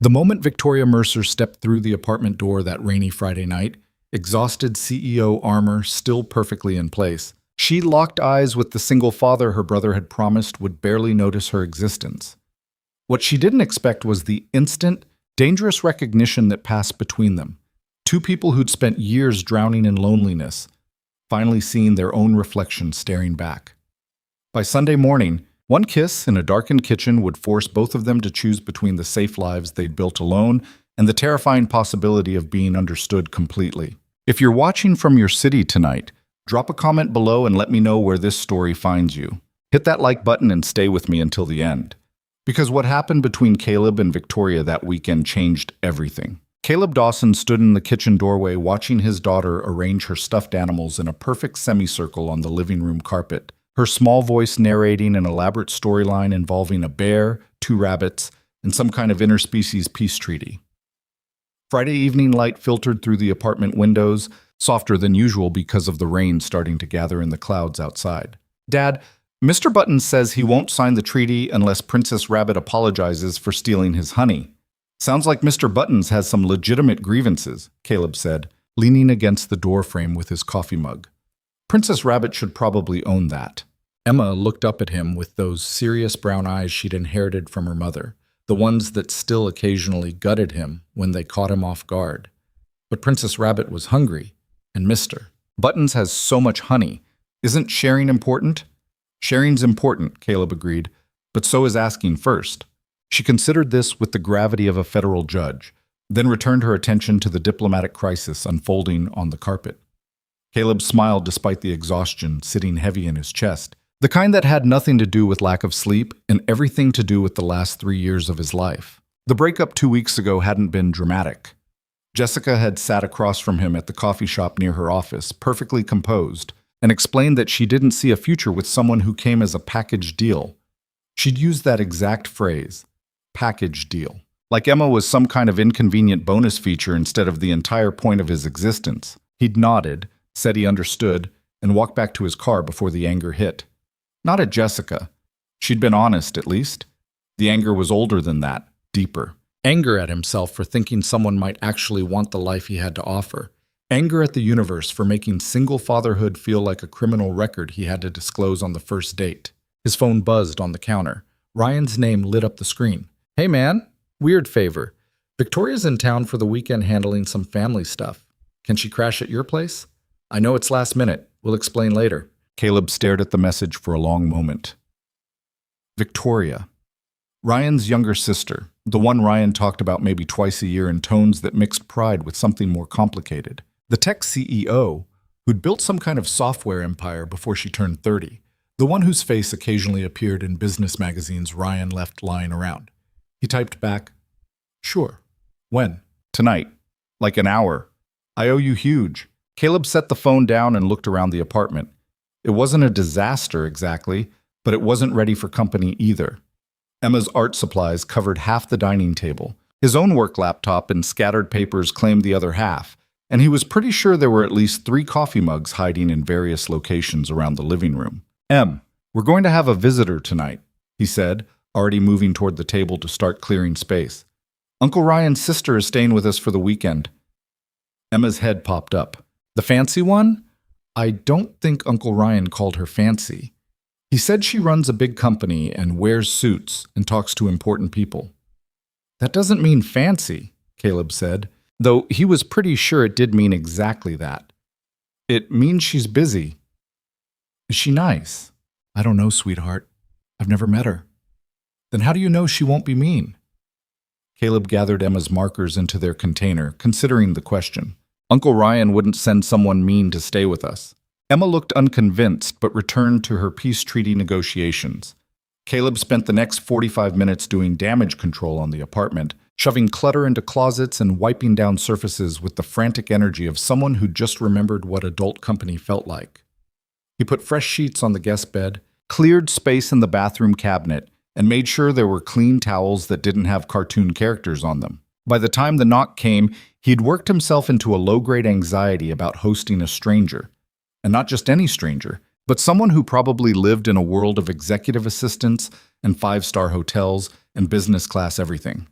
The moment Victoria Mercer stepped through the apartment door that rainy Friday night, exhausted CEO armor still perfectly in place, she locked eyes with the single father her brother had promised would barely notice her existence. What she didn't expect was the instant, dangerous recognition that passed between them. Two people who'd spent years drowning in loneliness, finally seeing their own reflection staring back. By Sunday morning, one kiss in a darkened kitchen would force both of them to choose between the safe lives they'd built alone and the terrifying possibility of being understood completely. If you're watching from your city tonight, drop a comment below and let me know where this story finds you. Hit that like button and stay with me until the end. Because what happened between Caleb and Victoria that weekend changed everything. Caleb Dawson stood in the kitchen doorway watching his daughter arrange her stuffed animals in a perfect semicircle on the living room carpet, her small voice narrating an elaborate storyline involving a bear, two rabbits, and some kind of interspecies peace treaty. Friday evening light filtered through the apartment windows, softer than usual because of the rain starting to gather in the clouds outside. "Dad, Mr. Buttons says he won't sign the treaty unless Princess Rabbit apologizes for stealing his honey. Sounds like Mr. Buttons has some legitimate grievances," Caleb said, leaning against the doorframe with his coffee mug. "Princess Rabbit should probably own that." Emma looked up at him with those serious brown eyes she'd inherited from her mother, the ones that still occasionally gutted him when they caught him off guard. But Princess Rabbit was hungry, and Mr. Buttons has so much honey. Isn't sharing important? Sharing's important, Caleb agreed, but so is asking first. She considered this with the gravity of a federal judge, then returned her attention to the diplomatic crisis unfolding on the carpet. Caleb smiled despite the exhaustion sitting heavy in his chest, the kind that had nothing to do with lack of sleep and everything to do with the last 3 years of his life. The breakup 2 weeks ago hadn't been dramatic. Jessica had sat across from him at the coffee shop near her office, perfectly composed, and explained that she didn't see a future with someone who came as a package deal. She'd used that exact phrase, package deal, like Emma was some kind of inconvenient bonus feature instead of the entire point of his existence. He'd nodded, said he understood, and walked back to his car before the anger hit. Not at Jessica. She'd been honest, at least. The anger was older than that, deeper. Anger at himself for thinking someone might actually want the life he had to offer. Anger at the universe for making single fatherhood feel like a criminal record he had to disclose on the first date. His phone buzzed on the counter. Ryan's name lit up the screen. "Hey man, weird favor. Victoria's in town for the weekend handling some family stuff. Can she crash at your place? I know it's last minute. We'll explain later." Caleb stared at the message for a long moment. Victoria. Ryan's younger sister, the one Ryan talked about maybe twice a year in tones that mixed pride with something more complicated. The tech CEO, who'd built some kind of software empire before she turned 30. The one whose face occasionally appeared in business magazines Ryan left lying around. He typed back, "Sure. When?" "Tonight. Like an hour. I owe you huge." Caleb set the phone down and looked around the apartment. It wasn't a disaster exactly, but it wasn't ready for company either. Emma's art supplies covered half the dining table. His own work laptop and scattered papers claimed the other half, and he was pretty sure there were at least 3 coffee mugs hiding in various locations around the living room. We're going to have a visitor tonight," he said, already moving toward the table to start clearing space. "Uncle Ryan's sister is staying with us for the weekend." Emma's head popped up. "The fancy one?" "I don't think Uncle Ryan called her fancy. He said she runs a big company and wears suits and talks to important people." "That doesn't mean fancy," Caleb said, though he was pretty sure it did mean exactly that. "It means she's busy." "Is she nice?" "I don't know, sweetheart. I've never met her." "Then how do you know she won't be mean?" Caleb gathered Emma's markers into their container, considering the question. "Uncle Ryan wouldn't send someone mean to stay with us." Emma looked unconvinced, but returned to her peace treaty negotiations. Caleb spent the next 45 minutes doing damage control on the apartment, shoving clutter into closets and wiping down surfaces with the frantic energy of someone who just remembered what adult company felt like. He put fresh sheets on the guest bed, cleared space in the bathroom cabinet, and made sure there were clean towels that didn't have cartoon characters on them. By the time the knock came, he'd worked himself into a low-grade anxiety about hosting a stranger. And not just any stranger, but someone who probably lived in a world of executive assistants and 5-star hotels and business class everything.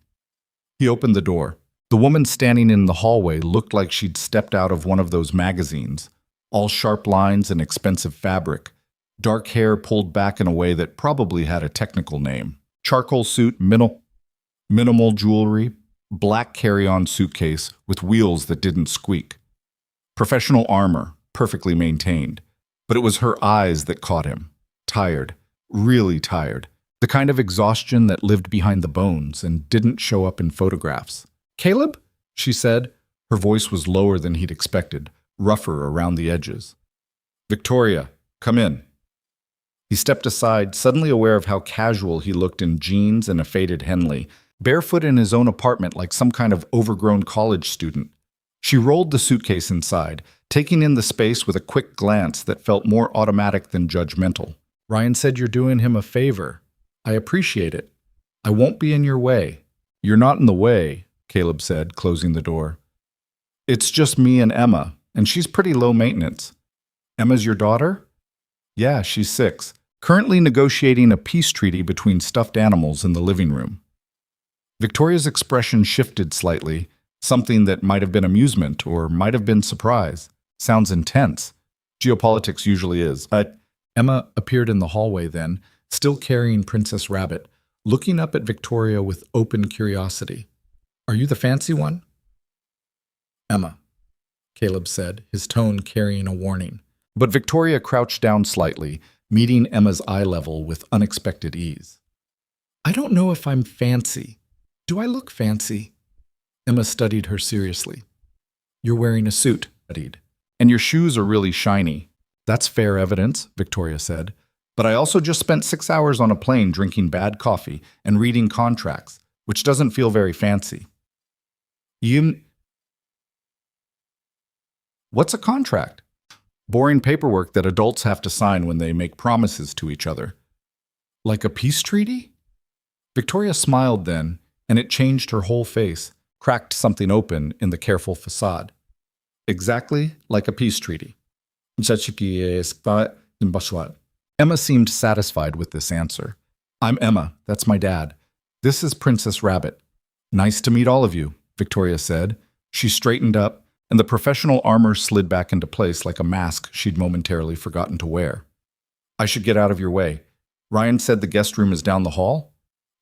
He opened the door. The woman standing in the hallway looked like she'd stepped out of one of those magazines, all sharp lines and expensive fabric, dark hair pulled back in a way that probably had a technical name. Charcoal suit, minimal jewelry, black carry-on suitcase with wheels that didn't squeak. Professional armor, perfectly maintained. But it was her eyes that caught him. Tired, really tired. The kind of exhaustion that lived behind the bones and didn't show up in photographs. "Caleb?" she said. Her voice was lower than he'd expected, rougher around the edges. "Victoria, come in." He stepped aside, suddenly aware of how casual he looked in jeans and a faded Henley, barefoot in his own apartment like some kind of overgrown college student. She rolled the suitcase inside, taking in the space with a quick glance that felt more automatic than judgmental. "Ryan said you're doing him a favor. I appreciate it. I won't be in your way." "You're not in the way," Caleb said, closing the door. "It's just me and Emma, and she's pretty low maintenance." "Emma's your daughter?" "Yeah, she's 6. Currently negotiating a peace treaty between stuffed animals in the living room." Victoria's expression shifted slightly, something that might have been amusement or might have been surprise. "Sounds intense." "Geopolitics usually is." Emma appeared in the hallway then, still carrying Princess Rabbit, looking up at Victoria with open curiosity. "Are you the fancy one?" "Emma," Caleb said, his tone carrying a warning. But Victoria crouched down slightly, meeting Emma's eye level with unexpected ease. "I don't know if I'm fancy. Do I look fancy?" Emma studied her seriously. "You're wearing a suit," studied, "and your shoes are really shiny." "That's fair evidence," Victoria said. "But I also just spent 6 hours on a plane drinking bad coffee and reading contracts, which doesn't feel very fancy." What's a contract?" "Boring paperwork that adults have to sign when they make promises to each other." "Like a peace treaty?" Victoria smiled then, and it changed her whole face, cracked something open in the careful facade. "Exactly like a peace treaty." Emma seemed satisfied with this answer. "I'm Emma, that's my dad. This is Princess Rabbit." "Nice to meet all of you," Victoria said. She straightened up, and the professional armor slid back into place like a mask she'd momentarily forgotten to wear. "I should get out of your way. Ryan said the guest room is down the hall?"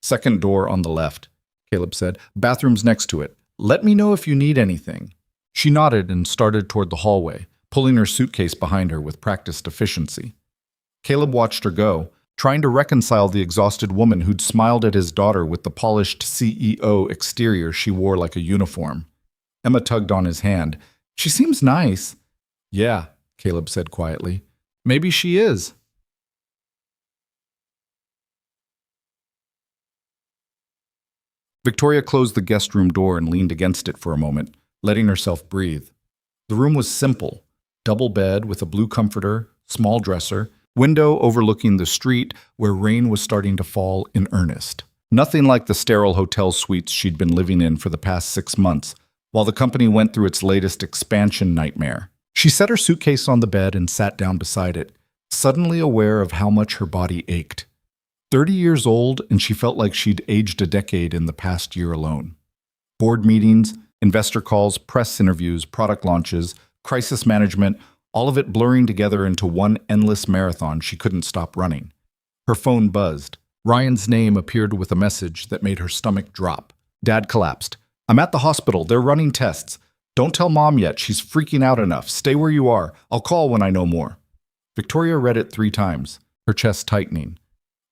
"Second door on the left," Caleb said. "Bathroom's next to it. Let me know if you need anything." She nodded and started toward the hallway, pulling her suitcase behind her with practiced efficiency. Caleb watched her go, trying to reconcile the exhausted woman who'd smiled at his daughter with the polished CEO exterior she wore like a uniform. Emma tugged on his hand. "She seems nice." "Yeah," Caleb said quietly. "Maybe she is." Victoria closed the guest room door and leaned against it for a moment, letting herself breathe. The room was simple. Double bed with a blue comforter, small dresser, window overlooking the street where rain was starting to fall in earnest. Nothing like the sterile hotel suites she'd been living in for the past 6 months, while the company went through its latest expansion nightmare. She set her suitcase on the bed and sat down beside it, suddenly aware of how much her body ached. 30 years old, and she felt like she'd aged a decade in the past year alone. Board meetings, investor calls, press interviews, product launches, crisis management, all of it blurring together into one endless marathon she couldn't stop running. Her phone buzzed. Ryan's name appeared with a message that made her stomach drop. Dad collapsed. "I'm at the hospital. They're running tests. Don't tell Mom yet. She's freaking out enough. Stay where you are. I'll call when I know more." Victoria read it 3 times, her chest tightening.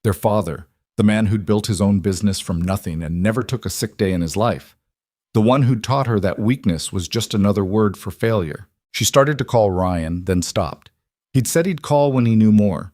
Their father, the man who'd built his own business from nothing and never took a sick day in his life. The one who'd taught her that weakness was just another word for failure. She started to call Ryan, then stopped. He'd said he'd call when he knew more.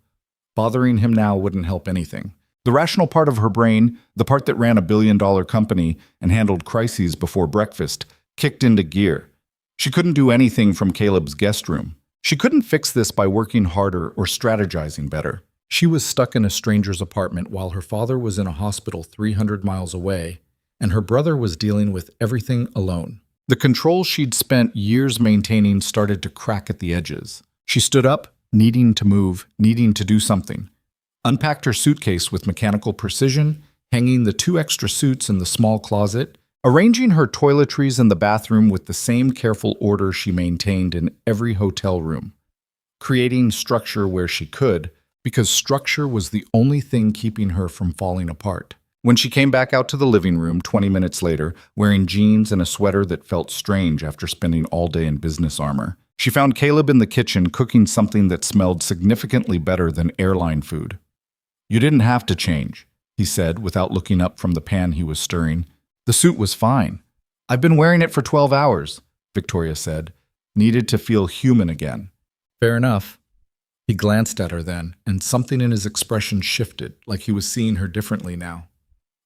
Bothering him now wouldn't help anything. The rational part of her brain, the part that ran a billion-dollar company and handled crises before breakfast, kicked into gear. She couldn't do anything from Caleb's guest room. She couldn't fix this by working harder or strategizing better. She was stuck in a stranger's apartment while her father was in a hospital 300 miles away, and her brother was dealing with everything alone. The control she'd spent years maintaining started to crack at the edges. She stood up, needing to move, needing to do something. Unpacked her suitcase with mechanical precision, hanging the 2 extra suits in the small closet, arranging her toiletries in the bathroom with the same careful order she maintained in every hotel room, creating structure where she could, because structure was the only thing keeping her from falling apart. When she came back out to the living room 20 minutes later, wearing jeans and a sweater that felt strange after spending all day in business armor, she found Caleb in the kitchen cooking something that smelled significantly better than airline food. "You didn't have to change," he said without looking up from the pan he was stirring. "The suit was fine. I've been wearing it for 12 hours, Victoria said, needed to feel human again. "Fair enough." He glanced at her then, and something in his expression shifted, like he was seeing her differently now.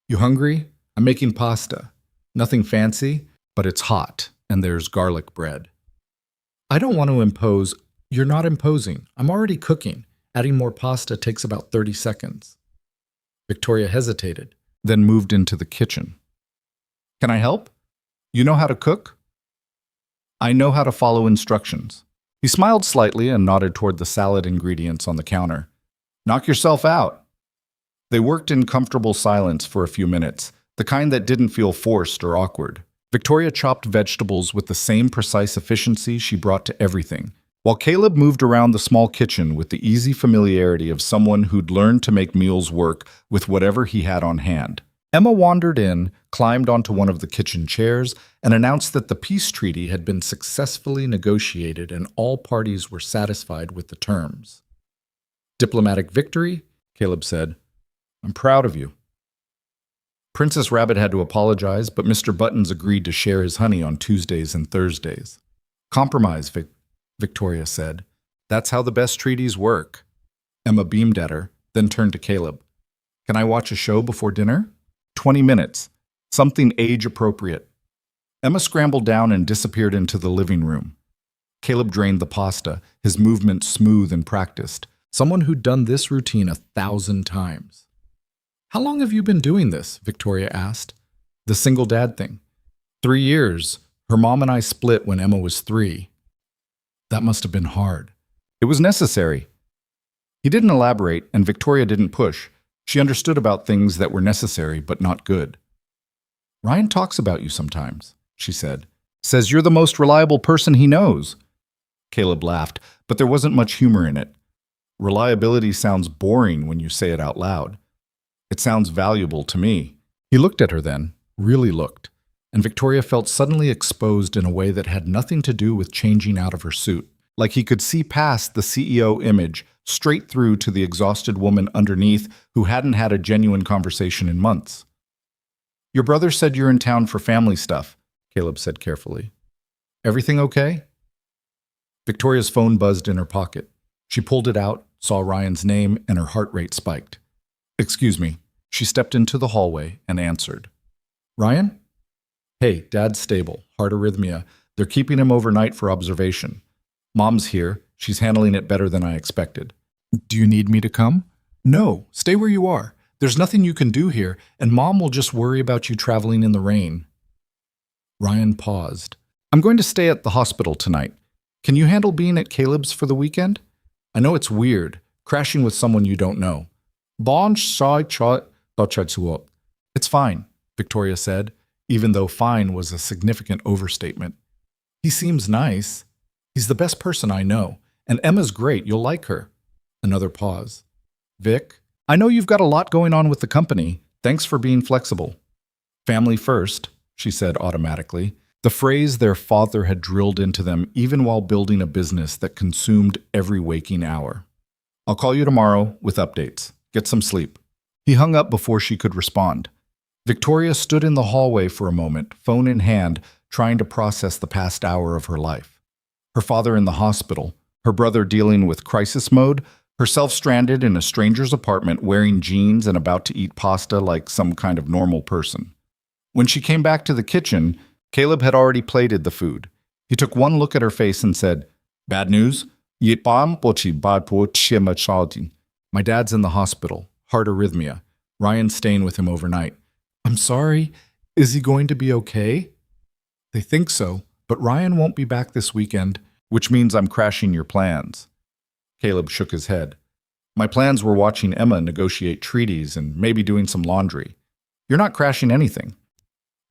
"You hungry? I'm making pasta. Nothing fancy, but it's hot, and there's garlic bread." "I don't want to impose." "You're not imposing. I'm already cooking. Adding more pasta takes about 30 seconds. Victoria hesitated, then moved into the kitchen. "Can I help? You know how to cook?" "I know how to follow instructions." He smiled slightly and nodded toward the salad ingredients on the counter. "Knock yourself out." They worked in comfortable silence for a few minutes, the kind that didn't feel forced or awkward. Victoria chopped vegetables with the same precise efficiency she brought to everything, while Caleb moved around the small kitchen with the easy familiarity of someone who'd learned to make meals work with whatever he had on hand. Emma wandered in, climbed onto one of the kitchen chairs, and announced that the peace treaty had been successfully negotiated and all parties were satisfied with the terms. "Diplomatic victory," Caleb said. "I'm proud of you." Princess Rabbit had to apologize, but Mr. Buttons agreed to share his honey on Tuesdays and Thursdays. "Compromise, Victoria said. "That's how the best treaties work." Emma beamed at her, then turned to Caleb. "Can I watch a show before dinner?" 20 minutes. Something age-appropriate. Emma scrambled down and disappeared into the living room. Caleb drained the pasta, his movements smooth and practiced. Someone who'd done this routine 1,000 times. "How long have you been doing this?" Victoria asked. "The single dad thing." 3 years. Her mom and I split when Emma was 3. "That must have been hard." "It was necessary." He didn't elaborate, and Victoria didn't push. She understood about things that were necessary but not good. "Ryan talks about you sometimes," she said. "Says you're the most reliable person he knows." Caleb laughed, but there wasn't much humor in it. Reliability sounds boring when you say it out loud. It sounds valuable to me. He looked at her then, really looked, and Victoria felt suddenly exposed in a way that had nothing to do with changing out of her suit, like he could see past the CEO image, straight through to the exhausted woman underneath who hadn't had a genuine conversation in months. "Your brother said you're in town for family stuff," Caleb said carefully. "Everything okay?" Victoria's phone buzzed in her pocket. She pulled it out, saw Ryan's name, and her heart rate spiked. "Excuse me." She stepped into the hallway and answered. "Ryan?" "Hey, Dad's stable, heart arrhythmia. They're keeping him overnight for observation. Mom's here. She's handling it better than I expected." "Do you need me to come?" "No, stay where you are. There's nothing you can do here, and Mom will just worry about you traveling in the rain." Ryan paused. "I'm going to stay at the hospital tonight. Can you handle being at Caleb's for the weekend? I know it's weird, crashing with someone you don't know." "It's fine," Victoria said, even though fine was a significant overstatement. "He seems nice. He's the best person I know. And Emma's great, you'll like her." Another pause. "Vic, I know you've got a lot going on with the company. Thanks for being flexible." "Family first," she said automatically, the phrase their father had drilled into them even while building a business that consumed every waking hour. "I'll call you tomorrow with updates. Get some sleep." He hung up before she could respond. Victoria stood in the hallway for a moment, phone in hand, trying to process the past hour of her life. Her father in the hospital, her brother dealing with crisis mode, herself stranded in a stranger's apartment wearing jeans and about to eat pasta like some kind of normal person. When she came back to the kitchen, Caleb had already plated the food. He took one look at her face and said, "Bad news? My dad's in the hospital, heart arrhythmia. Ryan's staying with him overnight." "I'm sorry. Is he going to be okay?" "They think so, but Ryan won't be back this weekend." "Which means I'm crashing your plans." Caleb shook his head. "My plans were watching Emma negotiate treaties and maybe doing some laundry. You're not crashing anything."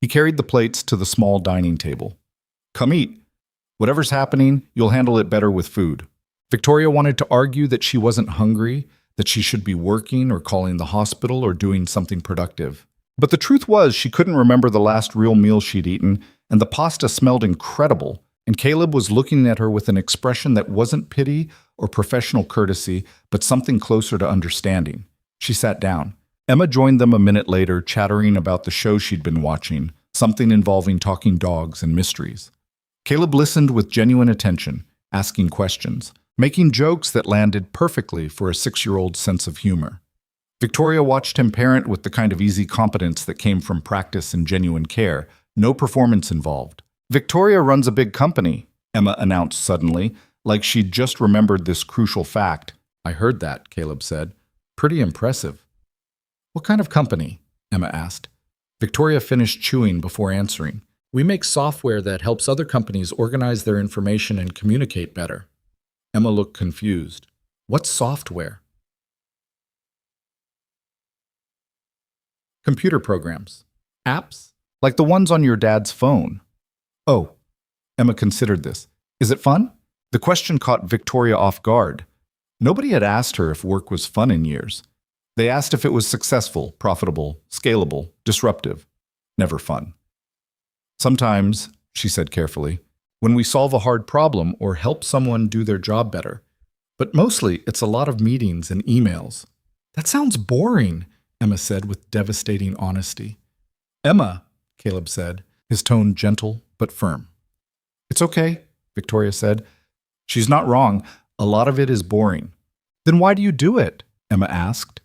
He He carried the plates to the small dining table. "Come eat. Whatever's happening, you'll handle it better with food." Victoria wanted to argue that she wasn't hungry, that she should be working or calling the hospital or doing something productive. But the truth was she couldn't remember the last real meal she'd eaten, and the pasta smelled incredible, and Caleb was looking at her with an expression that wasn't pity or professional courtesy, but something closer to understanding. She sat down. Emma joined them a minute later, chattering about the show she'd been watching, something involving talking dogs and mysteries. Caleb listened with genuine attention, asking questions, making jokes that landed perfectly for a 6-year-old's sense of humor. Victoria watched him parent with the kind of easy competence that came from practice and genuine care, no performance involved. "Victoria runs a big company," Emma announced suddenly, like she'd just remembered this crucial fact. "I heard that," Caleb said. "Pretty impressive." "What kind of company?" Emma asked. Victoria finished chewing before answering. "We make software that helps other companies organize their information and communicate better." Emma looked confused. "What software?" "Computer programs. Apps? Like the ones on your dad's phone." "Oh." Emma considered this. "Is it fun?" The question caught Victoria off guard. Nobody had asked her if work was fun in years. They asked if it was successful, profitable, scalable, disruptive. Never fun. "Sometimes," she said carefully, "when we solve a hard problem or help someone do their job better. But mostly, it's a lot of meetings and emails." "That sounds boring," Emma said with devastating honesty. "Emma," Caleb said, his tone gentle but firm. "It's okay," Victoria said. "She's not wrong. A lot of it is boring." "Then why do you do it?" Emma asked.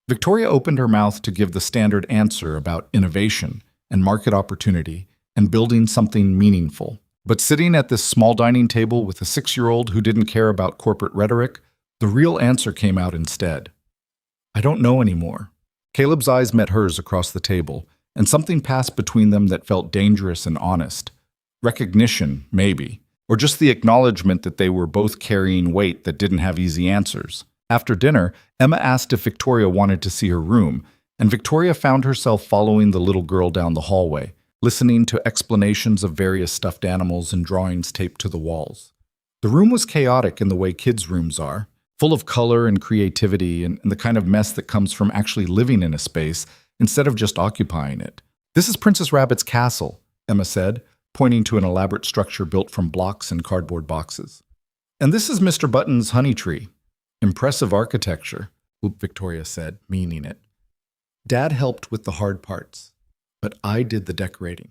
Victoria opened her mouth to give the standard answer about innovation and market opportunity and building something meaningful. But sitting at this small dining table with a 6-year-old who didn't care about corporate rhetoric, the real answer came out instead. "I don't know anymore." Caleb's eyes met hers across the table, and something passed between them that felt dangerous and honest. Recognition, maybe, or just the acknowledgement that they were both carrying weight that didn't have easy answers. After dinner, Emma asked if Victoria wanted to see her room, and Victoria found herself following the little girl down the hallway, listening to explanations of various stuffed animals and drawings taped to the walls. The room was chaotic in the way kids' rooms are, full of color and creativity and the kind of mess that comes from actually living in a space instead of just occupying it. "This is Princess Rabbit's castle," Emma said, pointing to an elaborate structure built from blocks and cardboard boxes. "And this is Mr. Button's honey tree. Impressive architecture," Victoria said, meaning it. "Dad helped with the hard parts, but I did the decorating."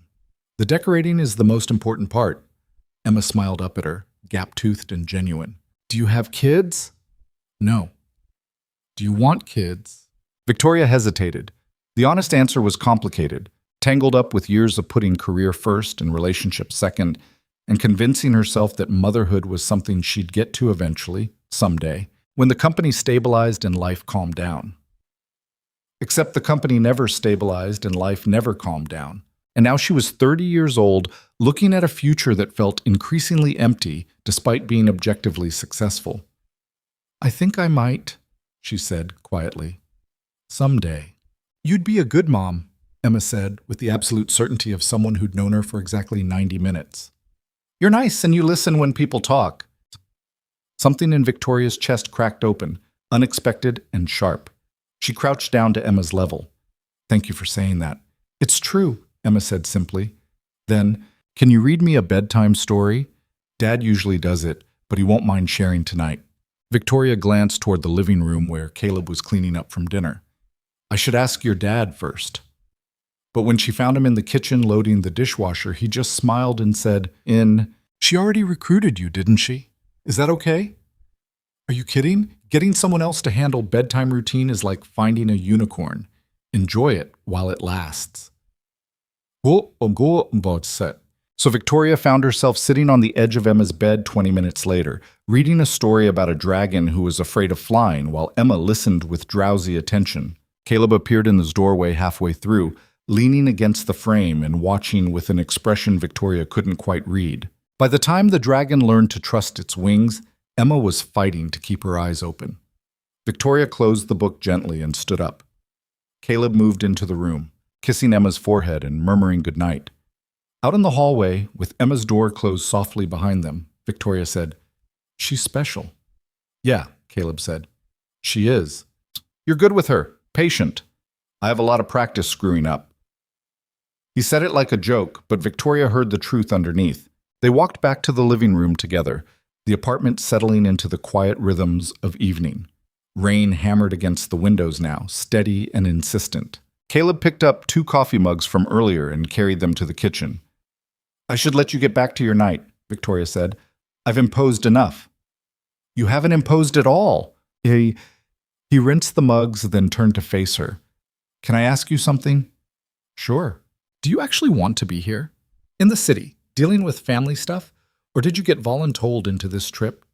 "The decorating is the most important part." Emma smiled up at her, gap-toothed and genuine. "Do you have kids?" "No." "Do you want kids?" Victoria hesitated. The honest answer was complicated, tangled up with years of putting career first and relationships second, and convincing herself that motherhood was something she'd get to eventually, someday, when the company stabilized and life calmed down. Except the company never stabilized and life never calmed down. And now she was 30 years old, looking at a future that felt increasingly empty despite being objectively successful. "I think I might," she said quietly. "Someday." "You'd be a good mom," Emma said with the absolute certainty of someone who'd known her for exactly 90 minutes. "You're nice and you listen when people talk." Something in Victoria's chest cracked open, unexpected and sharp. She crouched down to Emma's level. "Thank you for saying that." "It's true," Emma said simply. Then, "Can you read me a bedtime story? Dad usually does it, but he won't mind sharing tonight." Victoria glanced toward the living room where Caleb was cleaning up from dinner. "I should ask your dad first." But when she found him in the kitchen loading the dishwasher, he just smiled and said, "She already recruited you, didn't she? Is that okay?" "Are you kidding? Getting someone else to handle bedtime routine is like finding a unicorn. Enjoy it while it lasts." So Victoria found herself sitting on the edge of Emma's bed 20 minutes later, reading a story about a dragon who was afraid of flying while Emma listened with drowsy attention. Caleb appeared in his doorway halfway through, leaning against the frame and watching with an expression Victoria couldn't quite read. By the time the dragon learned to trust its wings, Emma was fighting to keep her eyes open. Victoria closed the book gently and stood up. Caleb moved into the room. kissing Emma's forehead and murmuring goodnight. Out in the hallway, with Emma's door closed softly behind them, Victoria said, "She's special." "Yeah," Caleb said. "She is. You're good with her. Patient. I have a lot of practice screwing up." He said it like a joke, but Victoria heard the truth underneath. They walked back to the living room together, the apartment settling into the quiet rhythms of evening. Rain hammered against the windows now, steady and insistent. Caleb picked up 2 coffee mugs from earlier and carried them to the kitchen. "I should let you get back to your night," Victoria said. "I've imposed enough." "You haven't imposed at all." He rinsed the mugs, then turned to face her. "Can I ask you something?" "Sure. Do you actually want to be here? In the city, dealing with family stuff? Or did you get voluntold into this trip?"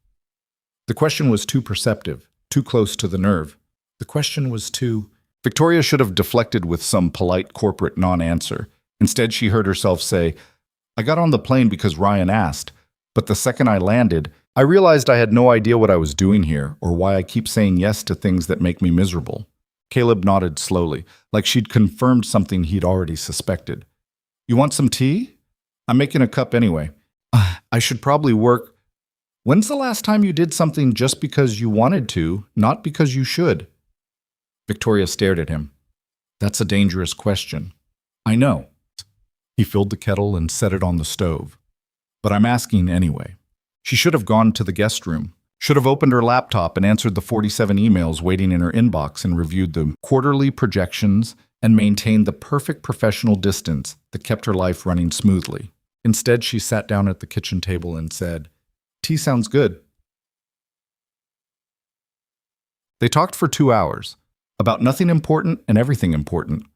The question was too perceptive, too close to the nerve. The question was too... Victoria should have deflected with some polite corporate non-answer. Instead, she heard herself say, "I got on the plane because Ryan asked, but the second I landed, I realized I had no idea what I was doing here or why I keep saying yes to things that make me miserable." Caleb nodded slowly, like she'd confirmed something he'd already suspected. "You want some tea? I'm making a cup anyway. I should probably work." "When's the last time you did something just because you wanted to, not because you should?" Victoria stared at him. "That's a dangerous question." "I know." He filled the kettle and set it on the stove. "But I'm asking anyway." She should have gone to the guest room, should have opened her laptop and answered the 47 emails waiting in her inbox and reviewed the quarterly projections and maintained the perfect professional distance that kept her life running smoothly. Instead, she sat down at the kitchen table and said, "Tea sounds good." They talked for 2 hours, about nothing important and everything important,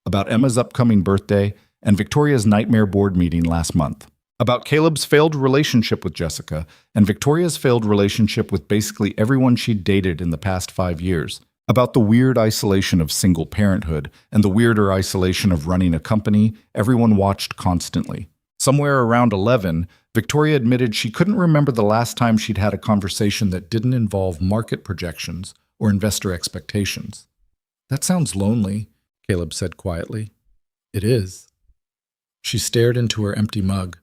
about Emma's upcoming birthday and Victoria's nightmare board meeting last month, about Caleb's failed relationship with Jessica and Victoria's failed relationship with basically everyone she'd dated in the past 5 years, about the weird isolation of single parenthood and the weirder isolation of running a company everyone watched constantly. Somewhere around 11, Victoria admitted she couldn't remember the last time she'd had a conversation that didn't involve market projections or investor expectations. "That sounds lonely," Caleb said quietly. "It is." She stared into her empty mug.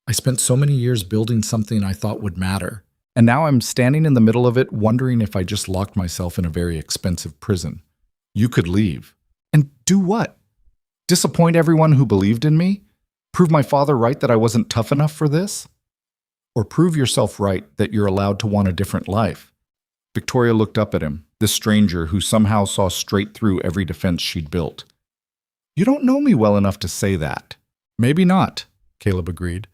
"I spent so many years building something I thought would matter, and now I'm standing in the middle of it wondering if I just locked myself in a very expensive prison. You could leave." "And do what? Disappoint everyone who believed in me? Prove my father right that I wasn't tough enough for this? Or prove yourself right that you're allowed to want a different life?" Victoria looked up at him, this stranger who somehow saw straight through every defense she'd built. "You don't know me well enough to say that." "Maybe not," Caleb agreed.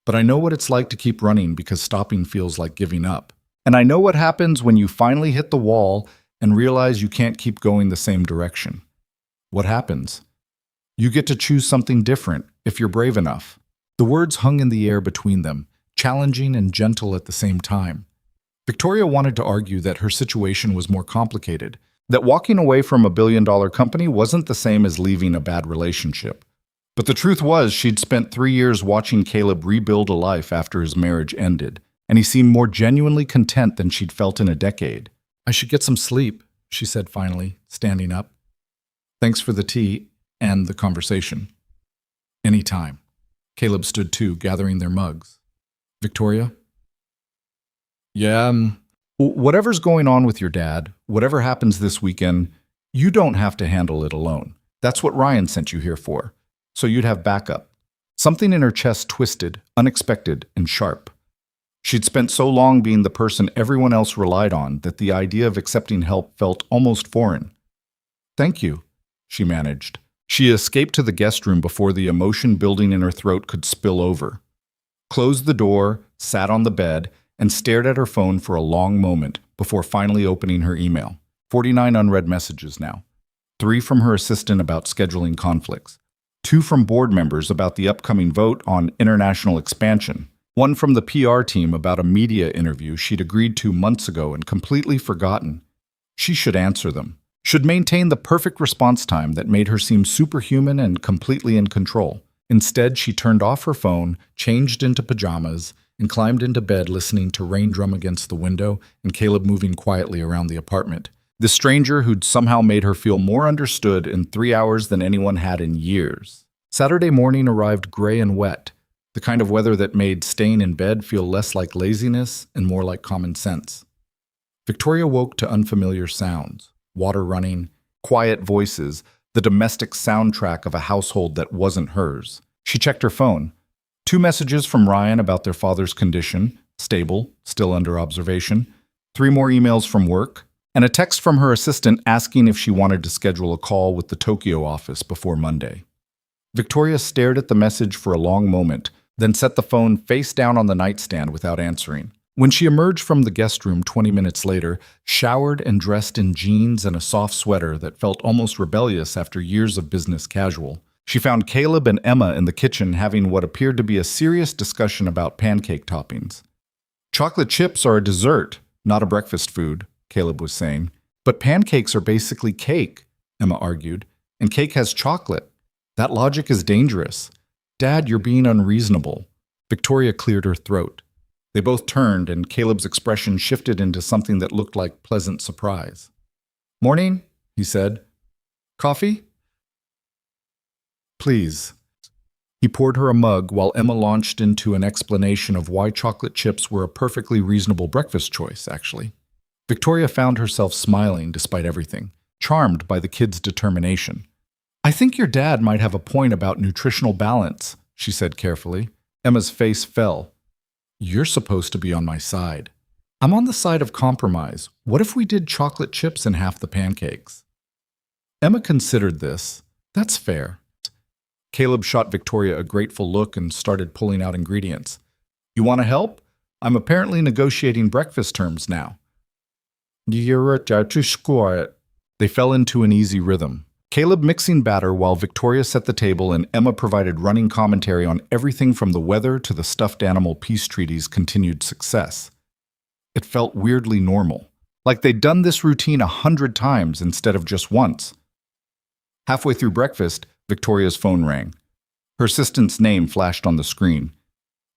"But I know what it's like to keep running because stopping feels like giving up. And I know what happens when you finally hit the wall and realize you can't keep going the same direction. What happens? You get to choose something different if you're brave enough." The words hung in the air between them, challenging and gentle at the same time. Victoria wanted to argue that her situation was more complicated, that walking away from a billion-dollar company wasn't the same as leaving a bad relationship. But the truth was she'd spent 3 years watching Caleb rebuild a life after his marriage ended, and he seemed more genuinely content than she'd felt in a decade. "I should get some sleep," she said finally, standing up. "Thanks for the tea and the conversation." "Any time." Caleb stood too, gathering their mugs. "Victoria?" "Yeah, whatever's going on with your dad, whatever happens this weekend, you don't have to handle it alone. That's what Ryan sent you here for, so you'd have backup." Something in her chest twisted, unexpected and sharp. She'd spent so long being the person everyone else relied on that the idea of accepting help felt almost foreign. "Thank you," she managed. She escaped to the guest room before the emotion building in her throat could spill over. Closed the door, sat on the bed, and stared at her phone for a long moment before finally opening her email. 49 unread messages now. 3 from her assistant about scheduling conflicts. 2 from board members about the upcoming vote on international expansion. 1 from the PR team about a media interview she'd agreed to months ago and completely forgotten. She should answer them. Should maintain the perfect response time that made her seem superhuman and completely in control. Instead, she turned off her phone, changed into pajamas, and climbed into bed listening to rain drum against the window and Caleb moving quietly around the apartment, The stranger who'd somehow made her feel more understood in 3 hours than anyone had in years. Saturday morning arrived gray and wet, the kind of weather that made staying in bed feel less like laziness and more like common sense. Victoria woke to unfamiliar sounds, water running, quiet voices, the domestic soundtrack of a household that wasn't hers. She checked her phone. 2 messages from Ryan about their father's condition, stable, still under observation, 3 more emails from work, and a text from her assistant asking if she wanted to schedule a call with the Tokyo office before Monday. Victoria stared at the message for a long moment, then set the phone face down on the nightstand without answering. When she emerged from the guest room 20 minutes later, showered and dressed in jeans and a soft sweater that felt almost rebellious after years of business casual, she found Caleb and Emma in the kitchen having what appeared to be a serious discussion about pancake toppings. "Chocolate chips are a dessert, not a breakfast food," Caleb was saying. "But pancakes are basically cake," Emma argued, "and cake has chocolate. That logic is dangerous. Dad, you're being unreasonable." Victoria cleared her throat. They both turned, and Caleb's expression shifted into something that looked like pleasant surprise. "Morning," he said. "Coffee?" "Please." He poured her a mug while Emma launched into an explanation of why chocolate chips were a perfectly reasonable breakfast choice, actually. Victoria found herself smiling despite everything, charmed by the kid's determination. "I think your dad might have a point about nutritional balance," she said carefully. Emma's face fell. "You're supposed to be on my side." "I'm on the side of compromise. What if we did chocolate chips in half the pancakes?" Emma considered this. "That's fair." Caleb shot Victoria a grateful look and started pulling out ingredients. "You want to help? I'm apparently negotiating breakfast terms now." They fell into an easy rhythm. Caleb mixing batter while Victoria set the table and Emma provided running commentary on everything from the weather to the stuffed animal peace treaty's continued success. It felt weirdly normal, like they'd done this routine 100 times instead of just once. Halfway through breakfast, Victoria's phone rang. Her assistant's name flashed on the screen.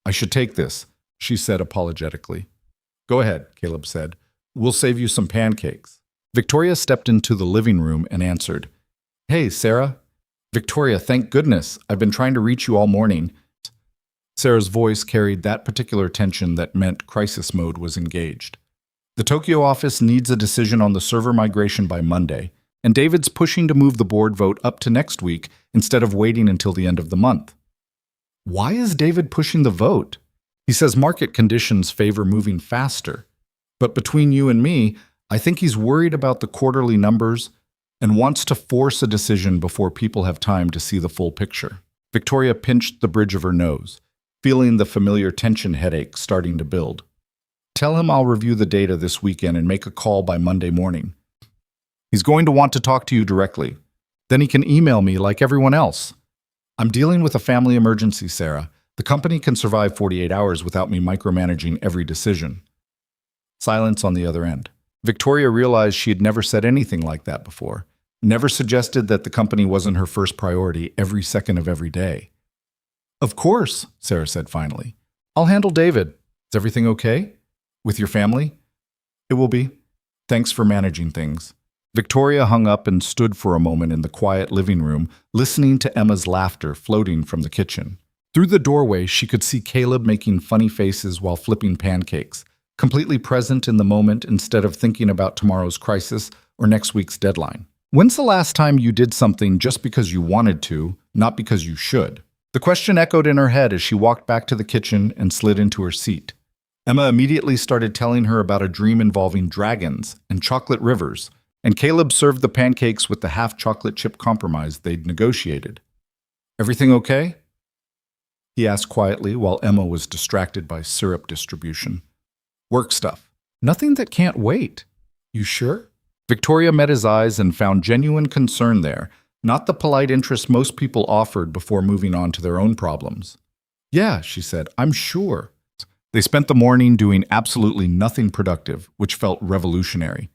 "I should take this," she said apologetically. "Go ahead," Caleb said. "We'll save you some pancakes." Victoria stepped into the living room and answered. "Hey, Sarah." "Victoria, thank goodness. I've been trying to reach you all morning." Sarah's voice carried that particular tension that meant crisis mode was engaged. "The Tokyo office needs a decision on the server migration by Monday, and David's pushing to move the board vote up to next week instead of waiting until the end of the month." "Why is David pushing the vote?" "He says market conditions favor moving faster. But between you and me, I think he's worried about the quarterly numbers and wants to force a decision before people have time to see the full picture." Victoria pinched the bridge of her nose, feeling the familiar tension headache starting to build. "Tell him I'll review the data this weekend and make a call by Monday morning. He's going to want to talk to you directly. Then he can email me like everyone else. I'm dealing with a family emergency, Sarah. The company can survive 48 hours without me micromanaging every decision." Silence on the other end. Victoria realized she had never said anything like that before, never suggested that the company wasn't her first priority every second of every day. "Of course," Sarah said finally. "I'll handle David. Is everything okay? With your family?" "It will be. Thanks for managing things." Victoria hung up and stood for a moment in the quiet living room, listening to Emma's laughter floating from the kitchen. Through the doorway, she could see Caleb making funny faces while flipping pancakes, completely present in the moment instead of thinking about tomorrow's crisis or next week's deadline. "When's the last time you did something just because you wanted to, not because you should?" The question echoed in her head as she walked back to the kitchen and slid into her seat. Emma immediately started telling her about a dream involving dragons and chocolate rivers, and Caleb served the pancakes with the half-chocolate chip compromise they'd negotiated. "Everything okay?" he asked quietly while Emma was distracted by syrup distribution. "Work stuff." "Nothing that can't wait." "You sure?" Victoria met his eyes and found genuine concern there, not the polite interest most people offered before moving on to their own problems. "Yeah," she said, "I'm sure." They spent the morning doing absolutely nothing productive, which felt revolutionary.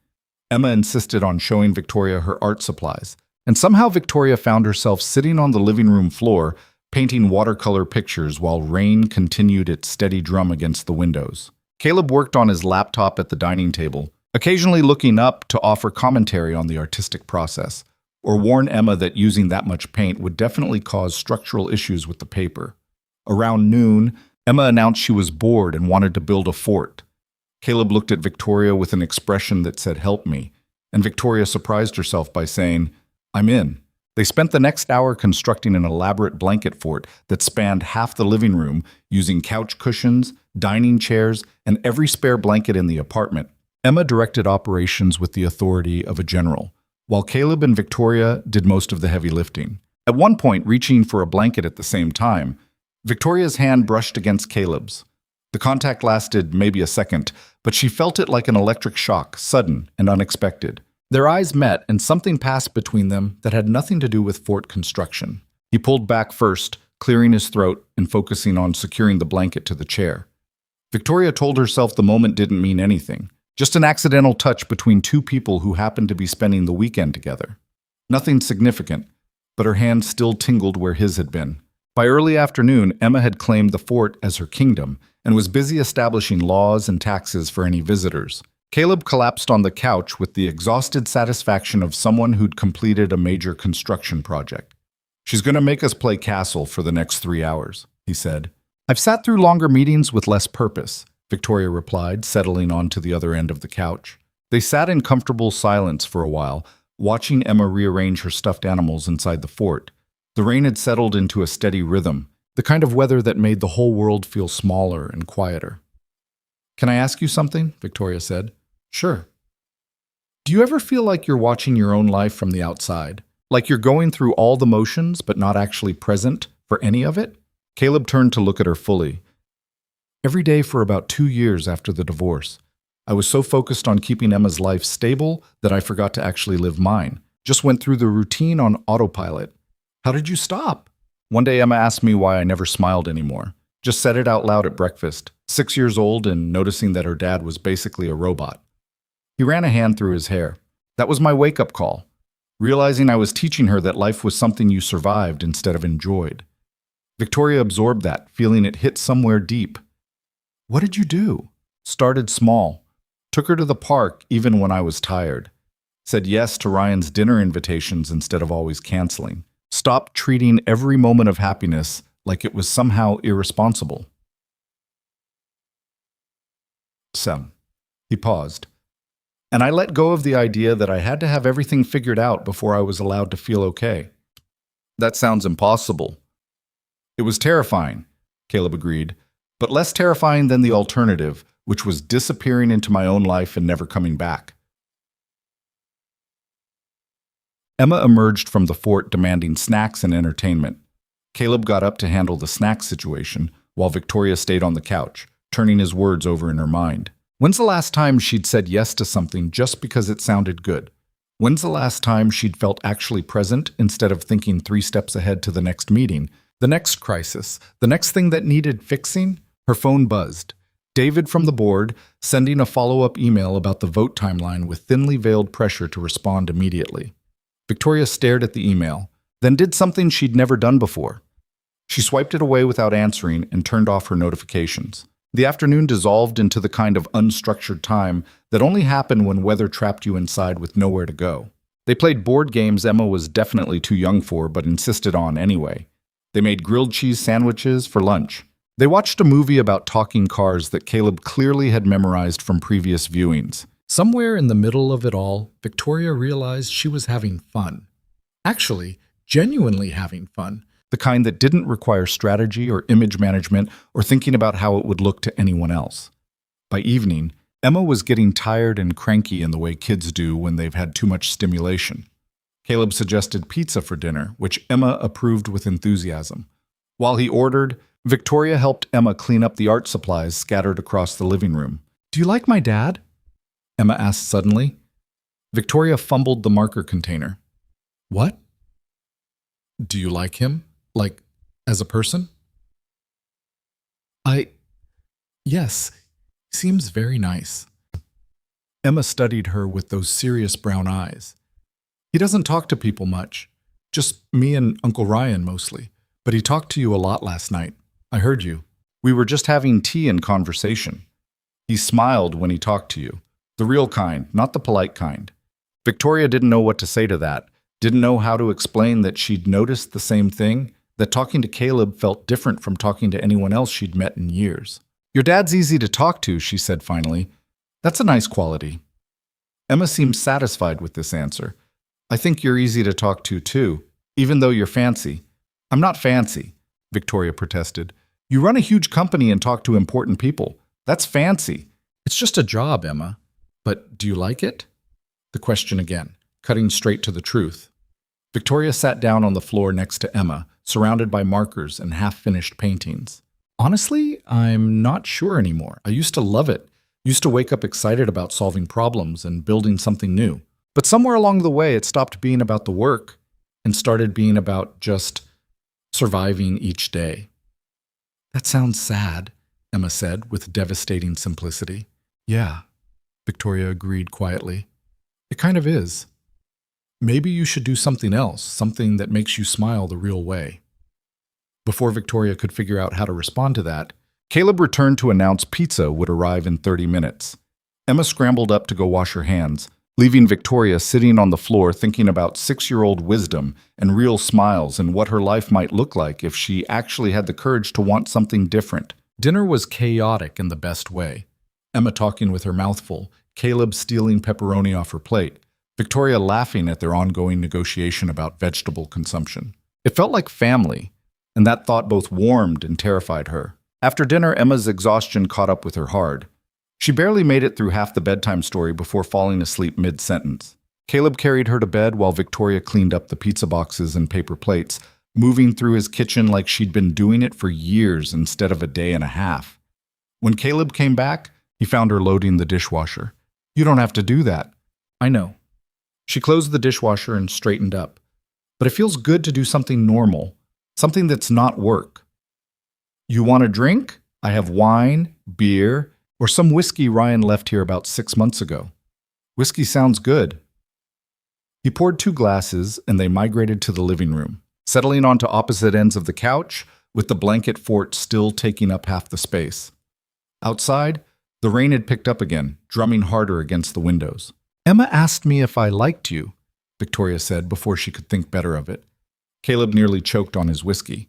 Emma insisted on showing Victoria her art supplies, and somehow Victoria found herself sitting on the living room floor, painting watercolor pictures while rain continued its steady drum against the windows. Caleb worked on his laptop at the dining table, occasionally looking up to offer commentary on the artistic process, or warn Emma that using that much paint would definitely cause structural issues with the paper. Around noon, Emma announced she was bored and wanted to build a fort. Caleb looked at Victoria with an expression that said, "Help me," and Victoria surprised herself by saying, "I'm in." They spent the next hour constructing an elaborate blanket fort that spanned half the living room using couch cushions, dining chairs, and every spare blanket in the apartment. Emma directed operations with the authority of a general, while Caleb and Victoria did most of the heavy lifting. At one point, reaching for a blanket at the same time, Victoria's hand brushed against Caleb's. The contact lasted maybe a second, but she felt it like an electric shock, sudden and unexpected. Their eyes met, and something passed between them that had nothing to do with fort construction. He pulled back first, clearing his throat and focusing on securing the blanket to the chair. Victoria told herself the moment didn't mean anything, just an accidental touch between two people who happened to be spending the weekend together. Nothing significant, but her hand still tingled where his had been. By early afternoon, Emma had claimed the fort as her kingdom and was busy establishing laws and taxes for any visitors. Caleb collapsed on the couch with the exhausted satisfaction of someone who'd completed a major construction project. "She's going to make us play castle for the next 3 hours," he said. "I've sat through longer meetings with less purpose," Victoria replied, settling onto the other end of the couch. They sat in comfortable silence for a while, watching Emma rearrange her stuffed animals inside the fort. The rain had settled into a steady rhythm, the kind of weather that made the whole world feel smaller and quieter. "Can I ask you something?" Victoria said. "Sure." "Do you ever feel like you're watching your own life from the outside? Like you're going through all the motions but not actually present for any of it?" Caleb turned to look at her fully. "Every day for about 2 years after the divorce. I was so focused on keeping Emma's life stable that I forgot to actually live mine. Just went through the routine on autopilot." "How did you stop?" "One day Emma asked me why I never smiled anymore. Just said it out loud at breakfast, 6 years old and noticing that her dad was basically a robot." He ran a hand through his hair. "That was my wake-up call. Realizing I was teaching her that life was something you survived instead of enjoyed." Victoria absorbed that, feeling it hit somewhere deep. "What did you do?" "Started small. Took her to the park even when I was tired. Said yes to Ryan's dinner invitations instead of always canceling. Stopped treating every moment of happiness like it was somehow irresponsible." He paused. "And I let go of the idea that I had to have everything figured out before I was allowed to feel okay." "That sounds impossible." "It was terrifying," Caleb agreed, "but less terrifying than the alternative, which was disappearing into my own life and never coming back." Emma emerged from the fort demanding snacks and entertainment. Caleb got up to handle the snack situation, while Victoria stayed on the couch, turning his words over in her mind. When's the last time she'd said yes to something just because it sounded good? When's the last time she'd felt actually present instead of thinking 3 steps ahead to the next meeting, the next crisis, the next thing that needed fixing? Her phone buzzed. David from the board, sending a follow-up email about the vote timeline with thinly veiled pressure to respond immediately. Victoria stared at the email, then did something she'd never done before. She swiped it away without answering and turned off her notifications. The afternoon dissolved into the kind of unstructured time that only happened when weather trapped you inside with nowhere to go. They played board games Emma was definitely too young for but insisted on anyway. They made grilled cheese sandwiches for lunch. They watched a movie about talking cars that Caleb clearly had memorized from previous viewings. Somewhere in the middle of it all, Victoria realized she was having fun. Actually, genuinely having fun. The kind that didn't require strategy or image management or thinking about how it would look to anyone else. By evening, Emma was getting tired and cranky in the way kids do when they've had too much stimulation. Caleb suggested pizza for dinner, which Emma approved with enthusiasm. While he ordered, Victoria helped Emma clean up the art supplies scattered across the living room. "Do you like my dad?" Emma asked suddenly. Victoria fumbled the marker container. "What? Do you like him? Like, as a person?" Yes, he seems very nice." Emma studied her with those serious brown eyes. "He doesn't talk to people much. Just me and Uncle Ryan mostly. But he talked to you a lot last night. I heard you. We were just having tea and conversation. He smiled when he talked to you. The real kind, not the polite kind. Victoria didn't know what to say to that, didn't know how to explain that she'd noticed the same thing, that talking to Caleb felt different from talking to anyone else she'd met in years. Your dad's easy to talk to, she said finally. That's a nice quality. Emma seemed satisfied with this answer. I think you're easy to talk to, too, even though you're fancy. I'm not fancy, Victoria protested. You run a huge company and talk to important people. That's fancy. It's just a job, Emma. But do you like it? The question again, cutting straight to the truth. Victoria sat down on the floor next to Emma, surrounded by markers and half-finished paintings. Honestly, I'm not sure anymore. I used to love it. Used to wake up excited about solving problems and building something new. But somewhere along the way, it stopped being about the work and started being about just surviving each day. That sounds sad, Emma said with devastating simplicity. Yeah, Victoria agreed quietly. It kind of is. Maybe you should do something else, something that makes you smile the real way. Before Victoria could figure out how to respond to that, Caleb returned to announce pizza would arrive in 30 minutes. Emma scrambled up to go wash her hands, leaving Victoria sitting on the floor thinking about 6-year-old wisdom and real smiles and what her life might look like if she actually had the courage to want something different. Dinner was chaotic in the best way. Emma talking with her mouth full, Caleb stealing pepperoni off her plate, Victoria laughing at their ongoing negotiation about vegetable consumption. It felt like family, and that thought both warmed and terrified her. After dinner, Emma's exhaustion caught up with her hard. She barely made it through half the bedtime story before falling asleep mid-sentence. Caleb carried her to bed while Victoria cleaned up the pizza boxes and paper plates, moving through his kitchen like she'd been doing it for years instead of a day and a half. When Caleb came back, he found her loading the dishwasher. You don't have to do that. I know. She closed the dishwasher and straightened up. But it feels good to do something normal, something that's not work. You want a drink? I have wine, beer, or some whiskey Ryan left here about 6 months ago. Whiskey sounds good. He poured 2 glasses and they migrated to the living room, settling onto opposite ends of the couch, with the blanket fort still taking up half the space. Outside, the rain had picked up again, drumming harder against the windows. Emma asked me if I liked you, Victoria said before she could think better of it. Caleb nearly choked on his whiskey.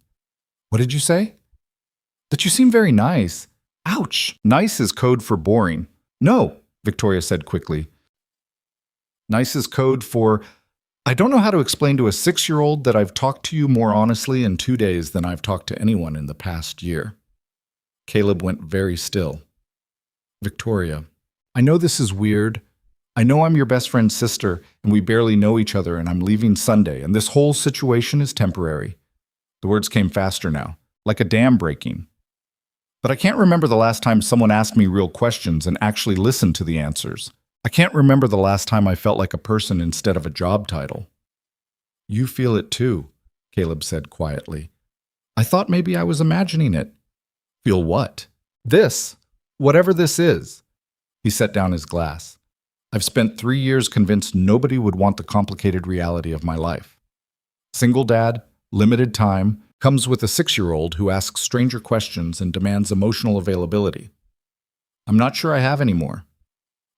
What did you say? That you seem very nice. Ouch! Nice is code for boring. No, Victoria said quickly. Nice is code for, I don't know how to explain to a 6-year-old that I've talked to you more honestly in 2 days than I've talked to anyone in the past year. Caleb went very still. Victoria, I know this is weird. I know I'm your best friend's sister, and we barely know each other, and I'm leaving Sunday, and this whole situation is temporary. The words came faster now, like a dam breaking. But I can't remember the last time someone asked me real questions and actually listened to the answers. I can't remember the last time I felt like a person instead of a job title. You feel it too, Caleb said quietly. I thought maybe I was imagining it. Feel what? This. Whatever this is. He set down his glass. I've spent 3 years convinced nobody would want the complicated reality of my life. Single dad, limited time, comes with a 6-year-old who asks stranger questions and demands emotional availability. I'm not sure I have any more.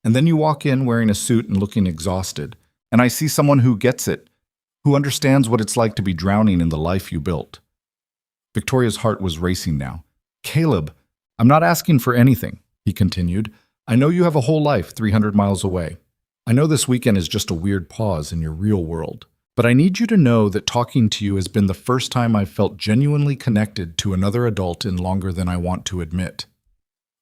And then you walk in wearing a suit and looking exhausted, and I see someone who gets it, who understands what it's like to be drowning in the life you built. Victoria's heart was racing now. Caleb, I'm not asking for anything, he continued. I know you have a whole life 300 miles away. I know this weekend is just a weird pause in your real world. But I need you to know that talking to you has been the first time I've felt genuinely connected to another adult in longer than I want to admit.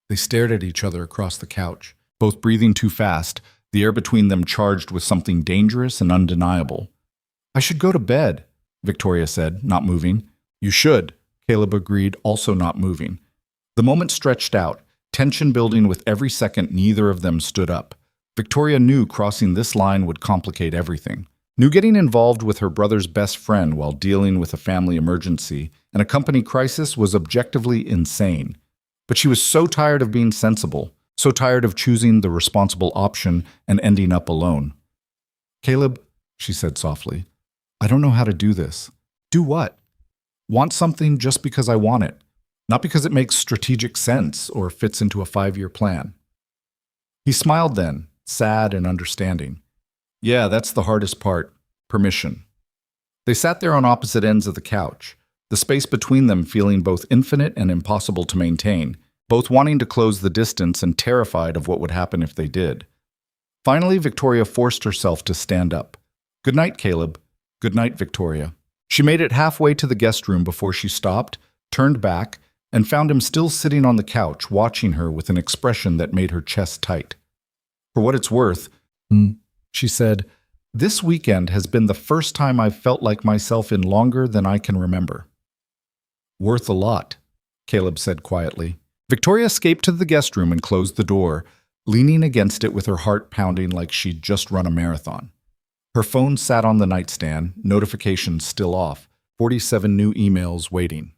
They stared at each other across the couch, both breathing too fast, the air between them charged with something dangerous and undeniable. I should go to bed, Victoria said, not moving. You should, Caleb agreed, also not moving. The moment stretched out, tension building with every second neither of them stood up. Victoria knew crossing this line would complicate everything. Knew getting involved with her brother's best friend while dealing with a family emergency and a company crisis was objectively insane. But she was so tired of being sensible, so tired of choosing the responsible option and ending up alone. Caleb, she said softly, I don't know how to do this. Do what? Want something just because I want it, not because it makes strategic sense or fits into a 5-year plan. He smiled then, sad and understanding. Yeah, that's the hardest part. Permission. They sat there on opposite ends of the couch, the space between them feeling both infinite and impossible to maintain, both wanting to close the distance and terrified of what would happen if they did. Finally, Victoria forced herself to stand up. Good night, Caleb. Good night, Victoria. She made it halfway to the guest room before she stopped, turned back, and found him still sitting on the couch, watching her with an expression that made her chest tight. For what it's worth, she said, this weekend has been the first time I've felt like myself in longer than I can remember. Worth a lot, Caleb said quietly. Victoria escaped to the guest room and closed the door, leaning against it with her heart pounding like she'd just run a marathon. Her phone sat on the nightstand, notifications still off, 47 new emails waiting.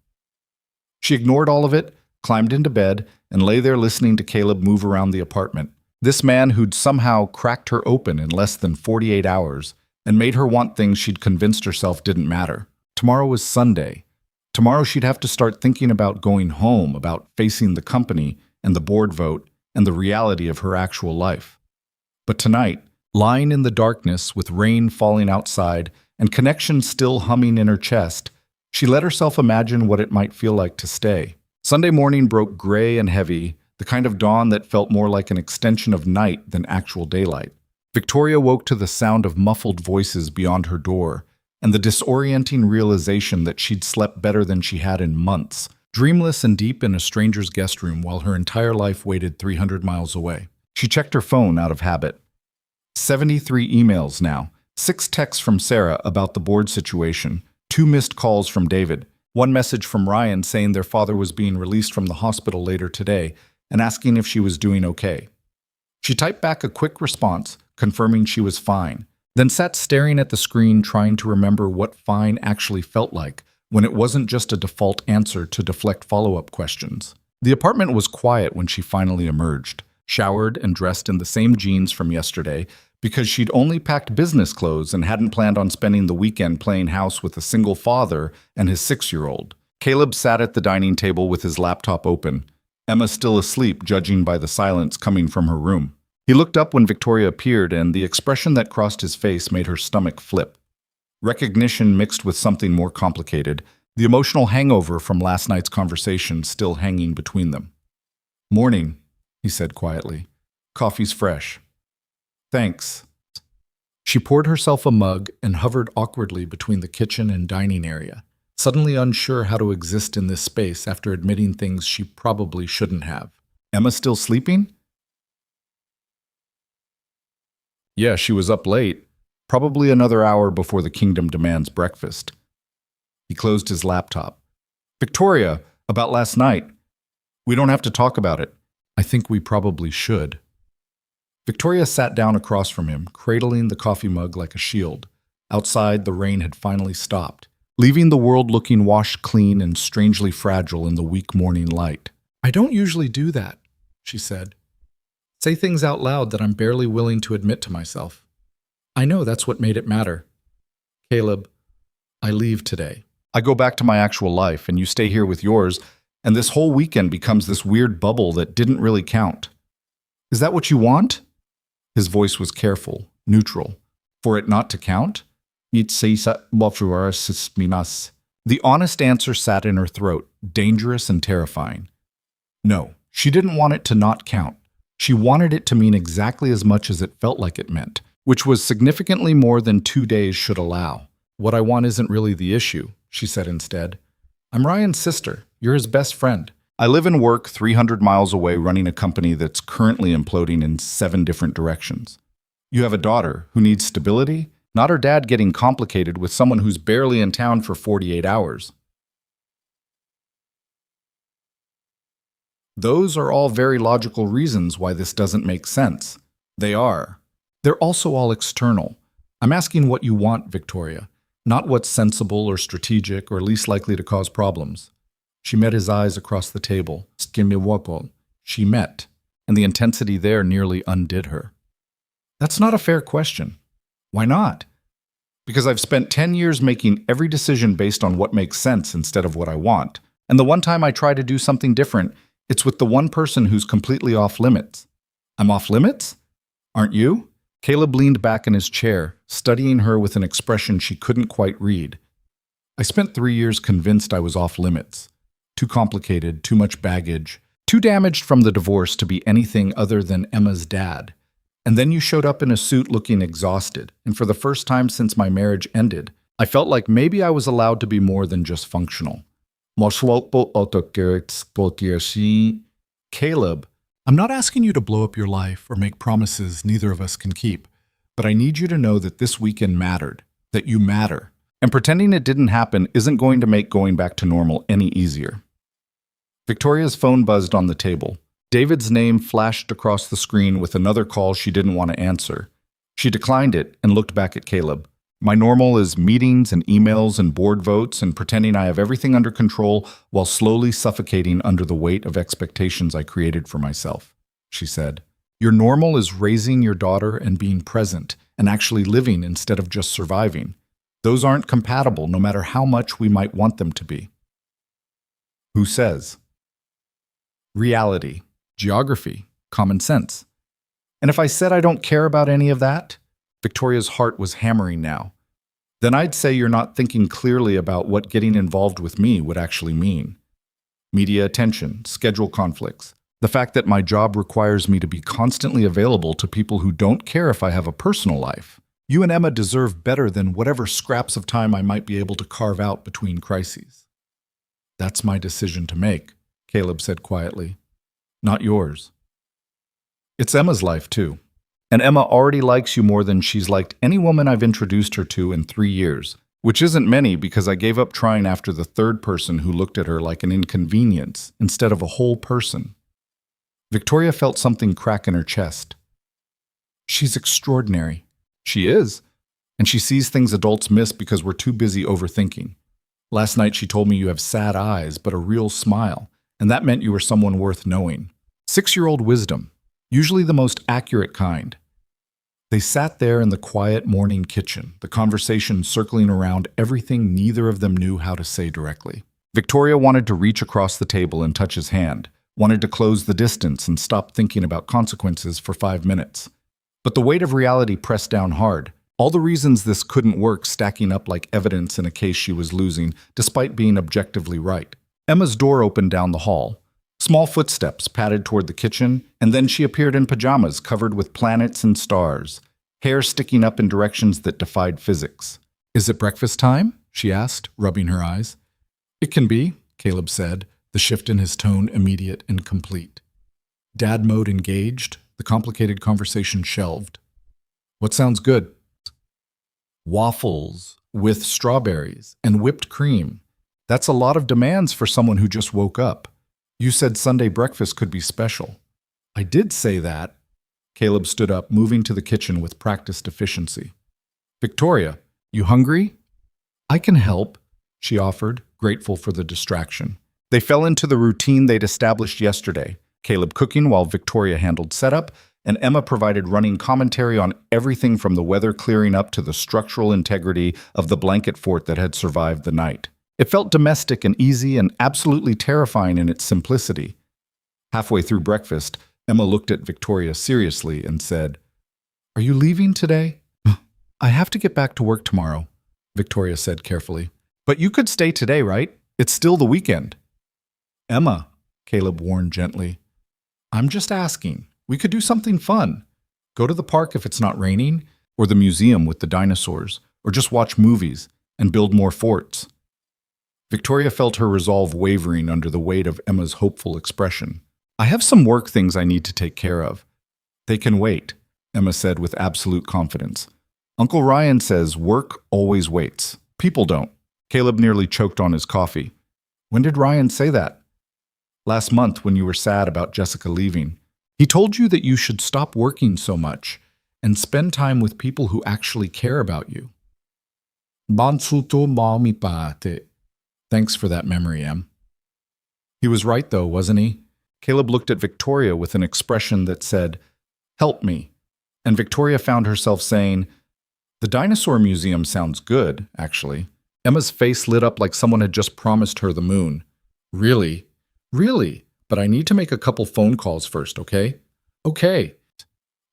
She ignored all of it, climbed into bed, and lay there listening to Caleb move around the apartment. This man who'd somehow cracked her open in less than 48 hours and made her want things she'd convinced herself didn't matter. Tomorrow was Sunday. Tomorrow she'd have to start thinking about going home, about facing the company and the board vote and the reality of her actual life. But tonight, lying in the darkness with rain falling outside and connection still humming in her chest, she let herself imagine what it might feel like to stay. Sunday morning broke gray and heavy, the kind of dawn that felt more like an extension of night than actual daylight. Victoria woke to the sound of muffled voices beyond her door and the disorienting realization that she'd slept better than she had in months, dreamless and deep in a stranger's guest room while her entire life waited 300 miles away. She checked her phone out of habit. 73 emails now, 6 texts from Sarah about the board situation, 2 missed calls from David, 1 message from Ryan saying their father was being released from the hospital later today and asking if she was doing okay. She typed back a quick response, confirming she was fine, then sat staring at the screen trying to remember what fine actually felt like when it wasn't just a default answer to deflect follow-up questions. The apartment was quiet when she finally emerged, showered and dressed in the same jeans from yesterday because she'd only packed business clothes and hadn't planned on spending the weekend playing house with a single father and his 6-year-old. Caleb sat at the dining table with his laptop open, Emma still asleep, judging by the silence coming from her room. He looked up when Victoria appeared, and the expression that crossed his face made her stomach flip. Recognition mixed with something more complicated, the emotional hangover from last night's conversation still hanging between them. "Morning," he said quietly. "Coffee's fresh." "Thanks." She poured herself a mug and hovered awkwardly between the kitchen and dining area, suddenly unsure how to exist in this space after admitting things she probably shouldn't have. Emma still sleeping? Yeah, she was up late, probably another hour before the kingdom demands breakfast. He closed his laptop. "Victoria, about last night. We don't have to talk about it." "I think we probably should." Victoria sat down across from him, cradling the coffee mug like a shield. Outside, the rain had finally stopped, leaving the world looking washed clean and strangely fragile in the weak morning light. "I don't usually do that," she said. "Say things out loud that I'm barely willing to admit to myself. I know that's what made it matter. Caleb, I leave today. I go back to my actual life, and you stay here with yours, and this whole weekend becomes this weird bubble that didn't really count. Is that what you want?" His voice was careful, neutral. "For it not to count?" The honest answer sat in her throat, dangerous and terrifying. No, she didn't want it to not count. She wanted it to mean exactly as much as it felt like it meant, which was significantly more than 2 days should allow. "What I want isn't really the issue," she said instead. "I'm Ryan's sister. You're his best friend. I live and work 300 miles away running a company that's currently imploding in 7 different directions. You have a daughter who needs stability, not her dad getting complicated with someone who's barely in town for 48 hours. Those are all very logical reasons why this doesn't make sense. They are. They're also all external. I'm asking what you want, Victoria, not what's sensible or strategic or least likely to cause problems." She met his eyes across the table. She met, and the intensity there nearly undid her. "That's not a fair question." "Why not?" "Because I've spent 10 years making every decision based on what makes sense instead of what I want. And the one time I try to do something different, it's with the one person who's completely off limits." "I'm off limits?" Aren't you? Caleb leaned back in his chair, studying her with an expression she couldn't quite read. I spent 3 years convinced I was off limits. Too complicated, too much baggage, too damaged from the divorce to be anything other than Emma's dad. And then you showed up in a suit looking exhausted, and for the first time since my marriage ended, I felt like maybe I was allowed to be more than just functional. Caleb, I'm not asking you to blow up your life or make promises neither of us can keep, but I need you to know that this weekend mattered, that you matter, and pretending it didn't happen isn't going to make going back to normal any easier. Victoria's phone buzzed on the table. David's name flashed across the screen with another call she didn't want to answer. She declined it and looked back at Caleb. My normal is meetings and emails and board votes and pretending I have everything under control while slowly suffocating under the weight of expectations I created for myself, she said. Your normal is raising your daughter and being present and actually living instead of just surviving. Those aren't compatible no matter how much we might want them to be. Who says? Reality, geography, common sense. And if I said I don't care about any of that, Victoria's heart was hammering now, then I'd say you're not thinking clearly about what getting involved with me would actually mean. Media attention, schedule conflicts, the fact that my job requires me to be constantly available to people who don't care if I have a personal life. You and Emma deserve better than whatever scraps of time I might be able to carve out between crises. That's my decision to make, Caleb said quietly. Not yours. It's Emma's life, too. And Emma already likes you more than she's liked any woman I've introduced her to in 3 years, which isn't many because I gave up trying after the third person who looked at her like an inconvenience instead of a whole person. Victoria felt something crack in her chest. She's extraordinary. She is. And she sees things adults miss because we're too busy overthinking. Last night she told me you have sad eyes, but a real smile, and that meant you were someone worth knowing. 6-year-old wisdom, usually the most accurate kind. They sat there in the quiet morning kitchen, the conversation circling around everything neither of them knew how to say directly. Victoria wanted to reach across the table and touch his hand, wanted to close the distance and stop thinking about consequences for 5 minutes. But the weight of reality pressed down hard, all the reasons this couldn't work stacking up like evidence in a case she was losing, despite being objectively right. Emma's door opened down the hall. Small footsteps padded toward the kitchen, and then she appeared in pajamas covered with planets and stars, hair sticking up in directions that defied physics. Is it breakfast time? She asked, rubbing her eyes. It can be, Caleb said, the shift in his tone immediate and complete. Dad mode engaged, the complicated conversation shelved. What sounds good? Waffles with strawberries and whipped cream. That's a lot of demands for someone who just woke up. You said Sunday breakfast could be special. I did say that. Caleb stood up, moving to the kitchen with practiced efficiency. Victoria, you hungry? I can help, she offered, grateful for the distraction. They fell into the routine they'd established yesterday, Caleb cooking while Victoria handled setup, and Emma provided running commentary on everything from the weather clearing up to the structural integrity of the blanket fort that had survived the night. It felt domestic and easy and absolutely terrifying in its simplicity. Halfway through breakfast, Emma looked at Victoria seriously and said, Are you leaving today? I have to get back to work tomorrow, Victoria said carefully. But you could stay today, right? It's still the weekend. Emma, Caleb warned gently, I'm just asking. We could do something fun. Go to the park if it's not raining, or the museum with the dinosaurs, or just watch movies and build more forts. Victoria felt her resolve wavering under the weight of Emma's hopeful expression. I have some work things I need to take care of. They can wait, Emma said with absolute confidence. Uncle Ryan says work always waits. People don't. Caleb nearly choked on his coffee. When did Ryan say that? Last month when you were sad about Jessica leaving. He told you that you should stop working so much and spend time with people who actually care about you. Thanks for that memory, Em. He was right, though, wasn't he? Caleb looked at Victoria with an expression that said, Help me. And Victoria found herself saying, The dinosaur museum sounds good, actually. Emma's face lit up like someone had just promised her the moon. Really? Really? But I need to make a couple phone calls first, okay? Okay.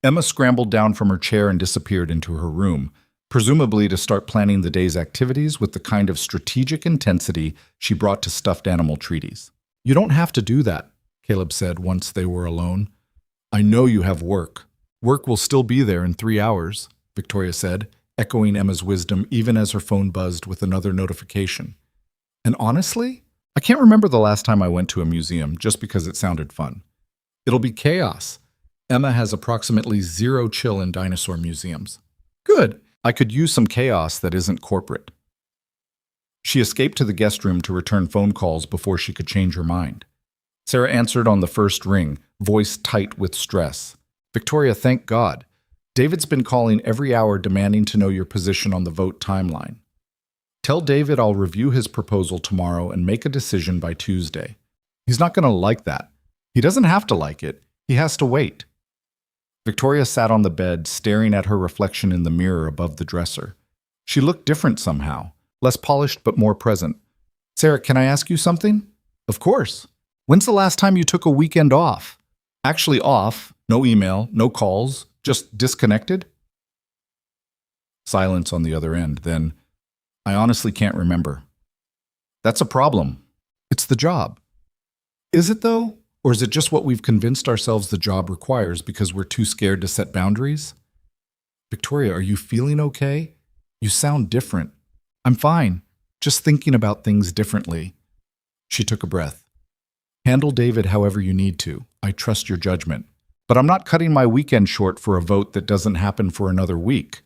Emma scrambled down from her chair and disappeared into her room, presumably to start planning the day's activities with the kind of strategic intensity she brought to stuffed animal treaties. "You don't have to do that," Caleb said once they were alone. "I know you have work. Work will still be there in 3 hours," Victoria said, echoing Emma's wisdom even as her phone buzzed with another notification. "And honestly, I can't remember the last time I went to a museum just because it sounded fun. It'll be chaos. Emma has approximately zero chill in dinosaur museums." "Good. I could use some chaos that isn't corporate." She escaped to the guest room to return phone calls before she could change her mind. Sarah answered on the first ring, voice tight with stress. "Victoria, thank God. David's been calling every hour demanding to know your position on the vote timeline. Tell David I'll review his proposal tomorrow and make a decision by Tuesday. He's not going to like that. He doesn't have to like it. He has to wait." Victoria sat on the bed, staring at her reflection in the mirror above the dresser. She looked different somehow, less polished but more present. "Sarah, can I ask you something?" "Of course. When's the last time you took a weekend off?" "Actually off. No email, no calls, just disconnected?" Silence on the other end, then, "I honestly can't remember." "That's a problem. It's the job." "Is it though? Or is it just what we've convinced ourselves the job requires because we're too scared to set boundaries?" "Victoria, are you feeling okay? You sound different." "I'm fine. Just thinking about things differently." She took a breath. "Handle David however you need to. I trust your judgment. But I'm not cutting my weekend short for a vote that doesn't happen for another week."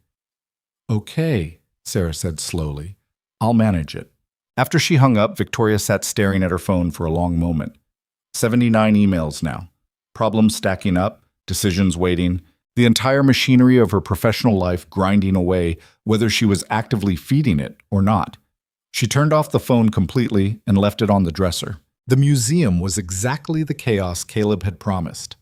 "Okay," Sarah said slowly. "I'll manage it." After she hung up, Victoria sat staring at her phone for a long moment. 79 emails now. Problems stacking up, decisions waiting, the entire machinery of her professional life grinding away, whether she was actively feeding it or not. She turned off the phone completely and left it on the dresser. The museum was exactly the chaos Caleb had promised.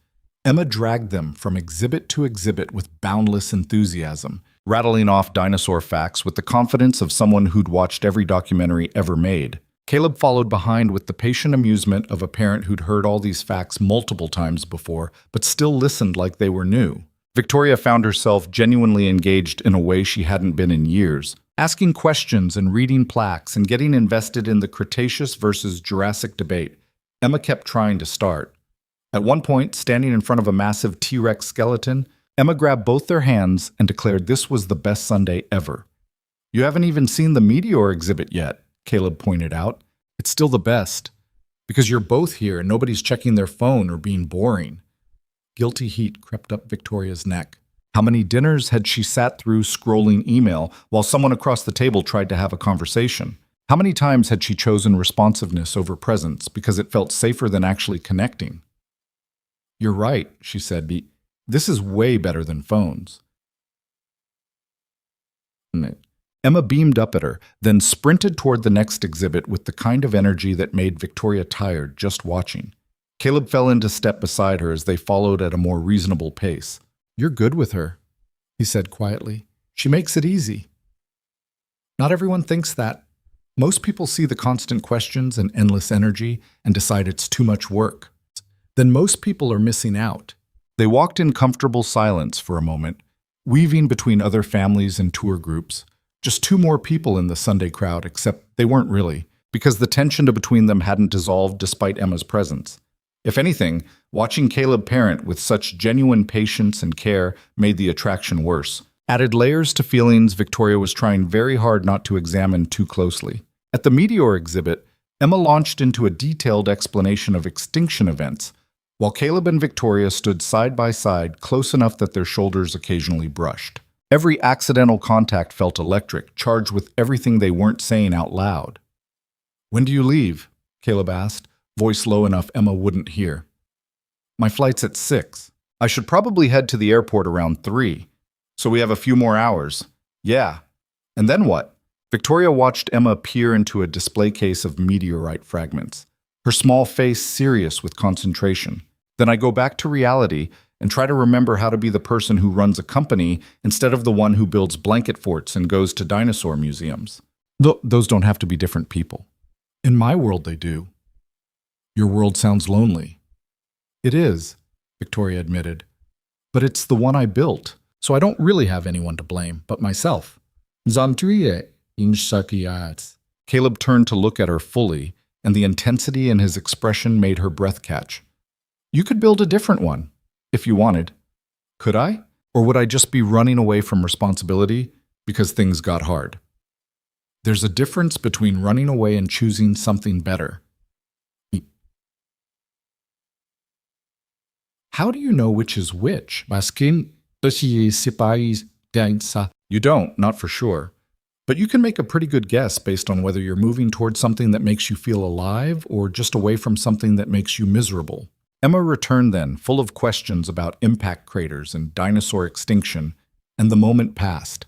Emma dragged them from exhibit to exhibit with boundless enthusiasm, rattling off dinosaur facts with the confidence of someone who'd watched every documentary ever made. Caleb followed behind with the patient amusement of a parent who'd heard all these facts multiple times before, but still listened like they were new. Victoria found herself genuinely engaged in a way she hadn't been in years, asking questions and reading plaques and getting invested in the Cretaceous versus Jurassic debate. Emma kept trying to start. At one point, standing in front of a massive T-Rex skeleton, Emma grabbed both their hands and declared this was the best Sunday ever. "You haven't even seen the meteor exhibit yet," Caleb pointed out. "It's still the best, because you're both here and nobody's checking their phone or being boring." Guilty heat crept up Victoria's neck. How many dinners had she sat through scrolling email while someone across the table tried to have a conversation? How many times had she chosen responsiveness over presence because it felt safer than actually connecting? "You're right," she said. "This is way better than phones." Emma beamed up at her, then sprinted toward the next exhibit with the kind of energy that made Victoria tired just watching. Caleb fell into step beside her as they followed at a more reasonable pace. "You're good with her," he said quietly. "She makes it easy." "Not everyone thinks that. Most people see the constant questions and endless energy and decide it's too much work. Then most people are missing out." They walked in comfortable silence for a moment, weaving between other families and tour groups. Just two more people in the Sunday crowd, except they weren't really, because the tension between them hadn't dissolved despite Emma's presence. If anything, watching Caleb parent with such genuine patience and care made the attraction worse, added layers to feelings Victoria was trying very hard not to examine too closely. At the meteor exhibit, Emma launched into a detailed explanation of extinction events, while Caleb and Victoria stood side by side, close enough that their shoulders occasionally brushed. Every accidental contact felt electric, charged with everything they weren't saying out loud. "When do you leave?" Caleb asked, voice low enough Emma wouldn't hear. "My flight's at 6. I should probably head to the airport around 3. So we have a few more hours." "Yeah. And then what?" Victoria watched Emma peer into a display case of meteorite fragments, her small face serious with concentration. "Then I go back to reality and try to remember how to be the person who runs a company instead of the one who builds blanket forts and goes to dinosaur museums. Those don't have to be different people. In my world, they do." "Your world sounds lonely." "It is," Victoria admitted. But it's the one I built, so I don't really have anyone to blame but myself. Zandrie inshakiat. Caleb turned to look at her fully, and the intensity in his expression made her breath catch. You could build a different one, if you wanted. Could I? Or would I just be running away from responsibility because things got hard? There's a difference between running away and choosing something better. How do you know which is which? You don't, not for sure. But you can make a pretty good guess based on whether you're moving towards something that makes you feel alive or just away from something that makes you miserable. Emma returned then, full of questions about impact craters and dinosaur extinction, and the moment passed.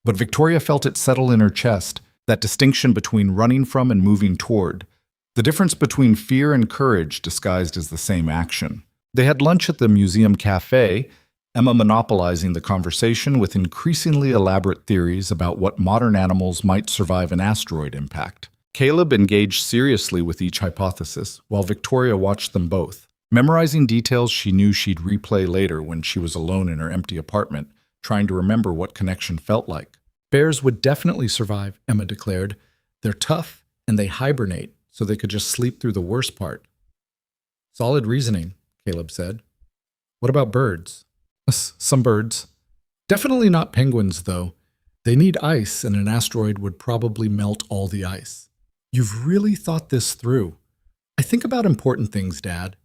But Victoria felt it settle in her chest, that distinction between running from and moving toward, the difference between fear and courage disguised as the same action. They had lunch at the museum cafe, Emma monopolizing the conversation with increasingly elaborate theories about what modern animals might survive an asteroid impact. Caleb engaged seriously with each hypothesis, while Victoria watched them both, memorizing details she knew she'd replay later when she was alone in her empty apartment, trying to remember what connection felt like. Bears would definitely survive, Emma declared. They're tough, and they hibernate, so they could just sleep through the worst part. Solid reasoning, Caleb said. What about birds? Some birds. Definitely not penguins, though. They need ice, and an asteroid would probably melt all the ice. You've really thought this through. I think about important things, Dad.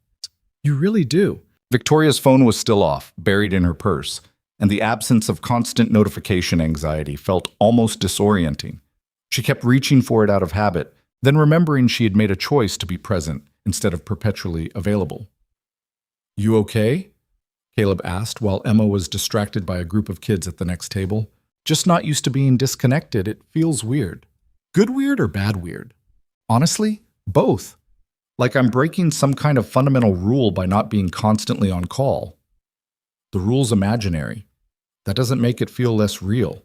You really do. Victoria's phone was still off, buried in her purse, and the absence of constant notification anxiety felt almost disorienting. She kept reaching for it out of habit, then remembering she had made a choice to be present instead of perpetually available. You okay? Caleb asked while Emma was distracted by a group of kids at the next table. Just not used to being disconnected, it feels weird. Good weird or bad weird? Honestly, both. Like I'm breaking some kind of fundamental rule by not being constantly on call. The rule's imaginary. That doesn't make it feel less real.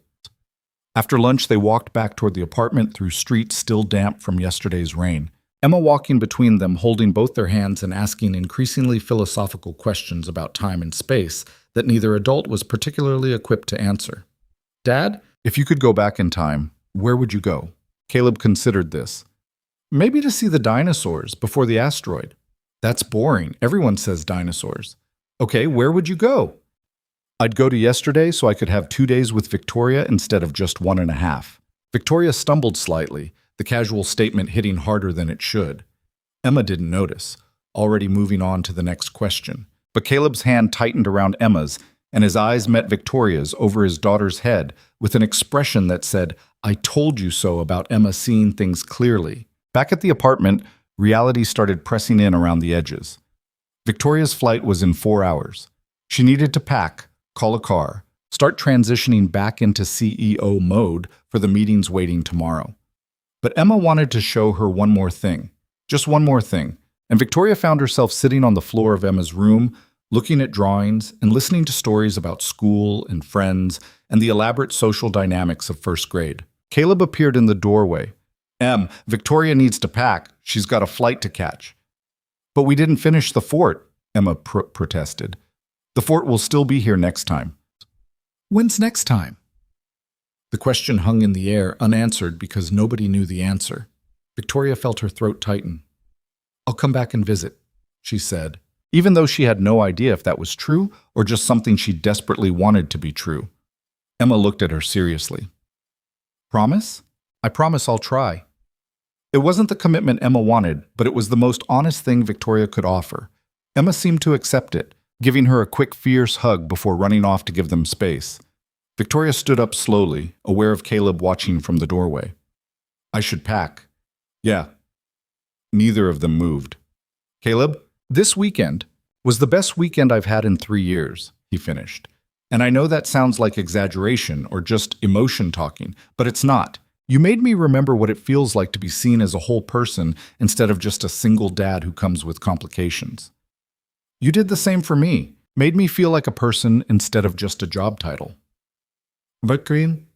After lunch, they walked back toward the apartment through streets still damp from yesterday's rain. Emma walking between them, holding both their hands and asking increasingly philosophical questions about time and space that neither adult was particularly equipped to answer. Dad, if you could go back in time, where would you go? Caleb considered this. Maybe to see the dinosaurs before the asteroid. That's boring. Everyone says dinosaurs. Okay, where would you go? I'd go to yesterday so I could have 2 days with Victoria instead of just 1.5. Victoria stumbled slightly, the casual statement hitting harder than it should. Emma didn't notice, already moving on to the next question. But Caleb's hand tightened around Emma's, and his eyes met Victoria's over his daughter's head with an expression that said, I told you so, about Emma seeing things clearly. Back at the apartment, reality started pressing in around the edges. Victoria's flight was in 4 hours. She needed to pack, call a car, start transitioning back into CEO mode for the meetings waiting tomorrow. But Emma wanted to show her one more thing, just one more thing, and Victoria found herself sitting on the floor of Emma's room, looking at drawings and listening to stories about school and friends and the elaborate social dynamics of first grade. Caleb appeared in the doorway. Victoria needs to pack. She's got a flight to catch. But we didn't finish the fort, Emma protested. The fort will still be here next time. When's next time? The question hung in the air, unanswered because nobody knew the answer. Victoria felt her throat tighten. I'll come back and visit, she said, even though she had no idea if that was true or just something she desperately wanted to be true. Emma looked at her seriously. Promise? I promise I'll try. It wasn't the commitment Emma wanted, but it was the most honest thing Victoria could offer. Emma seemed to accept it, giving her a quick, fierce hug before running off to give them space. Victoria stood up slowly, aware of Caleb watching from the doorway. I should pack. Yeah. Neither of them moved. Caleb, this weekend was the best weekend I've had in 3 years, he finished. And I know that sounds like exaggeration or just emotion talking, but it's not. You made me remember what it feels like to be seen as a whole person instead of just a single dad who comes with complications. You did the same for me, made me feel like a person instead of just a job title. But Green?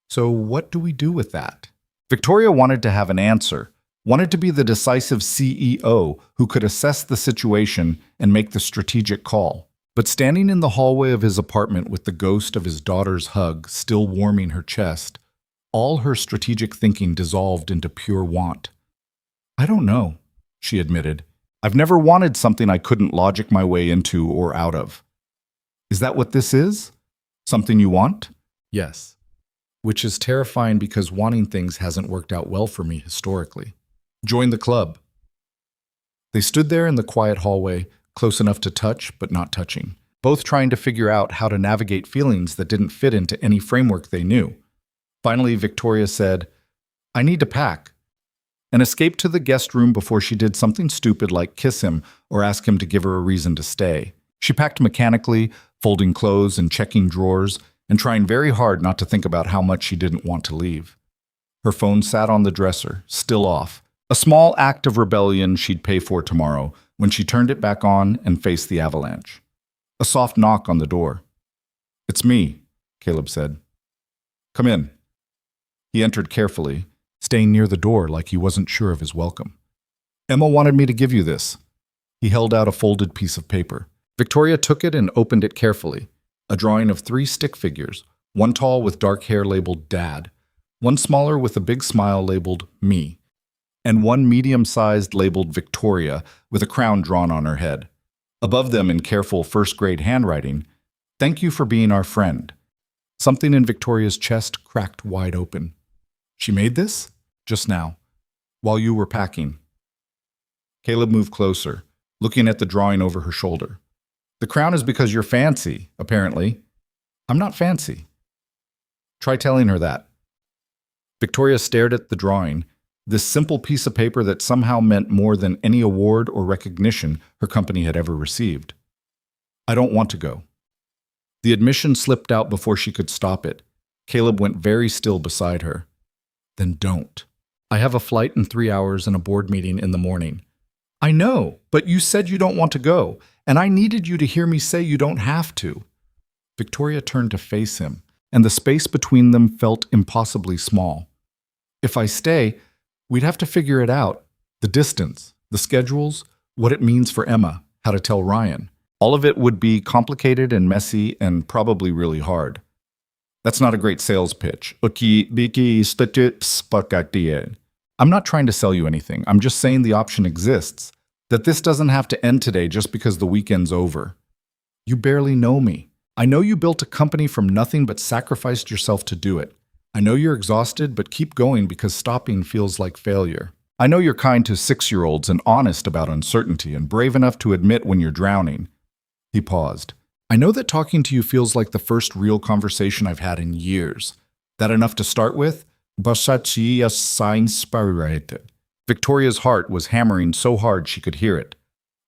So what do we do with that? Victoria wanted to have an answer, wanted to be the decisive CEO who could assess the situation and make the strategic call. But standing in the hallway of his apartment with the ghost of his daughter's hug still warming her chest, all her strategic thinking dissolved into pure want. "I don't know," she admitted. "I've never wanted something I couldn't logic my way into or out of." "Is that what this is? Something you want?" "Yes." Which is terrifying because wanting things hasn't worked out well for me historically. "Join the club." They stood there in the quiet hallway, close enough to touch but not touching, both trying to figure out how to navigate feelings that didn't fit into any framework they knew. Finally, Victoria said, "I need to pack," and escaped to the guest room before she did something stupid like kiss him or ask him to give her a reason to stay. She packed mechanically, folding clothes and checking drawers, and trying very hard not to think about how much she didn't want to leave. Her phone sat on the dresser, still off, a small act of rebellion she'd pay for tomorrow when she turned it back on and faced the avalanche. A soft knock on the door. "It's me," Caleb said. "Come in." He entered carefully, staying near the door like he wasn't sure of his welcome. "Emma wanted me to give you this." He held out a folded piece of paper. Victoria took it and opened it carefully. A drawing of 3 stick figures, one tall with dark hair labeled Dad, one smaller with a big smile labeled Me, and one medium-sized labeled Victoria with a crown drawn on her head. Above them in careful first-grade handwriting, "Thank you for being our friend." Something in Victoria's chest cracked wide open. "She made this?" "Just now, while you were packing." Caleb moved closer, looking at the drawing over her shoulder. "The crown is because you're fancy, apparently." "I'm not fancy." "Try telling her that." Victoria stared at the drawing, this simple piece of paper that somehow meant more than any award or recognition her company had ever received. "I don't want to go." The admission slipped out before she could stop it. Caleb went very still beside her. "Then don't. I have a flight in 3 hours and a board meeting in the morning." "I know, but you said you don't want to go, and I needed you to hear me say you don't have to." Victoria turned to face him, and the space between them felt impossibly small. "If I stay, we'd have to figure it out. The distance, the schedules, what it means for Emma, how to tell Ryan. All of it would be complicated and messy and probably really hard." "That's not a great sales pitch." "I'm not trying to sell you anything. I'm just saying the option exists. That this doesn't have to end today just because the weekend's over." "You barely know me. I know you built a company from nothing but sacrificed yourself to do it. I know you're exhausted, but keep going because stopping feels like failure. I know you're kind to 6-year-olds and honest about uncertainty and brave enough to admit when you're drowning." He paused. "I know that talking to you feels like the first real conversation I've had in years. That enough to start with?" Victoria's heart was hammering so hard she could hear it.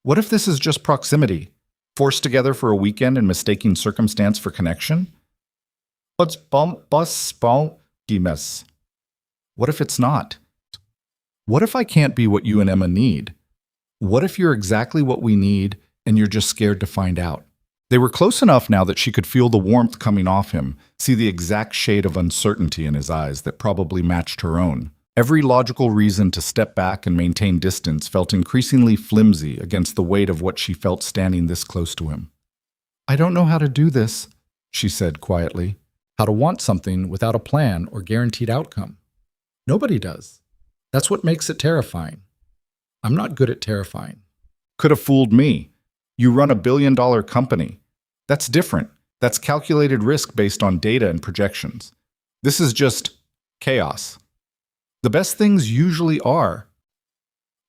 What if this is just proximity? Forced together for a weekend and mistaking circumstance for connection? What if it's not? What if I can't be what you and Emma need? What if you're exactly what we need and you're just scared to find out? They were close enough now that she could feel the warmth coming off him, see the exact shade of uncertainty in his eyes that probably matched her own. Every logical reason to step back and maintain distance felt increasingly flimsy against the weight of what she felt standing this close to him. "I don't know how to do this," she said quietly. "How to want something without a plan or guaranteed outcome. Nobody does. That's what makes it terrifying. I'm not good at terrifying." "Could have fooled me. You run a billion-dollar company. That's different. That's calculated risk based on data and projections. This is just chaos. The best things usually are."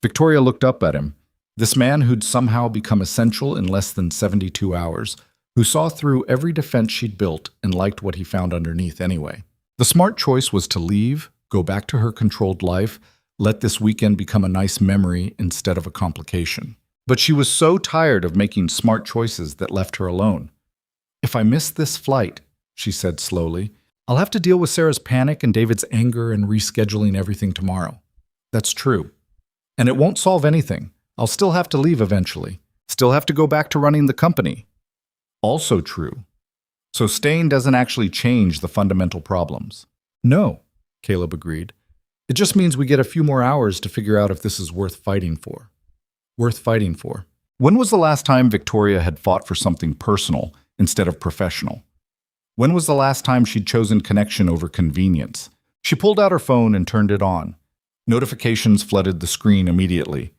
Victoria looked up at him, this man who'd somehow become essential in less than 72 hours, who saw through every defense she'd built and liked what he found underneath anyway. The smart choice was to leave, go back to her controlled life, let this weekend become a nice memory instead of a complication. But she was so tired of making smart choices that left her alone. "If I miss this flight," she said slowly, "I'll have to deal with Sarah's panic and David's anger and rescheduling everything tomorrow." "That's true. And it won't solve anything. I'll still have to leave eventually. Still have to go back to running the company." "Also true. So staying doesn't actually change the fundamental problems." "No," Caleb agreed. It just means we get a few more hours to figure out if this is worth fighting for. Worth fighting for. When was the last time Victoria had fought for something personal instead of professional? When was the last time she'd chosen connection over convenience? She pulled out her phone and turned it on. Notifications flooded the screen immediately.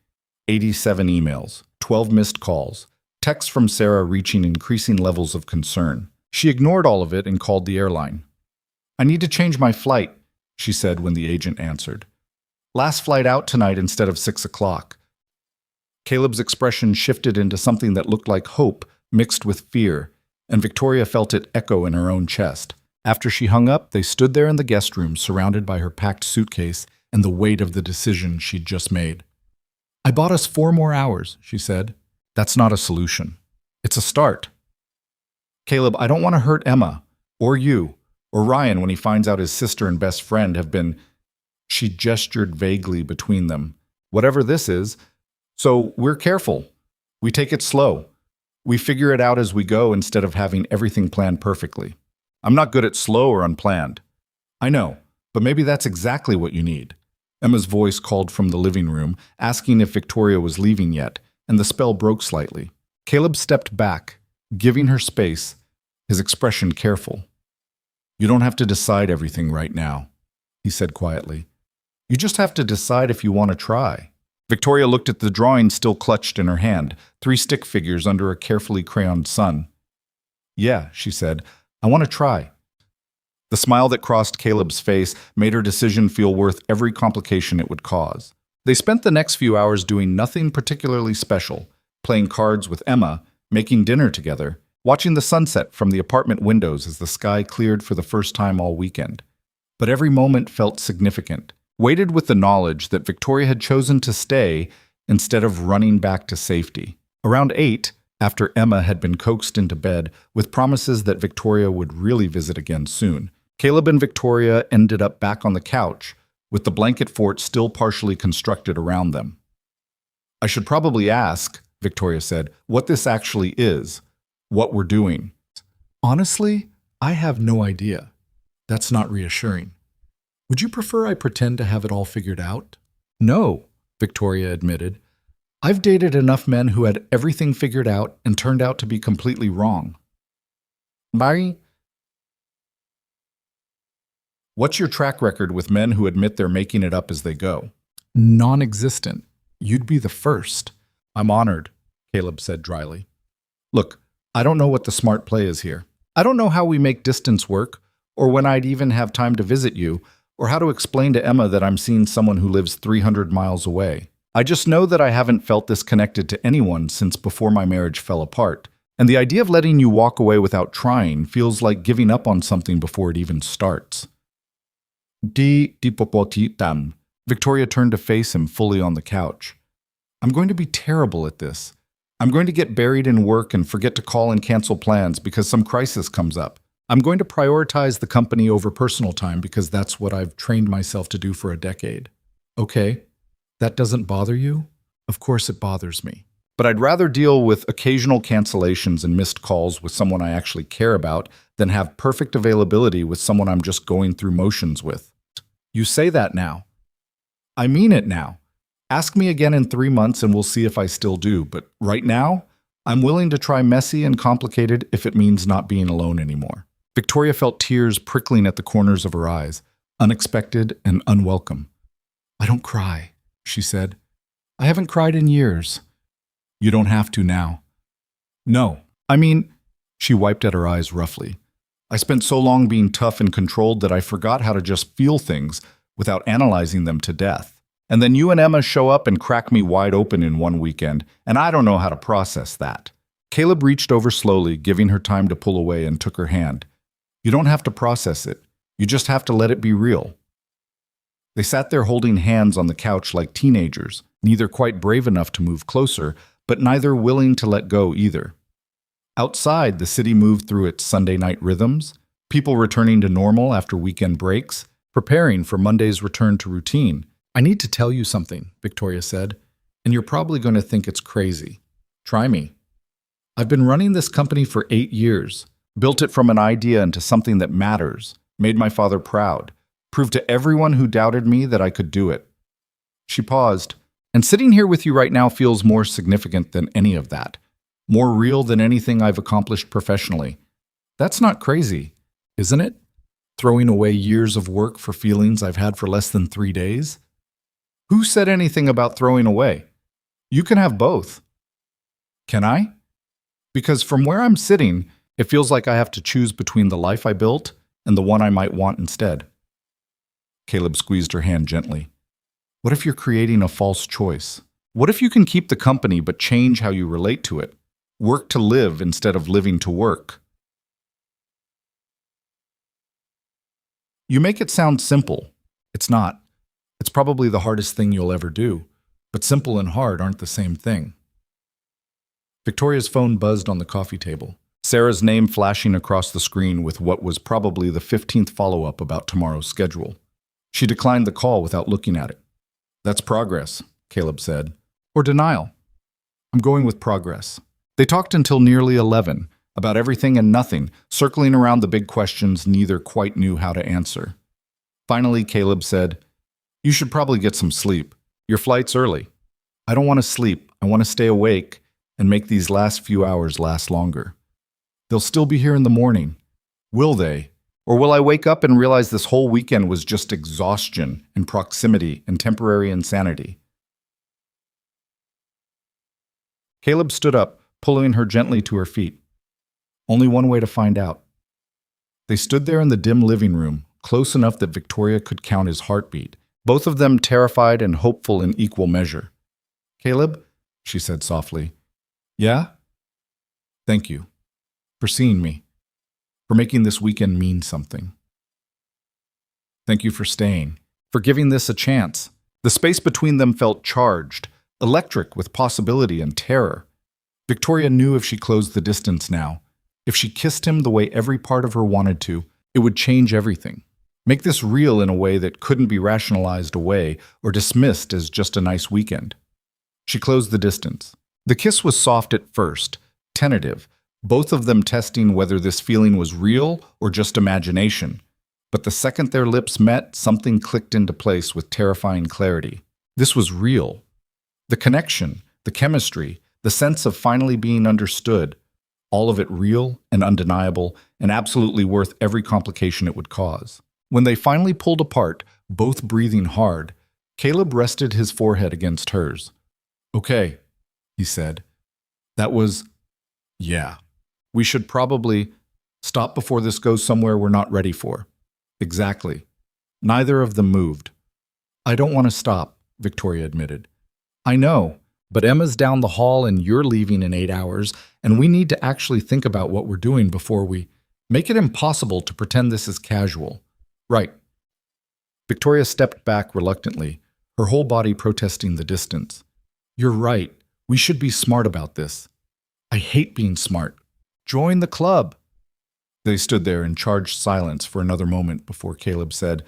87 emails, 12 missed calls, texts from Sarah reaching increasing levels of concern. She ignored all of it and called the airline. "I need to change my flight," she said when the agent answered. "Last flight out tonight instead of 6 o'clock. Caleb's expression shifted into something that looked like hope mixed with fear, and Victoria felt it echo in her own chest. After she hung up, they stood there in the guest room, surrounded by her packed suitcase and the weight of the decision she'd just made. "I bought us 4 more hours," she said. "That's not a solution. It's a start." "Caleb, I don't want to hurt Emma, or you, or Ryan when he finds out his sister and best friend have been—" She gestured vaguely between them. "Whatever this is. So we're careful. We take it slow. We figure it out as we go instead of having everything planned perfectly. I'm not good at slow or unplanned." "I know, but maybe that's exactly what you need." Emma's voice called from the living room, asking if Victoria was leaving yet, and the spell broke slightly. Caleb stepped back, giving her space, his expression careful. "You don't have to decide everything right now," he said quietly. "You just have to decide if you want to try." Victoria looked at the drawing still clutched in her hand, 3 stick figures under a carefully crayoned sun. "Yeah," she said, "I want to try." The smile that crossed Caleb's face made her decision feel worth every complication it would cause. They spent the next few hours doing nothing particularly special, playing cards with Emma, making dinner together, watching the sunset from the apartment windows as the sky cleared for the first time all weekend. But every moment felt significant, weighted with the knowledge that Victoria had chosen to stay instead of running back to safety. Around 8, after Emma had been coaxed into bed with promises that Victoria would really visit again soon, Caleb and Victoria ended up back on the couch, with the blanket fort still partially constructed around them. "I should probably ask," Victoria said, "what this actually is, what we're doing." "Honestly, I have no idea. That's not reassuring. Would you prefer I pretend to have it all figured out?" "No," Victoria admitted. "I've dated enough men who had everything figured out and turned out to be completely wrong." "Barry, what's your track record with men who admit they're making it up as they go?" "Non-existent. You'd be the first." "I'm honored," Caleb said dryly. "Look, I don't know what the smart play is here. I don't know how we make distance work, or when I'd even have time to visit you, or how to explain to Emma that I'm seeing someone who lives 300 miles away. I just know that I haven't felt this connected to anyone since before my marriage fell apart, and the idea of letting you walk away without trying feels like giving up on something before it even starts." Di-popotitam. Victoria turned to face him fully on the couch. "I'm going to be terrible at this. I'm going to get buried in work and forget to call and cancel plans because some crisis comes up. I'm going to prioritize the company over personal time because that's what I've trained myself to do for a decade." "Okay, that doesn't bother you?" "Of course it bothers me. But I'd rather deal with occasional cancellations and missed calls with someone I actually care about than have perfect availability with someone I'm just going through motions with." "You say that now." "I mean it now. Ask me again in 3 months and we'll see if I still do. But right now, I'm willing to try messy and complicated if it means not being alone anymore." Victoria felt tears prickling at the corners of her eyes, unexpected and unwelcome. "I don't cry," she said. "I haven't cried in years." "You don't have to now." "No, I mean," she wiped at her eyes roughly. "I spent so long being tough and controlled that I forgot how to just feel things without analyzing them to death. And then you and Emma show up and crack me wide open in one weekend, and I don't know how to process that." Caleb reached over slowly, giving her time to pull away, and took her hand. "You don't have to process it. You just have to let it be real." They sat there holding hands on the couch like teenagers, neither quite brave enough to move closer, but neither willing to let go either. Outside, the city moved through its Sunday night rhythms, people returning to normal after weekend breaks, preparing for Monday's return to routine. "I need to tell you something," Victoria said, "and you're probably going to think it's crazy. Try me. I've been running this company for 8 years. Built it from an idea into something that matters, made my father proud, Prove to everyone who doubted me that I could do it. She paused. And sitting here with you right now feels more significant than any of that. More real than anything I've accomplished professionally. That's not crazy, isn't it? Throwing away years of work for feelings I've had for less than 3 days? Who said anything about throwing away? You can have both. Can I? Because from where I'm sitting, it feels like I have to choose between the life I built and the one I might want instead. Caleb squeezed her hand gently. What if you're creating a false choice? What if you can keep the company but change how you relate to it? Work to live instead of living to work. You make it sound simple. It's not. It's probably the hardest thing you'll ever do. But simple and hard aren't the same thing. Victoria's phone buzzed on the coffee table. Sarah's name flashing across the screen with what was probably the 15th follow-up about tomorrow's schedule. She declined the call without looking at it. That's progress, Caleb said. Or denial. I'm going with progress. They talked until nearly 11, about everything and nothing, circling around the big questions neither quite knew how to answer. Finally, Caleb said, You should probably get some sleep. Your flight's early. I don't want to sleep. I want to stay awake and make these last few hours last longer. They'll still be here in the morning. Will they? Or will I wake up and realize this whole weekend was just exhaustion and proximity and temporary insanity? Caleb stood up, pulling her gently to her feet. Only one way to find out. They stood there in the dim living room, close enough that Victoria could count his heartbeat, both of them terrified and hopeful in equal measure. Caleb, she said softly. Yeah? Thank you. For seeing me. For making this weekend mean something. Thank you for staying. For giving this a chance. The space between them felt charged, electric with possibility and terror. Victoria knew if she closed the distance now, if she kissed him the way every part of her wanted to, it would change everything. Make this real in a way that couldn't be rationalized away or dismissed as just a nice weekend. She closed the distance. The kiss was soft at first, tentative, both of them testing whether this feeling was real or just imagination. But the second their lips met, something clicked into place with terrifying clarity. This was real. The connection, the chemistry, the sense of finally being understood, all of it real and undeniable and absolutely worth every complication it would cause. When they finally pulled apart, both breathing hard, Caleb rested his forehead against hers. Okay, he said. That was, yeah. We should probably stop before this goes somewhere we're not ready for. Exactly. Neither of them moved. I don't want to stop, Victoria admitted. I know, but Emma's down the hall and you're leaving in 8 hours, and we need to actually think about what we're doing before we make it impossible to pretend this is casual. Right. Victoria stepped back reluctantly, her whole body protesting the distance. You're right. We should be smart about this. I hate being smart. Join the club. They stood there in charged silence for another moment before Caleb said,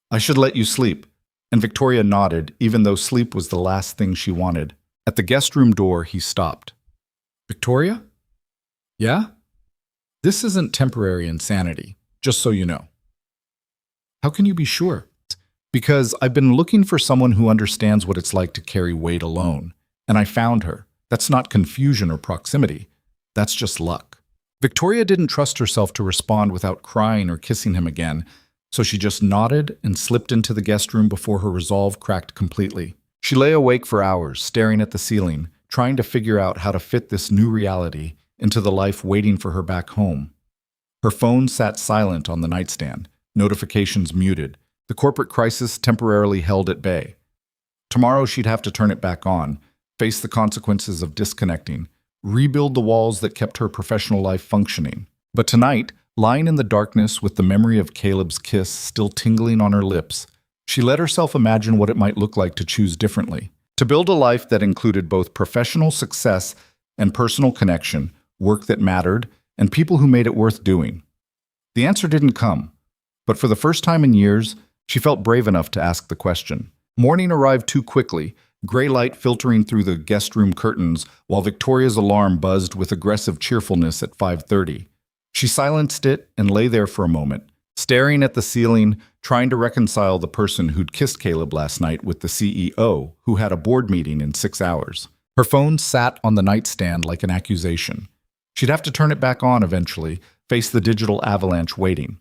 I should let you sleep. And Victoria nodded, even though sleep was the last thing she wanted. At the guest room door, he stopped. Victoria? Yeah? This isn't temporary insanity, just so you know. How can you be sure? Because I've been looking for someone who understands what it's like to carry weight alone, and I found her. That's not confusion or proximity. That's just luck. Victoria didn't trust herself to respond without crying or kissing him again, so she just nodded and slipped into the guest room before her resolve cracked completely. She lay awake for hours, staring at the ceiling, trying to figure out how to fit this new reality into the life waiting for her back home. Her phone sat silent on the nightstand, notifications muted, the corporate crisis temporarily held at bay. Tomorrow she'd have to turn it back on, face the consequences of disconnecting, rebuild the walls that kept her professional life functioning. But tonight, lying in the darkness with the memory of Caleb's kiss still tingling on her lips, she let herself imagine what it might look like to choose differently, to build a life that included both professional success and personal connection, work that mattered, and people who made it worth doing. The answer didn't come, but for the first time in years, she felt brave enough to ask the question. Morning arrived too quickly, gray light filtering through the guest room curtains while Victoria's alarm buzzed with aggressive cheerfulness at 5:30. She silenced it and lay there for a moment, staring at the ceiling, trying to reconcile the person who'd kissed Caleb last night with the CEO, who had a board meeting in 6 hours. Her phone sat on the nightstand like an accusation. She'd have to turn it back on eventually, face the digital avalanche waiting.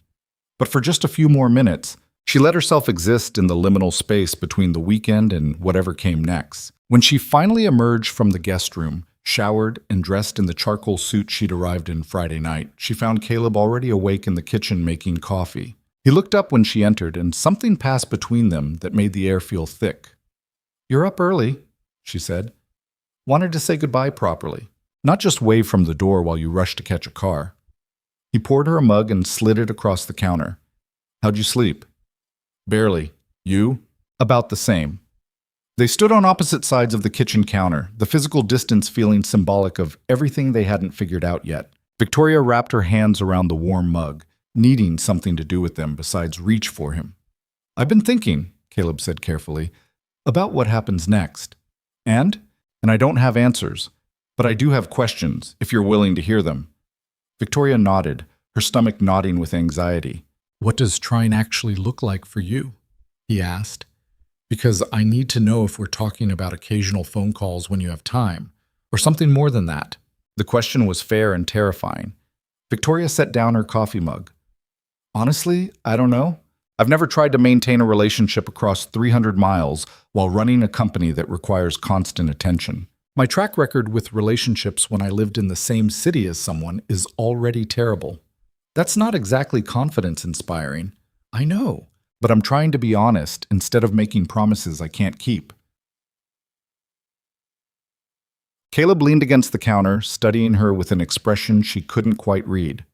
But for just a few more minutes, she let herself exist in the liminal space between the weekend and whatever came next. When she finally emerged from the guest room, showered and dressed in the charcoal suit she'd arrived in Friday night, she found Caleb already awake in the kitchen making coffee. He looked up when she entered, and something passed between them that made the air feel thick. "You're up early," she said. "Wanted to say goodbye properly, not just wave from the door while you rush to catch a car." He poured her a mug and slid it across the counter. "How'd you sleep?" "Barely. You?" "About the same." They stood on opposite sides of the kitchen counter, the physical distance feeling symbolic of everything they hadn't figured out yet. Victoria wrapped her hands around the warm mug, needing something to do with them besides reach for him. "I've been thinking," Caleb said carefully, "about what happens next. And I don't have answers, but I do have questions, if you're willing to hear them." Victoria nodded, her stomach knotting with anxiety. "What does trying actually look like for you?" he asked. "Because I need to know if we're talking about occasional phone calls when you have time, or something more than that." The question was fair and terrifying. Victoria set down her coffee mug. "Honestly, I don't know. I've never tried to maintain a relationship across 300 miles while running a company that requires constant attention. My track record with relationships when I lived in the same city as someone is already terrible. That's not exactly confidence-inspiring. I know, but I'm trying to be honest instead of making promises I can't keep." Caleb leaned against the counter, studying her with an expression she couldn't quite read.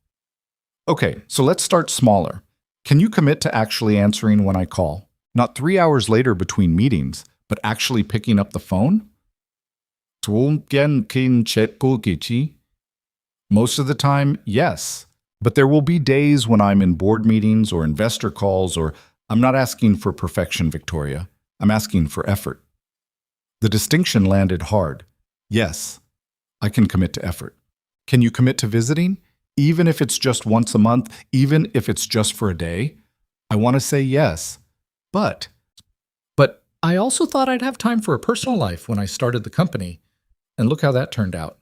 "Okay, so let's start smaller. Can you commit to actually answering when I call? Not 3 hours later between meetings, but actually picking up the phone?" "Most of the time, yes. But there will be days when I'm in board meetings or investor calls, or I'm not asking for perfection, Victoria. I'm asking for effort." The distinction landed hard. "Yes, I can commit to effort." "Can you commit to visiting? Even if it's just once a month, even if it's just for a day?" "I want to say yes, but I also thought I'd have time for a personal life when I started the company, and look how that turned out.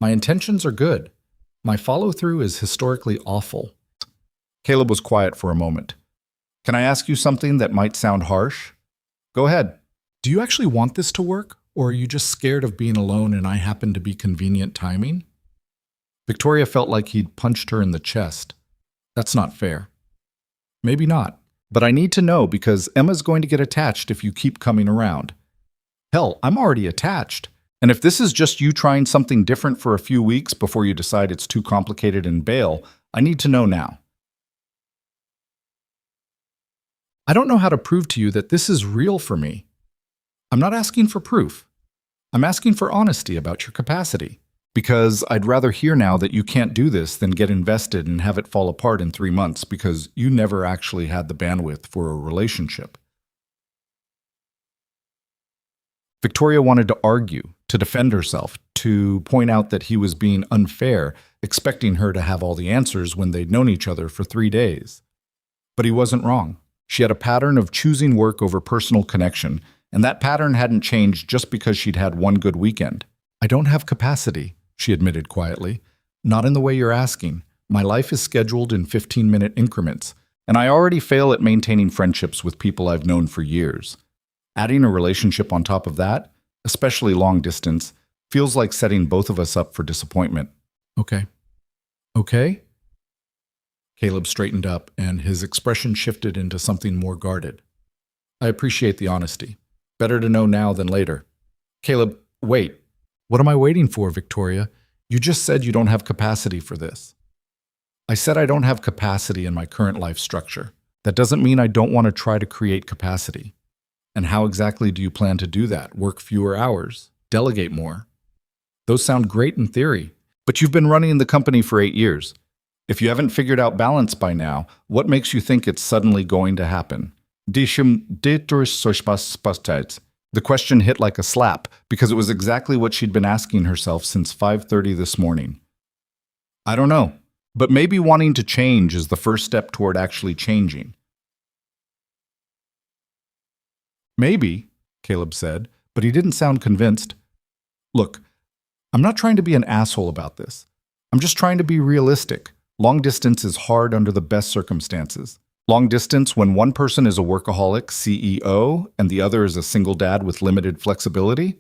My intentions are good. My follow-through is historically awful." Caleb was quiet for a moment. "Can I ask you something that might sound harsh?" "Go ahead." "Do you actually want this to work, or are you just scared of being alone and I happen to be convenient timing?" Victoria felt like he'd punched her in the chest. "That's not fair." "Maybe not, but I need to know because Emma's going to get attached if you keep coming around." "Hell, I'm already attached. And if this is just you trying something different for a few weeks before you decide it's too complicated and bail, I need to know now." "I don't know how to prove to you that this is real for me. I'm not asking for proof. I'm asking for honesty about your capacity. Because I'd rather hear now that you can't do this than get invested and have it fall apart in 3 months because you never actually had the bandwidth for a relationship." Victoria wanted to argue, to defend herself, to point out that he was being unfair, expecting her to have all the answers when they'd known each other for 3 days. But he wasn't wrong. She had a pattern of choosing work over personal connection, and that pattern hadn't changed just because she'd had one good weekend. "I don't have capacity," she admitted quietly. "Not in the way you're asking. My life is scheduled in 15-minute increments, and I already fail at maintaining friendships with people I've known for years. Adding a relationship on top of that, especially long distance, feels like setting both of us up for disappointment." "Okay. Okay?" Caleb straightened up, and his expression shifted into something more guarded. "I appreciate the honesty. Better to know now than later." "Caleb, wait. What am I waiting for, Victoria? You just said you don't have capacity for this." "I said I don't have capacity in my current life structure. That doesn't mean I don't want to try to create capacity. And how exactly do you plan to do that? Work fewer hours? Delegate more?" "Those sound great in theory, but you've been running the company for 8 years. If you haven't figured out balance by now, what makes you think it's suddenly going to happen?" The question hit like a slap because it was exactly what she'd been asking herself since 5:30 this morning. "I don't know. But maybe wanting to change is the first step toward actually changing. Maybe, Caleb said, but he didn't sound convinced. Look, I'm not trying to be an asshole about this. I'm just trying to be realistic. Long distance is hard under the best circumstances. Long distance when one person is a workaholic CEO and the other is a single dad with limited flexibility?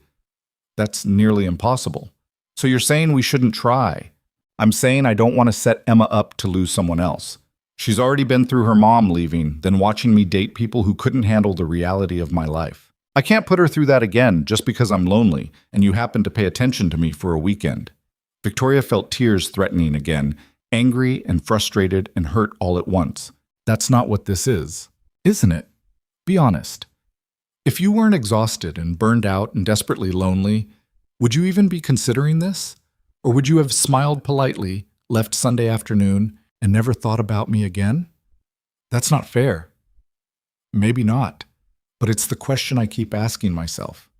That's nearly impossible. So you're saying we shouldn't try. I'm saying I don't want to set Emma up to lose someone else. She's already been through her mom leaving, then watching me date people who couldn't handle the reality of my life. I can't put her through that again just because I'm lonely and you happen to pay attention to me for a weekend. Victoria felt tears threatening again, angry and frustrated and hurt all at once. That's not what this is, isn't it? Be honest. If you weren't exhausted and burned out and desperately lonely, would you even be considering this? Or would you have smiled politely, left Sunday afternoon, and never thought about me again? That's not fair. Maybe not, but it's the question I keep asking myself.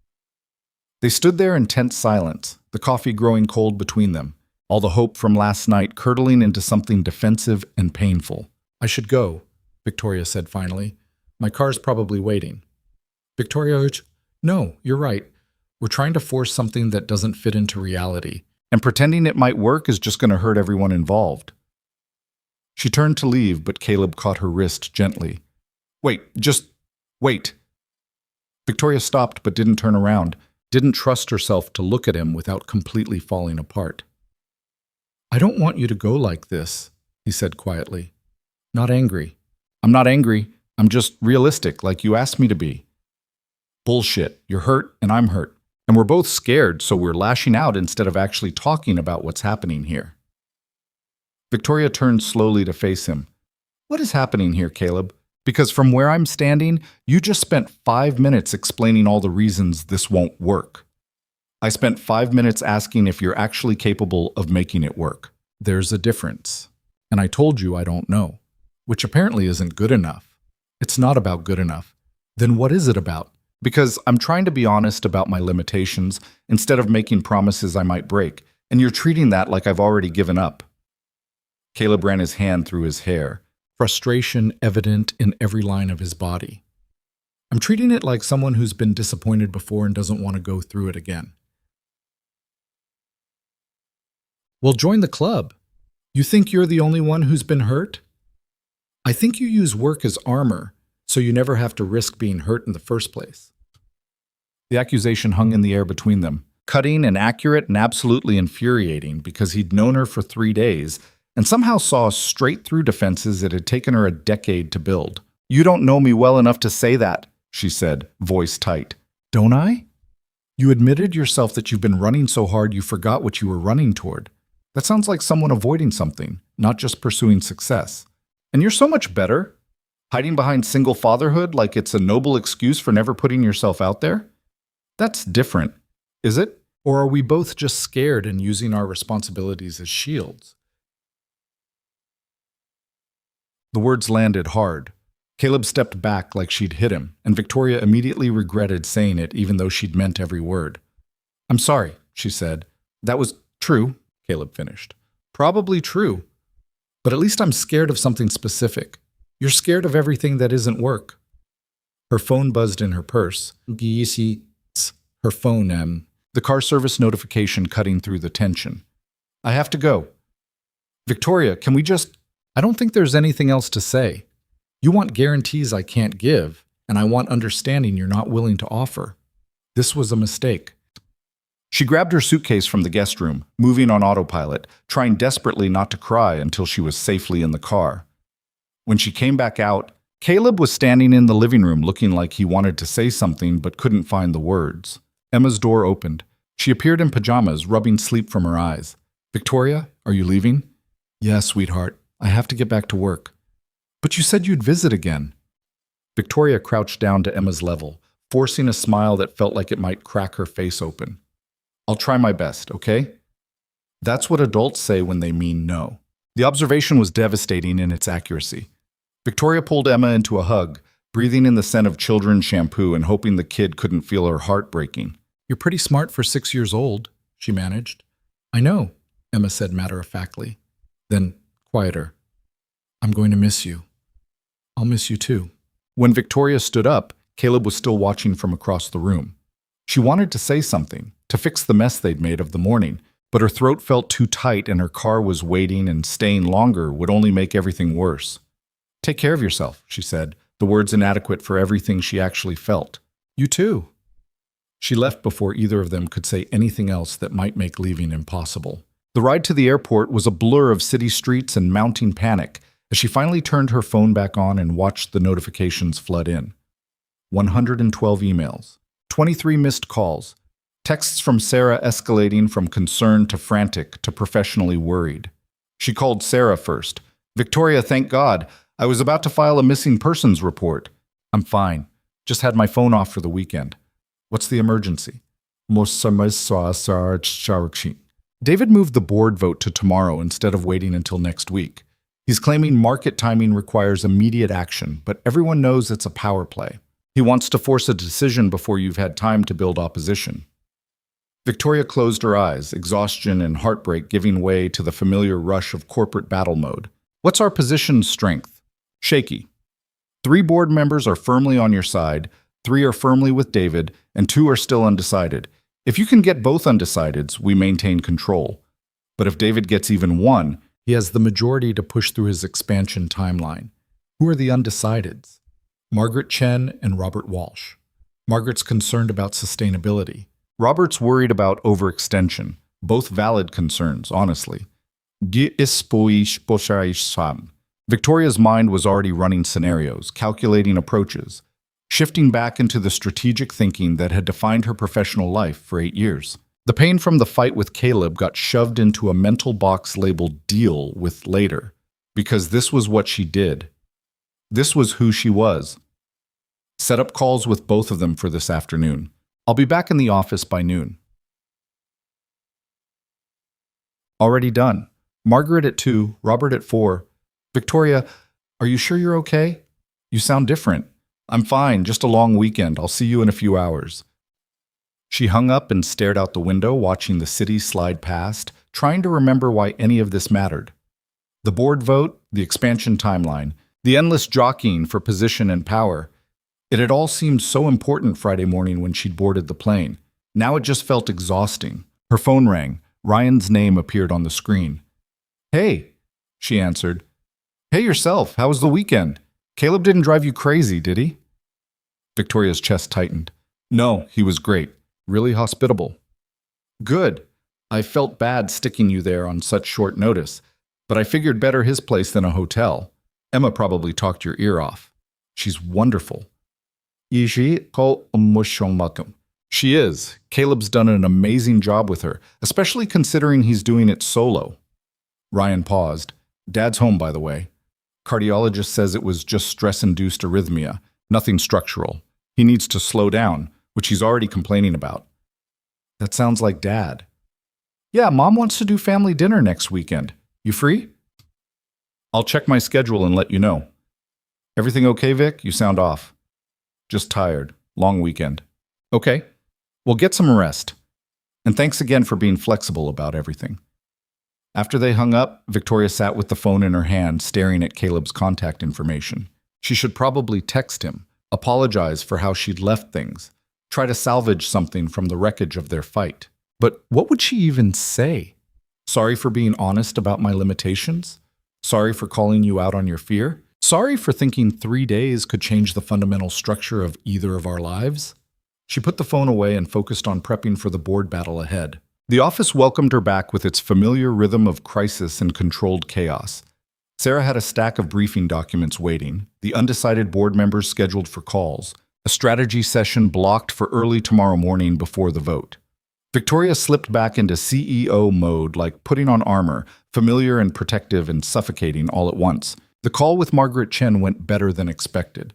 They stood there in tense silence, the coffee growing cold between them, all the hope from last night curdling into something defensive and painful. I should go, Victoria said finally. My car's probably waiting. Victoria urged, no, you're right. We're trying to force something that doesn't fit into reality, and pretending it might work is just going to hurt everyone involved. She turned to leave, but Caleb caught her wrist gently. Wait, just wait. Victoria stopped but didn't turn around, didn't trust herself to look at him without completely falling apart. I don't want you to go like this, he said quietly. Not angry. I'm not angry. I'm just realistic, like you asked me to be. Bullshit. You're hurt and I'm hurt. And we're both scared, so we're lashing out instead of actually talking about what's happening here. Victoria turned slowly to face him. What is happening here, Caleb? Because from where I'm standing, you just spent 5 minutes explaining all the reasons this won't work. I spent 5 minutes asking if you're actually capable of making it work. There's a difference. And I told you I don't know, which apparently isn't good enough. It's not about good enough. Then what is it about? Because I'm trying to be honest about my limitations instead of making promises I might break, and you're treating that like I've already given up. Caleb ran his hand through his hair, frustration evident in every line of his body. I'm treating it like someone who's been disappointed before and doesn't want to go through it again. Well, join the club. You think you're the only one who's been hurt? I think you use work as armor, so you never have to risk being hurt in the first place. The accusation hung in the air between them, cutting and accurate and absolutely infuriating because he'd known her for 3 days and somehow saw straight through defenses it had taken her a decade to build. You don't know me well enough to say that, she said, voice tight. Don't I? You admitted yourself that you've been running so hard you forgot what you were running toward. That sounds like someone avoiding something, not just pursuing success. And you're so much better. Hiding behind single fatherhood like it's a noble excuse for never putting yourself out there? That's different, is it? Or are we both just scared and using our responsibilities as shields? The words landed hard. Caleb stepped back like she'd hit him, and Victoria immediately regretted saying it even though she'd meant every word. I'm sorry, she said. That was true, Caleb finished. Probably true. But at least I'm scared of something specific. You're scared of everything that isn't work. Her phone buzzed in her purse. Her phone, the car service notification cutting through the tension. I have to go. Victoria, can we just... I don't think there's anything else to say. You want guarantees I can't give, and I want understanding you're not willing to offer. This was a mistake. She grabbed her suitcase from the guest room, moving on autopilot, trying desperately not to cry until she was safely in the car. When she came back out, Caleb was standing in the living room looking like he wanted to say something but couldn't find the words. Emma's door opened. She appeared in pajamas, rubbing sleep from her eyes. Victoria, are you leaving? Yes, sweetheart. I have to get back to work. But you said you'd visit again. Victoria crouched down to Emma's level, forcing a smile that felt like it might crack her face open. I'll try my best, okay? That's what adults say when they mean no. The observation was devastating in its accuracy. Victoria pulled Emma into a hug, breathing in the scent of children's shampoo and hoping the kid couldn't feel her heart breaking. You're pretty smart for 6 years old, she managed. I know, Emma said matter-of-factly. Then, Quieter. I'm going to miss you. I'll miss you too. When Victoria stood up, Caleb was still watching from across the room. She wanted to say something, to fix the mess they'd made of the morning, but her throat felt too tight and her car was waiting, and staying longer would only make everything worse. Take care of yourself, she said, the words inadequate for everything she actually felt. You too. She left before either of them could say anything else that might make leaving impossible. The ride to the airport was a blur of city streets and mounting panic as she finally turned her phone back on and watched the notifications flood in. 112 emails, 23 missed calls, texts from Sarah escalating from concerned to frantic to professionally worried. She called Sarah first. Victoria, thank God. I was about to file a missing persons report. I'm fine. Just had my phone off for the weekend. What's the emergency? David moved the board vote to tomorrow instead of waiting until next week. He's claiming market timing requires immediate action, but everyone knows it's a power play. He wants to force a decision before you've had time to build opposition. Victoria closed her eyes, exhaustion and heartbreak giving way to the familiar rush of corporate battle mode. What's our position's strength? Shaky. 3 board members are firmly on your side, 3 are firmly with David, and 2 are still undecided. If you can get both undecideds, we maintain control. But if David gets even 1, he has the majority to push through his expansion timeline. Who are the undecideds? Margaret Chen and Robert Walsh. Margaret's concerned about sustainability. Robert's worried about overextension. Both valid concerns, honestly. Victoria's mind was already running scenarios, calculating approaches, shifting back into the strategic thinking that had defined her professional life for 8 years. The pain from the fight with Caleb got shoved into a mental box labeled deal with later, because this was what she did. This was who she was. Set up calls with both of them for this afternoon. I'll be back in the office by noon. Already done. Margaret at 2, Robert at 4. Victoria, are you sure you're okay? You sound different. I'm fine, just a long weekend. I'll see you in a few hours. She hung up and stared out the window, watching the city slide past, trying to remember why any of this mattered. The board vote, the expansion timeline, the endless jockeying for position and power. It had all seemed so important Friday morning when she'd boarded the plane. Now it just felt exhausting. Her phone rang. Ryan's name appeared on the screen. Hey, she answered. Hey yourself, how was the weekend? Caleb didn't drive you crazy, did he? Victoria's chest tightened. No, he was great. Really hospitable. Good. I felt bad sticking you there on such short notice, but I figured better his place than a hotel. Emma probably talked your ear off. She's wonderful. She is. Caleb's done an amazing job with her, especially considering he's doing it solo. Ryan paused. Dad's home, by the way. Cardiologist says it was just stress-induced arrhythmia, nothing structural. He needs to slow down, which he's already complaining about. That sounds like Dad. Yeah, Mom wants to do family dinner next weekend. You free? I'll check my schedule and let you know. Everything okay, Vic? You sound off. Just tired. Long weekend. Okay. Well, get some rest. And thanks again for being flexible about everything. After they hung up, Victoria sat with the phone in her hand, staring at Caleb's contact information. She should probably text him, apologize for how she'd left things, try to salvage something from the wreckage of their fight. But what would she even say? Sorry for being honest about my limitations? Sorry for calling you out on your fear? Sorry for thinking 3 days could change the fundamental structure of either of our lives? She put the phone away and focused on prepping for the board battle ahead. The office welcomed her back with its familiar rhythm of crisis and controlled chaos. Sarah had a stack of briefing documents waiting, the undecided board members scheduled for calls, a strategy session blocked for early tomorrow morning before the vote. Victoria slipped back into CEO mode, like putting on armor, familiar and protective and suffocating all at once. The call with Margaret Chen went better than expected.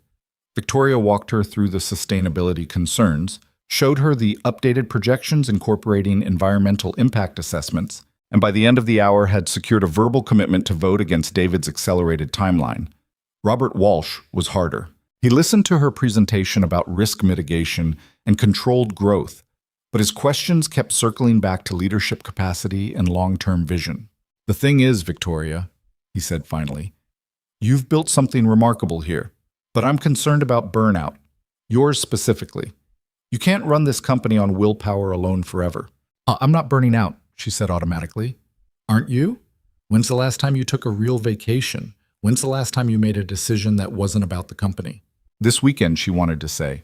Victoria walked her through the sustainability concerns, showed her the updated projections incorporating environmental impact assessments, and by the end of the hour had secured a verbal commitment to vote against David's accelerated timeline. Robert Walsh was harder. He listened to her presentation about risk mitigation and controlled growth, but his questions kept circling back to leadership capacity and long-term vision. The thing is, Victoria, he said finally. You've built something remarkable here, but I'm concerned about burnout. Yours specifically. You can't run this company on willpower alone forever. I'm not burning out, she said automatically. Aren't you? When's the last time you took a real vacation? When's the last time you made a decision that wasn't about the company? This weekend, she wanted to say.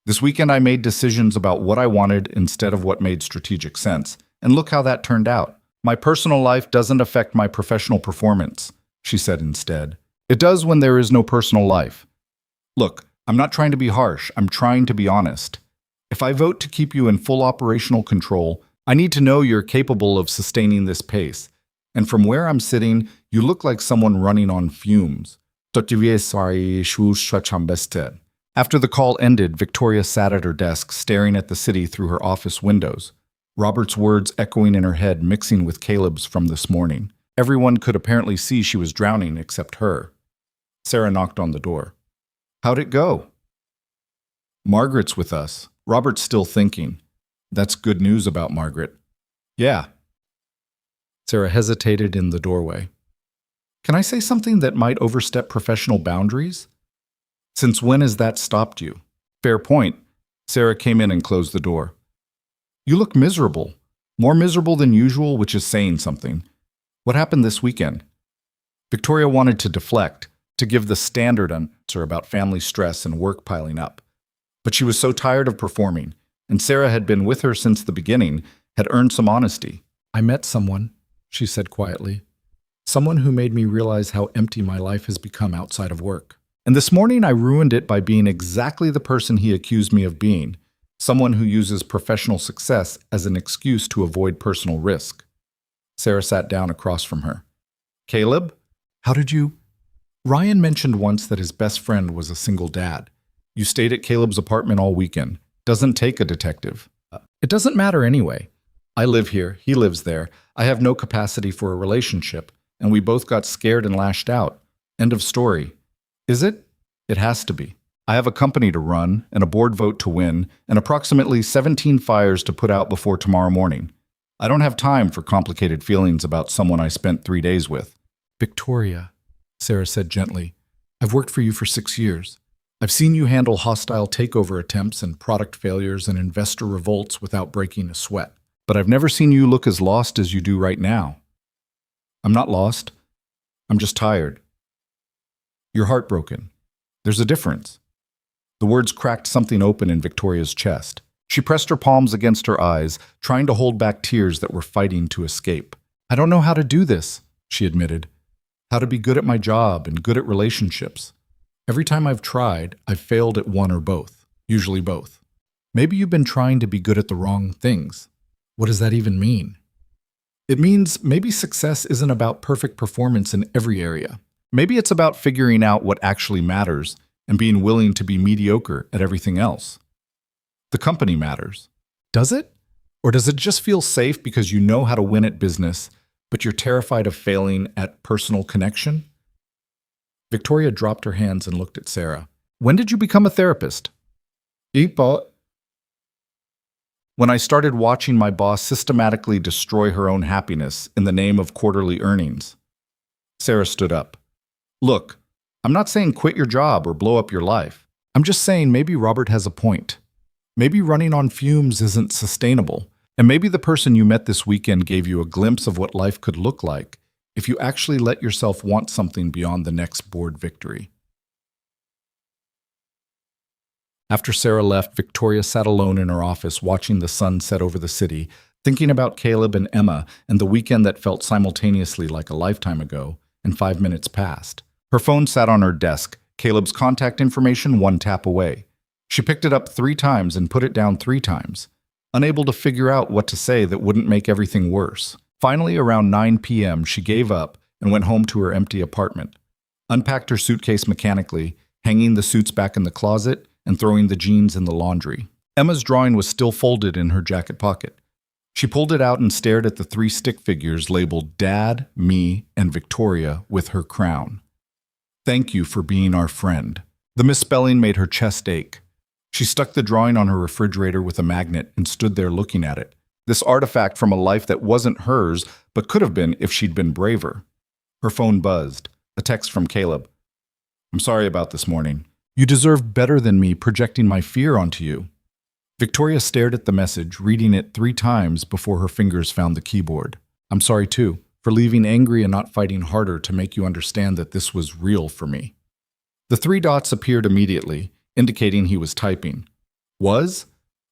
This weekend I made decisions about what I wanted instead of what made strategic sense. And look how that turned out. My personal life doesn't affect my professional performance, she said instead. It does when there is no personal life. Look, I'm not trying to be harsh. I'm trying to be honest. If I vote to keep you in full operational control, I need to know you're capable of sustaining this pace. And from where I'm sitting, you look like someone running on fumes. After the call ended, Victoria sat at her desk, staring at the city through her office windows. Robert's words echoing in her head, mixing with Caleb's from this morning. Everyone could apparently see she was drowning except her. Sarah knocked on the door. How'd it go? Margaret's with us. Robert's still thinking. That's good news about Margaret. Yeah. Sarah hesitated in the doorway. Can I say something that might overstep professional boundaries? Since when has that stopped you? Fair point. Sarah came in and closed the door. You look miserable. More miserable than usual, which is saying something. What happened this weekend? Victoria wanted to deflect, to give the standard answer about family stress and work piling up. But she was so tired of performing, and Sarah had been with her since the beginning, had earned some honesty. I met someone, she said quietly. Someone who made me realize how empty my life has become outside of work. And this morning I ruined it by being exactly the person he accused me of being, someone who uses professional success as an excuse to avoid personal risk. Sarah sat down across from her. Caleb, how did you? Ryan mentioned once that his best friend was a single dad. You stayed at Caleb's apartment all weekend. Doesn't take a detective. It doesn't matter anyway. I live here, he lives there. I have no capacity for a relationship, and we both got scared and lashed out. End of story. Is it? It has to be. I have a company to run, and a board vote to win, and approximately 17 fires to put out before tomorrow morning. I don't have time for complicated feelings about someone I spent 3 days with. Victoria, Sarah said gently, I've worked for you for 6 years. I've seen you handle hostile takeover attempts and product failures and investor revolts without breaking a sweat. But I've never seen you look as lost as you do right now. I'm not lost. I'm just tired. You're heartbroken. There's a difference. The words cracked something open in Victoria's chest. She pressed her palms against her eyes, trying to hold back tears that were fighting to escape. I don't know how to do this, she admitted. How to be good at my job and good at relationships. Every time I've tried, I've failed at one or both, usually both. Maybe you've been trying to be good at the wrong things. What does that even mean? It means maybe success isn't about perfect performance in every area. Maybe it's about figuring out what actually matters and being willing to be mediocre at everything else. The company matters. Does it? Or does it just feel safe because you know how to win at business, but you're terrified of failing at personal connection? Victoria dropped her hands and looked at Sarah. When did you become a therapist? When I started watching my boss systematically destroy her own happiness in the name of quarterly earnings. Sarah stood up. Look, I'm not saying quit your job or blow up your life. I'm just saying maybe Robert has a point. Maybe running on fumes isn't sustainable, and maybe the person you met this weekend gave you a glimpse of what life could look like if you actually let yourself want something beyond the next board victory. After Sarah left, Victoria sat alone in her office watching the sun set over the city, thinking about Caleb and Emma and the weekend that felt simultaneously like a lifetime ago, and 5 minutes passed. Her phone sat on her desk, Caleb's contact information 1 tap away. She picked it up 3 times and put it down 3 times, unable to figure out what to say that wouldn't make everything worse. Finally, around 9 p.m., she gave up and went home to her empty apartment, unpacked her suitcase mechanically, hanging the suits back in the closet and throwing the jeans in the laundry. Emma's drawing was still folded in her jacket pocket. She pulled it out and stared at the 3 stick figures labeled Dad, Me, and Victoria with her crown. Thank you for being our friend. The misspelling made her chest ache. She stuck the drawing on her refrigerator with a magnet and stood there looking at it. This artifact from a life that wasn't hers, but could have been if she'd been braver. Her phone buzzed. A text from Caleb. I'm sorry about this morning. You deserve better than me projecting my fear onto you. Victoria stared at the message, reading it 3 times before her fingers found the keyboard. I'm sorry too, for leaving angry and not fighting harder to make you understand that this was real for me. The 3 dots appeared immediately, indicating he was typing. Was?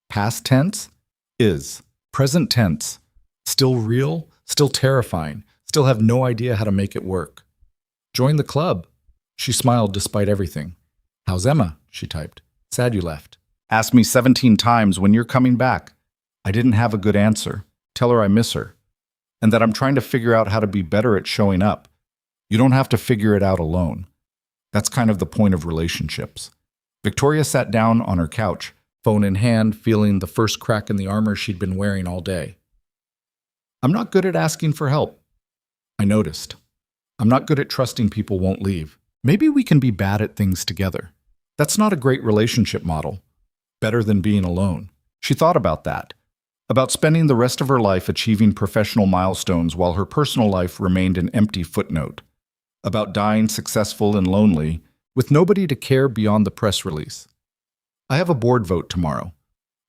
Past tense? Is. Present tense. Still real? Still terrifying. Still have no idea how to make it work. Join the club. She smiled despite everything. How's Emma? She typed. Sad you left. Asked me 17 times when you're coming back. I didn't have a good answer. Tell her I miss her. And that I'm trying to figure out how to be better at showing up. You don't have to figure it out alone. That's kind of the point of relationships. Victoria sat down on her couch, phone in hand, feeling the first crack in the armor she'd been wearing all day. I'm not good at asking for help. I noticed. I'm not good at trusting people won't leave. Maybe we can be bad at things together. That's not a great relationship model. Better than being alone. She thought about that. About spending the rest of her life achieving professional milestones while her personal life remained an empty footnote. About dying successful and lonely, with nobody to care beyond the press release. I have a board vote tomorrow.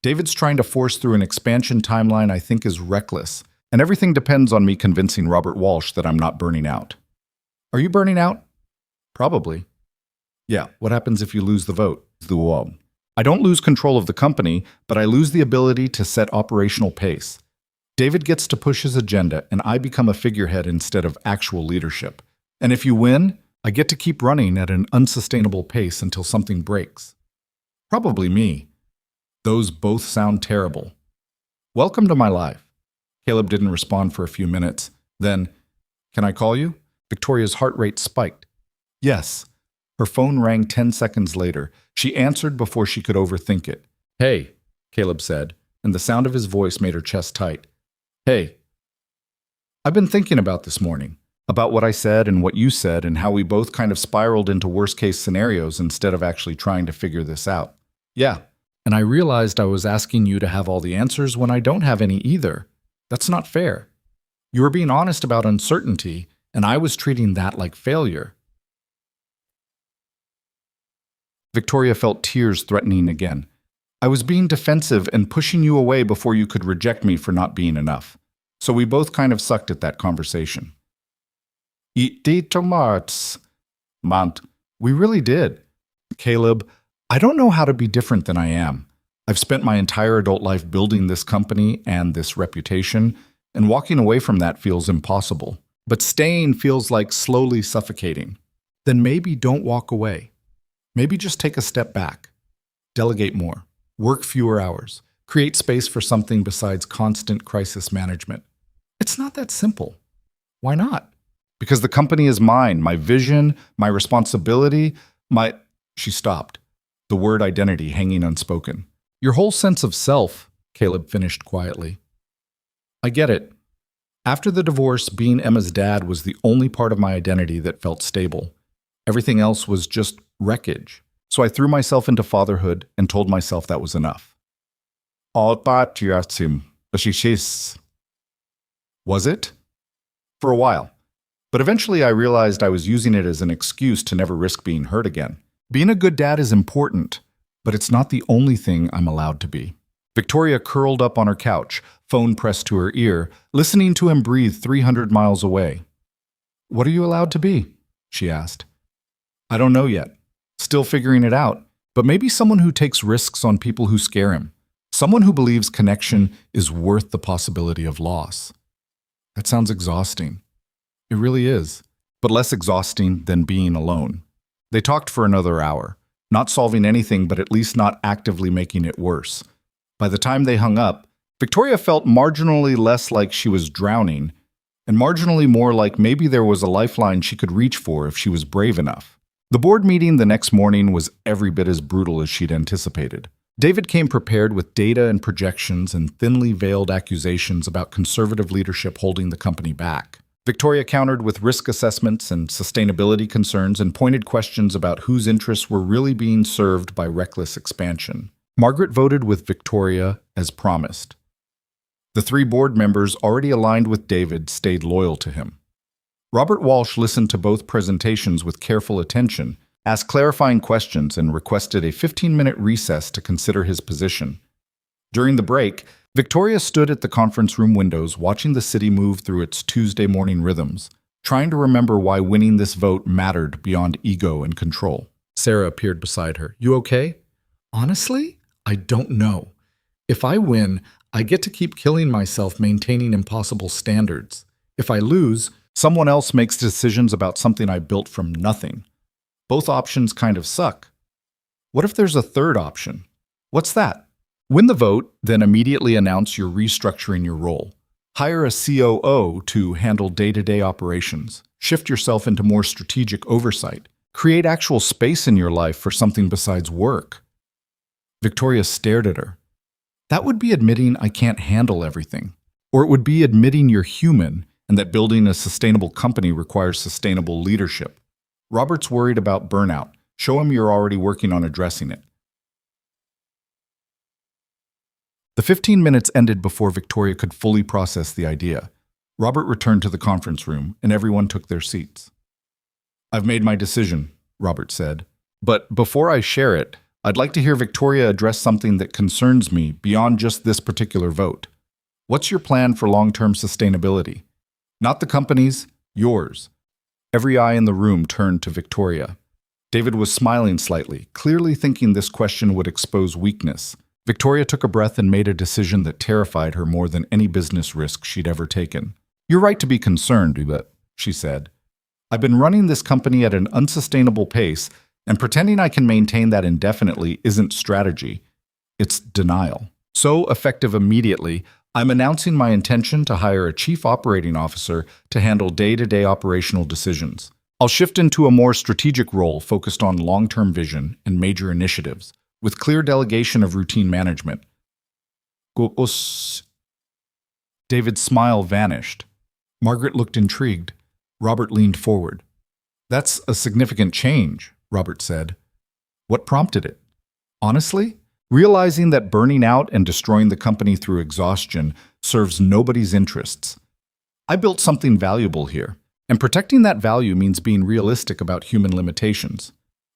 David's trying to force through an expansion timeline I think is reckless, and everything depends on me convincing Robert Walsh that I'm not burning out. Are you burning out? Probably. Yeah, what happens if you lose the vote? I don't lose control of the company, but I lose the ability to set operational pace. David gets to push his agenda, and I become a figurehead instead of actual leadership. And if you win, I get to keep running at an unsustainable pace until something breaks. Probably me. Those both sound terrible. Welcome to my life. Caleb didn't respond for a few minutes. Then, can I call you? Victoria's heart rate spiked. Yes. Her phone rang 10 seconds later. She answered before she could overthink it. Hey, Caleb said, and the sound of his voice made her chest tight. Hey. I've been thinking about this morning, about what I said and what you said and how we both kind of spiraled into worst-case scenarios instead of actually trying to figure this out. Yeah, and I realized I was asking you to have all the answers when I don't have any either. That's not fair. You were being honest about uncertainty, and I was treating that like failure. Victoria felt tears threatening again. I was being defensive and pushing you away before you could reject me for not being enough. So we both kind of sucked at that conversation. Eat the tomatoes. Mont, we really did. Caleb, I don't know how to be different than I am. I've spent my entire adult life building this company and this reputation, and walking away from that feels impossible. But staying feels like slowly suffocating. Then maybe don't walk away. Maybe just take a step back. Delegate more. Work fewer hours. Create space for something besides constant crisis management. It's not that simple. Why not? Because the company is mine, my vision, my responsibility, my... She stopped, the word identity hanging unspoken. Your whole sense of self, Caleb finished quietly. I get it. After the divorce, being Emma's dad was the only part of my identity that felt stable. Everything else was just wreckage. So I threw myself into fatherhood and told myself that was enough. Was it? For a while. But eventually I realized I was using it as an excuse to never risk being hurt again. Being a good dad is important, but it's not the only thing I'm allowed to be. Victoria curled up on her couch, phone pressed to her ear, listening to him breathe 300 miles away. What are you allowed to be? She asked. I don't know yet. Still figuring it out, but maybe someone who takes risks on people who scare him. Someone who believes connection is worth the possibility of loss. That sounds exhausting. It really is, but less exhausting than being alone. They talked for another hour, not solving anything but at least not actively making it worse. By the time they hung up, Victoria felt marginally less like she was drowning, and marginally more like maybe there was a lifeline she could reach for if she was brave enough. The board meeting the next morning was every bit as brutal as she'd anticipated. David came prepared with data and projections and thinly veiled accusations about conservative leadership holding the company back. Victoria countered with risk assessments and sustainability concerns and pointed questions about whose interests were really being served by reckless expansion. Margaret voted with Victoria as promised. The 3 board members already aligned with David stayed loyal to him. Robert Walsh listened to both presentations with careful attention, asked clarifying questions, and requested a 15-minute recess to consider his position. During the break, Victoria stood at the conference room windows watching the city move through its Tuesday morning rhythms, trying to remember why winning this vote mattered beyond ego and control. Sarah appeared beside her. "You okay?" "Honestly, I don't know. If I win, I get to keep killing myself maintaining impossible standards. If I lose, someone else makes decisions about something I built from nothing. Both options kind of suck. What if there's a third option? What's that? Win the vote, then immediately announce you're restructuring your role. Hire a COO to handle day-to-day operations. Shift yourself into more strategic oversight. Create actual space in your life for something besides work." Victoria stared at her. "That would be admitting I can't handle everything. Or it would be admitting you're human and that building a sustainable company requires sustainable leadership. Robert's worried about burnout. Show him you're already working on addressing it." The 15 minutes ended before Victoria could fully process the idea. Robert returned to the conference room, and everyone took their seats. "I've made my decision," Robert said. "But before I share it, I'd like to hear Victoria address something that concerns me beyond just this particular vote. What's your plan for long-term sustainability? Not the company's, yours." Every eye in the room turned to Victoria. David was smiling slightly, clearly thinking this question would expose weakness. Victoria took a breath and made a decision that terrified her more than any business risk she'd ever taken. "You're right to be concerned, Uba," she said. "I've been running this company at an unsustainable pace, and pretending I can maintain that indefinitely isn't strategy. It's denial. So, effective immediately, I'm announcing my intention to hire a chief operating officer to handle day-to-day operational decisions. I'll shift into a more strategic role focused on long-term vision and major initiatives, with clear delegation of routine management." David's smile vanished. Margaret looked intrigued. Robert leaned forward. "That's a significant change," Robert said. "What prompted it?" "Honestly, realizing that burning out and destroying the company through exhaustion serves nobody's interests. I built something valuable here, and protecting that value means being realistic about human limitations,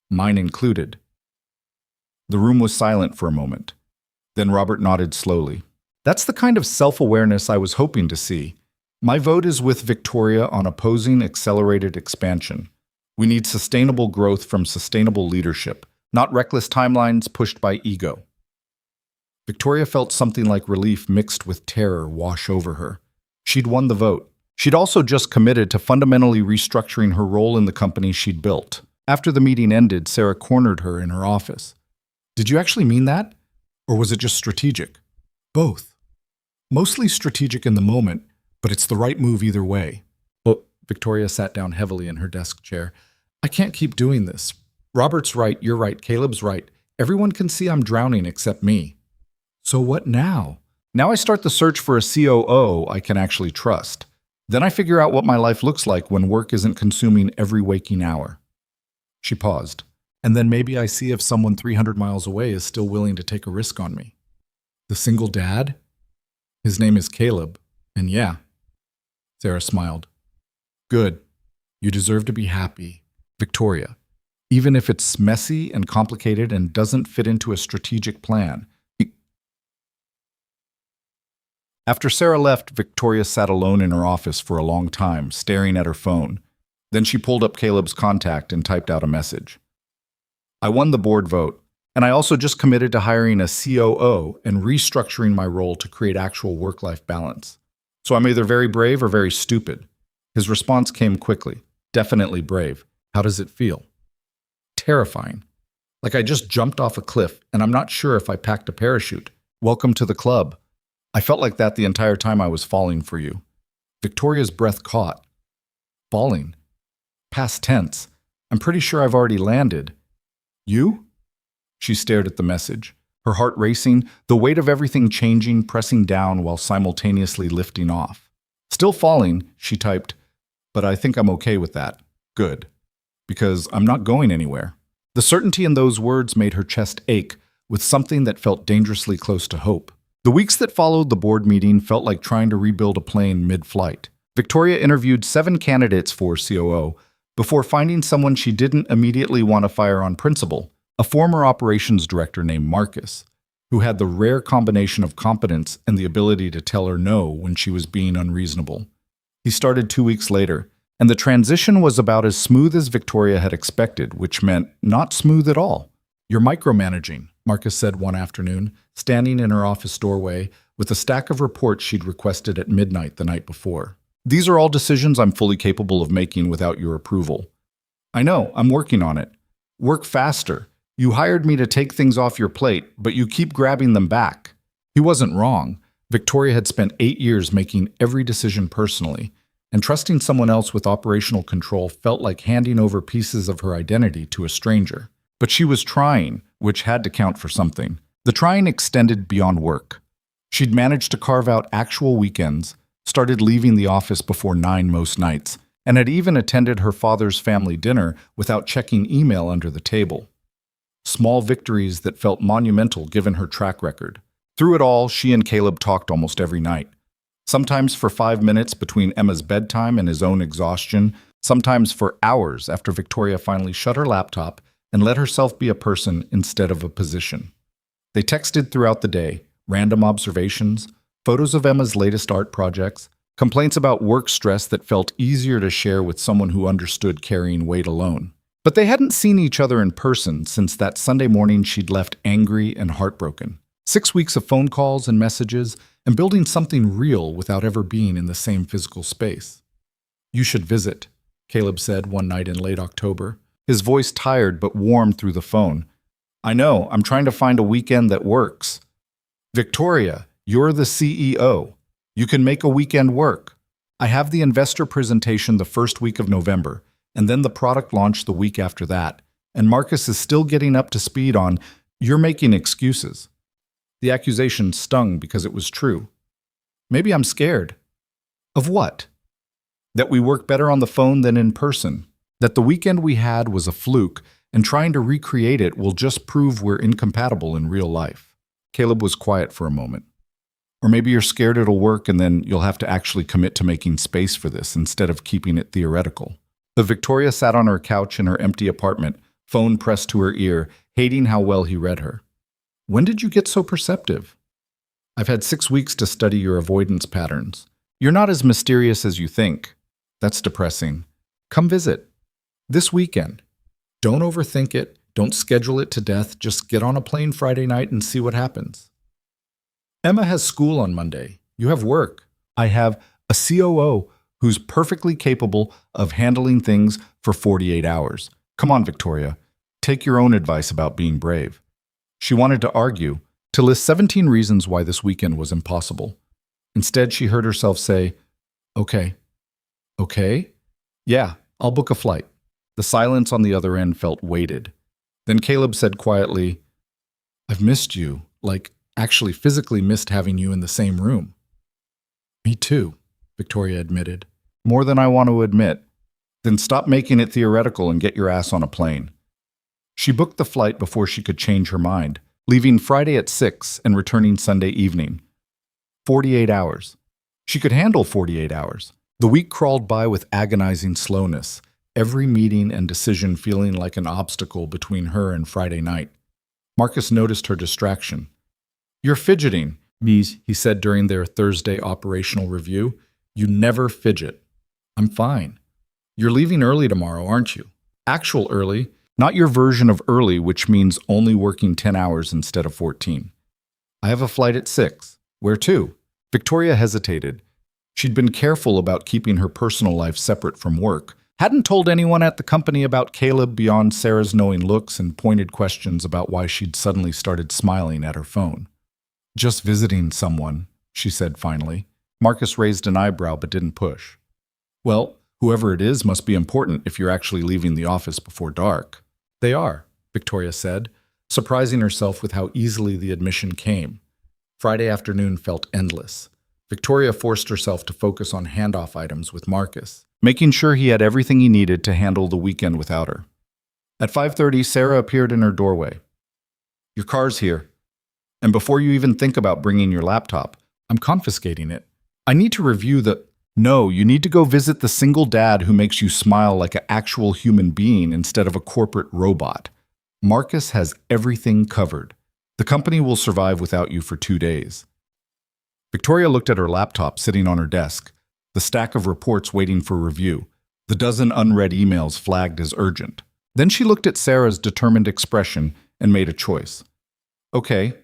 mine included." The room was silent for a moment. Then Robert nodded slowly. "That's the kind of self-awareness I was hoping to see. My vote is with Victoria on opposing accelerated expansion. We need sustainable growth from sustainable leadership, not reckless timelines pushed by ego." Victoria felt something like relief mixed with terror wash over her. She'd won the vote. She'd also just committed to fundamentally restructuring her role in the company she'd built. After the meeting ended, Sarah cornered her in her office. "Did you actually mean that? Or was it just strategic?" "Both. Mostly strategic in the moment, but it's the right move either way." "Oh," Victoria sat down heavily in her desk chair. "I can't keep doing this. Robert's right, you're right, Caleb's right. Everyone can see I'm drowning except me." "So what now?" "Now I start the search for a COO I can actually trust. Then I figure out what my life looks like when work isn't consuming every waking hour." She paused. "And then maybe I see if someone 300 miles away is still willing to take a risk on me." "The single dad?" "His name is Caleb, and yeah." Sarah smiled. "Good. You deserve to be happy. Victoria, even if it's messy and complicated and doesn't fit into a strategic plan." After Sarah left, Victoria sat alone in her office for a long time, staring at her phone. Then she pulled up Caleb's contact and typed out a message. "I won the board vote, and I also just committed to hiring a COO and restructuring my role to create actual work-life balance. So I'm either very brave or very stupid." His response came quickly. "Definitely brave. How does it feel?" "Terrifying. Like I just jumped off a cliff, and I'm not sure if I packed a parachute. Welcome to the club. I felt like that the entire time I was falling for you." Victoria's breath caught. "Falling? Past tense. I'm pretty sure I've already landed." "You?" She stared at the message, her heart racing, the weight of everything changing, pressing down while simultaneously lifting off. "Still falling," she typed, "but I think I'm okay with that. Good. Because I'm not going anywhere." The certainty in those words made her chest ache with something that felt dangerously close to hope. The weeks that followed the board meeting felt like trying to rebuild a plane mid-flight. Victoria interviewed 7 candidates for COO before finding someone she didn't immediately want to fire on principle, a former operations director named Marcus, who had the rare combination of competence and the ability to tell her no when she was being unreasonable. He started 2 weeks later, and the transition was about as smooth as Victoria had expected, which meant not smooth at all. "You're micromanaging," Marcus said one afternoon, standing in her office doorway with a stack of reports she'd requested at midnight the night before. "These are all decisions I'm fully capable of making without your approval." "I know, I'm working on it." "Work faster. You hired me to take things off your plate, but you keep grabbing them back." He wasn't wrong. Victoria had spent 8 years making every decision personally, and trusting someone else with operational control felt like handing over pieces of her identity to a stranger. But she was trying, which had to count for something. The trying extended beyond work. She'd managed to carve out actual weekends, started leaving the office before 9 most nights, and had even attended her father's family dinner without checking email under the table. Small victories that felt monumental given her track record. Through it all, she and Caleb talked almost every night. Sometimes for 5 minutes between Emma's bedtime and his own exhaustion, sometimes for hours after Victoria finally shut her laptop and let herself be a person instead of a position. They texted throughout the day, random observations, photos of Emma's latest art projects, complaints about work stress that felt easier to share with someone who understood carrying weight alone. But they hadn't seen each other in person since that Sunday morning she'd left angry and heartbroken. 6 weeks of phone calls and messages, and building something real without ever being in the same physical space. "You should visit," Caleb said one night in late October, his voice tired but warm through the phone. "I know, I'm trying to find a weekend that works." "Victoria, you're the CEO. You can make a weekend work. I have the investor presentation the first week of November, and then the product launch the week after that, and Marcus is still getting up to speed on, you're making excuses." The accusation stung because it was true. "Maybe I'm scared." "Of what?" "That we work better on the phone than in person. That the weekend we had was a fluke, and trying to recreate it will just prove we're incompatible in real life." Caleb was quiet for a moment. "Or maybe you're scared it'll work and then you'll have to actually commit to making space for this instead of keeping it theoretical." But Victoria sat on her couch in her empty apartment, phone pressed to her ear, hating how well he read her. "When did you get so perceptive?" "I've had 6 weeks to study your avoidance patterns. You're not as mysterious as you think." "That's depressing. Come visit. This weekend. Don't overthink it. Don't schedule it to death. Just get on a plane Friday night and see what happens." "Emma has school on Monday. You have work." "I have a COO who's perfectly capable of handling things for 48 hours. Come on, Victoria. Take your own advice about being brave." She wanted to argue, to list 17 reasons why this weekend was impossible. Instead, she heard herself say, "Okay. Okay? Yeah, I'll book a flight." The silence on the other end felt weighted. Then Caleb said quietly, "I've missed you, like actually physically missed having you in the same room." "Me too," Victoria admitted. "More than I want to admit." "Then stop making it theoretical and get your ass on a plane." She booked the flight before she could change her mind, leaving Friday at 6 and returning Sunday evening. 48 hours. She could handle 48 hours. The week crawled by with agonizing slowness, every meeting and decision feeling like an obstacle between her and Friday night. Marcus noticed her distraction. "You're fidgeting," he said during their Thursday operational review. "You never fidget." "I'm fine." "You're leaving early tomorrow, aren't you?" "Actual early. Not your version of early, which means only working 10 hours instead of 14. "I have a flight at 6. "Where to?" Victoria hesitated. She'd been careful about keeping her personal life separate from work, hadn't told anyone at the company about Caleb beyond Sarah's knowing looks and pointed questions about why she'd suddenly started smiling at her phone. "Just visiting someone," she said finally. Marcus raised an eyebrow but didn't push. "Well, whoever it is must be important if you're actually leaving the office before dark." "They are," Victoria said, surprising herself with how easily the admission came. Friday afternoon felt endless. Victoria forced herself to focus on handoff items with Marcus, making sure he had everything he needed to handle the weekend without her. At 5:30, Sarah appeared in her doorway. "Your car's here. And before you even think about bringing your laptop, I'm confiscating it. I need to review the—" No, you need to go visit the single dad who makes you smile like an actual human being instead of a corporate robot. Marcus has everything covered. The company will survive without you for 2 days. Victoria looked at her laptop sitting on her desk, the stack of reports waiting for review, the dozen unread emails flagged as urgent. Then she looked at Sarah's determined expression and made a choice. Okay,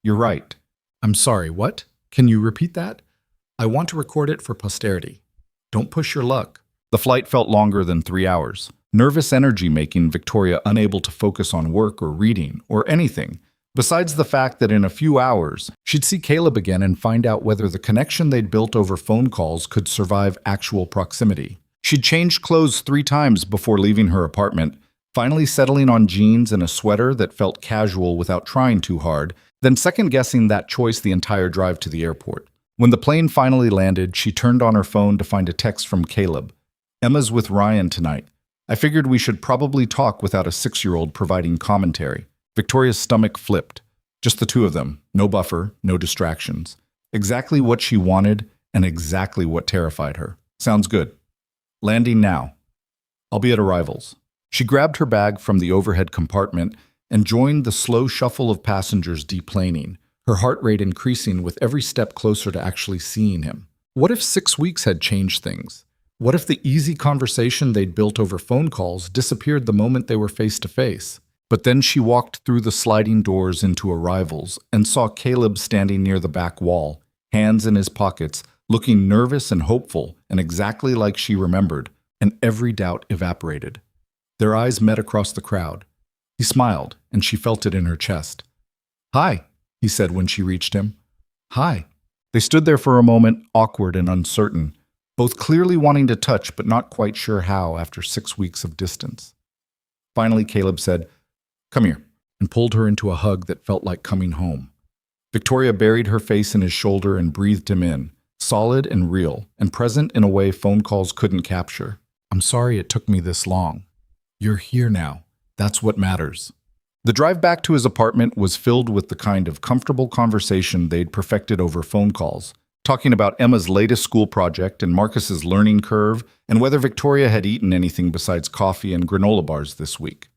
you're right. I'm sorry, what? Can you repeat that? I want to record it for posterity. Don't push your luck. The flight felt longer than 3 hours. Nervous energy making Victoria unable to focus on work or reading or anything, besides the fact that in a few hours, she'd see Caleb again and find out whether the connection they'd built over phone calls could survive actual proximity. She'd changed clothes 3 times before leaving her apartment, finally settling on jeans and a sweater that felt casual without trying too hard, then second-guessing that choice the entire drive to the airport. When the plane finally landed, she turned on her phone to find a text from Caleb. Emma's with Ryan tonight. I figured we should probably talk without a 6-year-old providing commentary. Victoria's stomach flipped. Just the two of them. No buffer, no distractions. Exactly what she wanted and exactly what terrified her. Sounds good. Landing now. I'll be at arrivals. She grabbed her bag from the overhead compartment and joined the slow shuffle of passengers deplaning, her heart rate increasing with every step closer to actually seeing him. What if 6 weeks had changed things? What if the easy conversation they'd built over phone calls disappeared the moment they were face to face? But then she walked through the sliding doors into arrivals and saw Caleb standing near the back wall, hands in his pockets, looking nervous and hopeful and exactly like she remembered, and every doubt evaporated. Their eyes met across the crowd. He smiled, and she felt it in her chest. "Hi," he said when she reached him. "Hi." They stood there for a moment, awkward and uncertain, both clearly wanting to touch but not quite sure how after 6 weeks of distance. Finally, Caleb said, "Come here," and pulled her into a hug that felt like coming home. Victoria buried her face in his shoulder and breathed him in, solid and real, and present in a way phone calls couldn't capture. "I'm sorry it took me this long. You're here now. That's what matters." The drive back to his apartment was filled with the kind of comfortable conversation they'd perfected over phone calls, talking about Emma's latest school project and Marcus's learning curve and whether Victoria had eaten anything besides coffee and granola bars this week.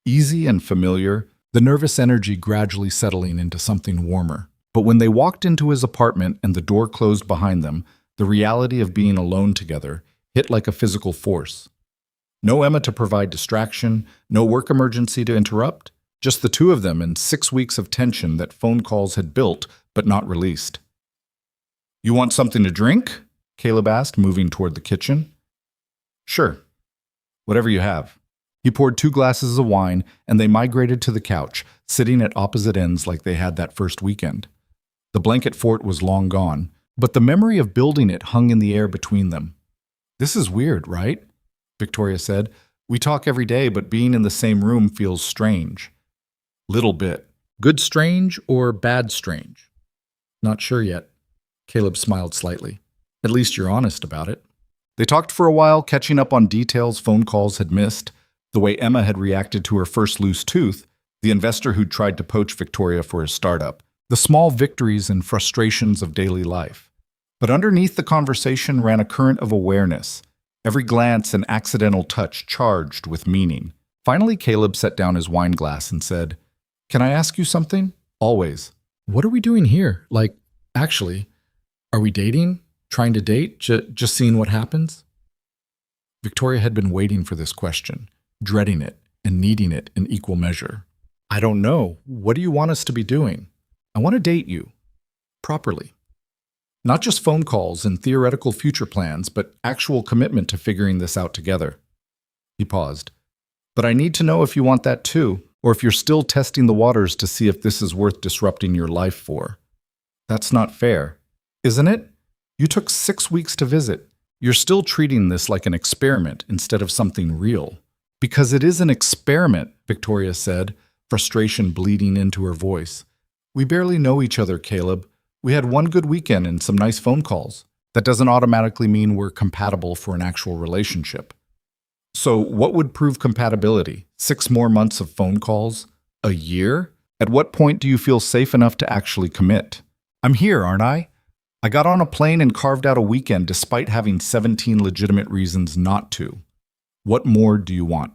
Easy and familiar, the nervous energy gradually settling into something warmer. But when they walked into his apartment and the door closed behind them, the reality of being alone together hit like a physical force. No Emma to provide distraction, no work emergency to interrupt, just the two of them and 6 weeks of tension that phone calls had built but not released. "You want something to drink?" Caleb asked, moving toward the kitchen. "Sure. Whatever you have." He poured 2 glasses of wine, and they migrated to the couch, sitting at opposite ends like they had that first weekend. The blanket fort was long gone, but the memory of building it hung in the air between them. "This is weird, right?" Victoria said. "We talk every day, but being in the same room feels strange." "Little bit. Good strange or bad strange?" "Not sure yet." Caleb smiled slightly. "At least you're honest about it." They talked for a while, catching up on details phone calls had missed, the way Emma had reacted to her first loose tooth, the investor who'd tried to poach Victoria for his startup, the small victories and frustrations of daily life. But underneath the conversation ran a current of awareness, every glance and accidental touch charged with meaning. Finally, Caleb set down his wine glass and said, "Can I ask you something?" "Always." "What are we doing here? Like, actually, are we dating? Trying to date? Just seeing what happens?" Victoria had been waiting for this question, dreading it and needing it in equal measure. "I don't know. What do you want us to be doing?" "I want to date you. Properly. Not just phone calls and theoretical future plans, but actual commitment to figuring this out together." He paused. "But I need to know if you want that too, or if you're still testing the waters to see if this is worth disrupting your life for." "That's not fair. Isn't it? You took 6 weeks to visit. You're still treating this like an experiment instead of something real." "Because it is an experiment," Victoria said, frustration bleeding into her voice. "We barely know each other, Caleb. We had one good weekend and some nice phone calls. That doesn't automatically mean we're compatible for an actual relationship." "So what would prove compatibility? 6 more months of phone calls? A year? At what point do you feel safe enough to actually commit?" "I'm here, aren't I? I got on a plane and carved out a weekend despite having 17 legitimate reasons not to. What more do you want?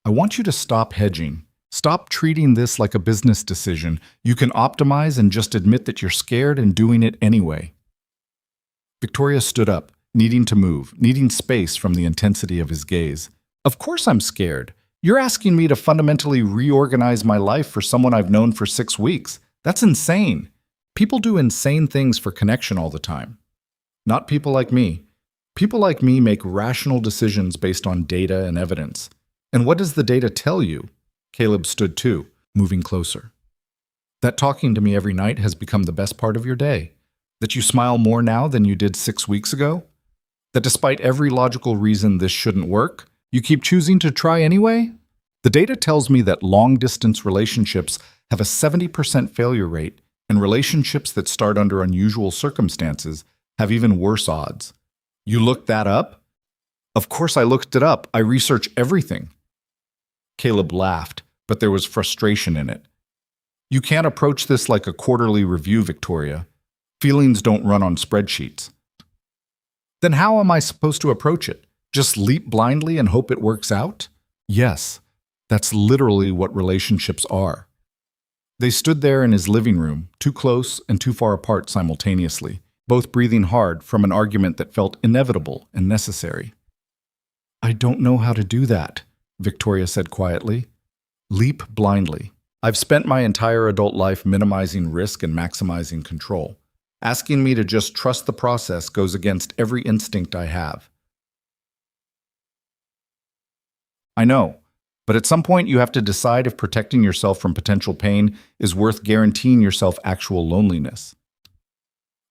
I want you to stop hedging. Stop treating this like a business decision. You can optimize and just admit that you're scared and doing it anyway. Victoria stood up, needing to move, needing space from the intensity of his gaze. Of course I'm scared. You're asking me to fundamentally reorganize my life for someone I've known for 6 weeks. That's insane. People do insane things for connection all the time. Not people like me. People like me make rational decisions based on data and evidence. And what does the data tell you? Caleb stood too, moving closer. That talking to me every night has become the best part of your day. That you smile more now than you did 6 weeks ago? That despite every logical reason this shouldn't work, you keep choosing to try anyway? The data tells me that long-distance relationships have a 70% failure rate, and relationships that start under unusual circumstances have even worse odds. You looked that up? Of course I looked it up. I research everything. Caleb laughed, but there was frustration in it. You can't approach this like a quarterly review, Victoria. Feelings don't run on spreadsheets. Then how am I supposed to approach it? Just leap blindly and hope it works out? Yes, that's literally what relationships are. They stood there in his living room, too close and too far apart simultaneously, both breathing hard from an argument that felt inevitable and necessary. I don't know how to do that, Victoria said quietly. Leap blindly. I've spent my entire adult life minimizing risk and maximizing control. Asking me to just trust the process goes against every instinct I have. I know, but at some point you have to decide if protecting yourself from potential pain is worth guaranteeing yourself actual loneliness.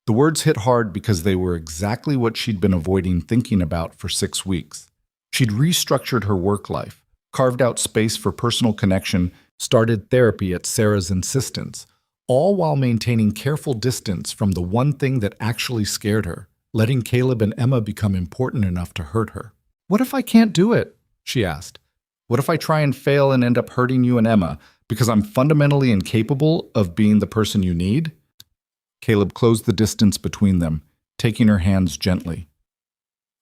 The words hit hard because they were exactly what she'd been avoiding thinking about for 6 weeks. She'd restructured her work life, carved out space for personal connection, started therapy at Sarah's insistence, all while maintaining careful distance from the one thing that actually scared her, letting Caleb and Emma become important enough to hurt her. What if I can't do it? She asked. What if I try and fail and end up hurting you and Emma because I'm fundamentally incapable of being the person you need? Caleb closed the distance between them, taking her hands gently.